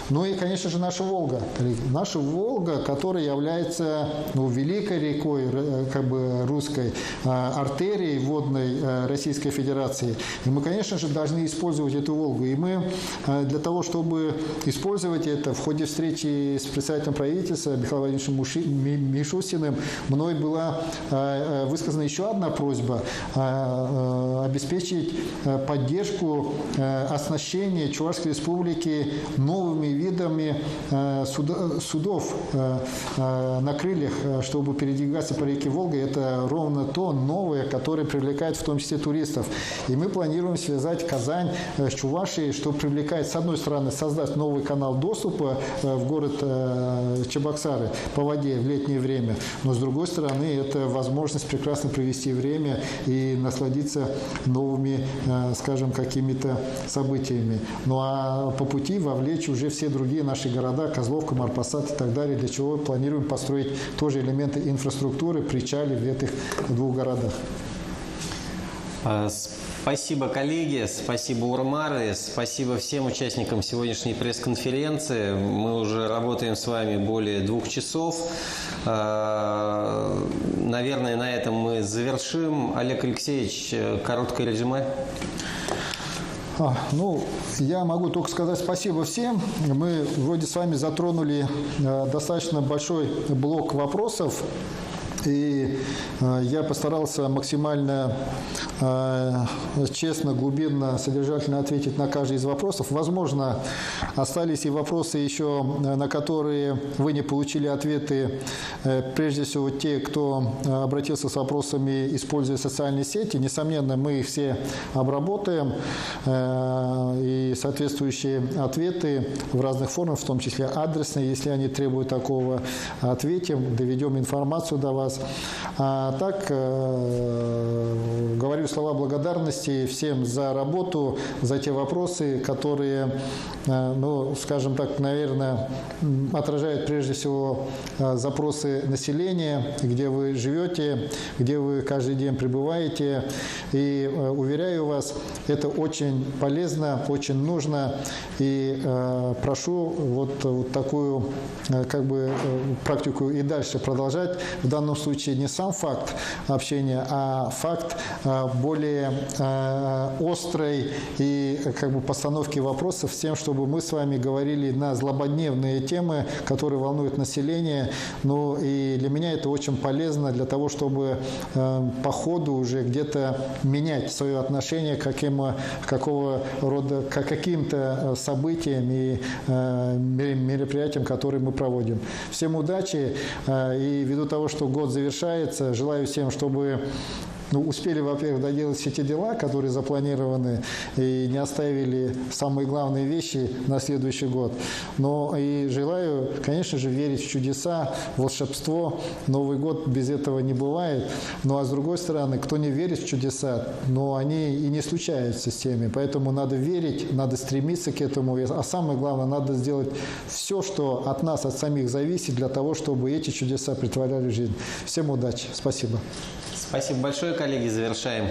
Ну и, конечно же, наша Волга. Наша Волга, которая является великой рекой, русской, артерией водной Российской Федерации. И мы, конечно же, должны использовать эту Волгу. И мы для того, чтобы использовать это, в ходе встречи с председателем правительства Михаилом Владимировичем Мишустиным, мной была высказана еще одна просьба обеспечить поддержку оснащения Чувашской Республики новыми видами судов на крыльях, чтобы передвигаться по реке Волга. Это ровно то новое, которое привлекает в том числе туристов. И мы планируем связать Казань с Чувашией, что привлекает, с одной стороны, создать новый канал доступа в город Чебоксары по воде в летнее время, но с другой стороны, это возможность прекрасно провести время и насладиться новыми, скажем, какими-то событиями. Ну а по пути вовлечь уже все другие наши города, Козловка, Марпасад и так далее, для чего планируем построить тоже элементы инфраструктуры, причали в этих двух городах. Спасибо, коллеги, спасибо, Урмары, спасибо всем участникам сегодняшней пресс-конференции. Мы уже работаем с вами более 2 часов. Наверное, на этом мы завершим. Олег Алексеевич, короткое резюме. Я могу только сказать спасибо всем. Мы вроде с вами затронули достаточно большой блок вопросов. И я постарался максимально честно, глубинно, содержательно ответить на каждый из вопросов. Возможно, остались и вопросы еще, на которые вы не получили ответы. Прежде всего, те, кто обратился с вопросами, используя социальные сети. Несомненно, мы их все обработаем. И соответствующие ответы в разных формах, в том числе адресные, если они требуют такого, ответим, доведем информацию до вас. А так, говорю слова благодарности всем за работу, за те вопросы, которые, ну, скажем так, наверное, отражают прежде всего запросы населения, где вы живете, где вы каждый день пребываете. И уверяю вас, это очень полезно, очень нужно. И прошу вот такую как бы практику и дальше продолжать. В данном случае не сам факт общения, а факт более острой и как бы постановки вопросов с тем, чтобы мы с вами говорили на злободневные темы, которые волнуют население. Ну и для меня это очень полезно для того, чтобы по ходу уже где-то менять свое отношение к какого рода, к каким-то событиям и мероприятиям, которые мы проводим. Всем удачи, и ввиду того, что год завершается, желаю всем, чтобы успели, во-первых, доделать все те дела, которые запланированы, и не оставили самые главные вещи на следующий год. Но и желаю, конечно же, верить в чудеса, волшебство. Новый год без этого не бывает. Ну а с другой стороны, кто не верит в чудеса, но они и не случаются с теми. Поэтому надо верить, надо стремиться к этому. А самое главное, надо сделать все, что от нас, от самих зависит, для того, чтобы эти чудеса претворяли в жизнь. Всем удачи. Спасибо. Спасибо большое, коллеги. Завершаем.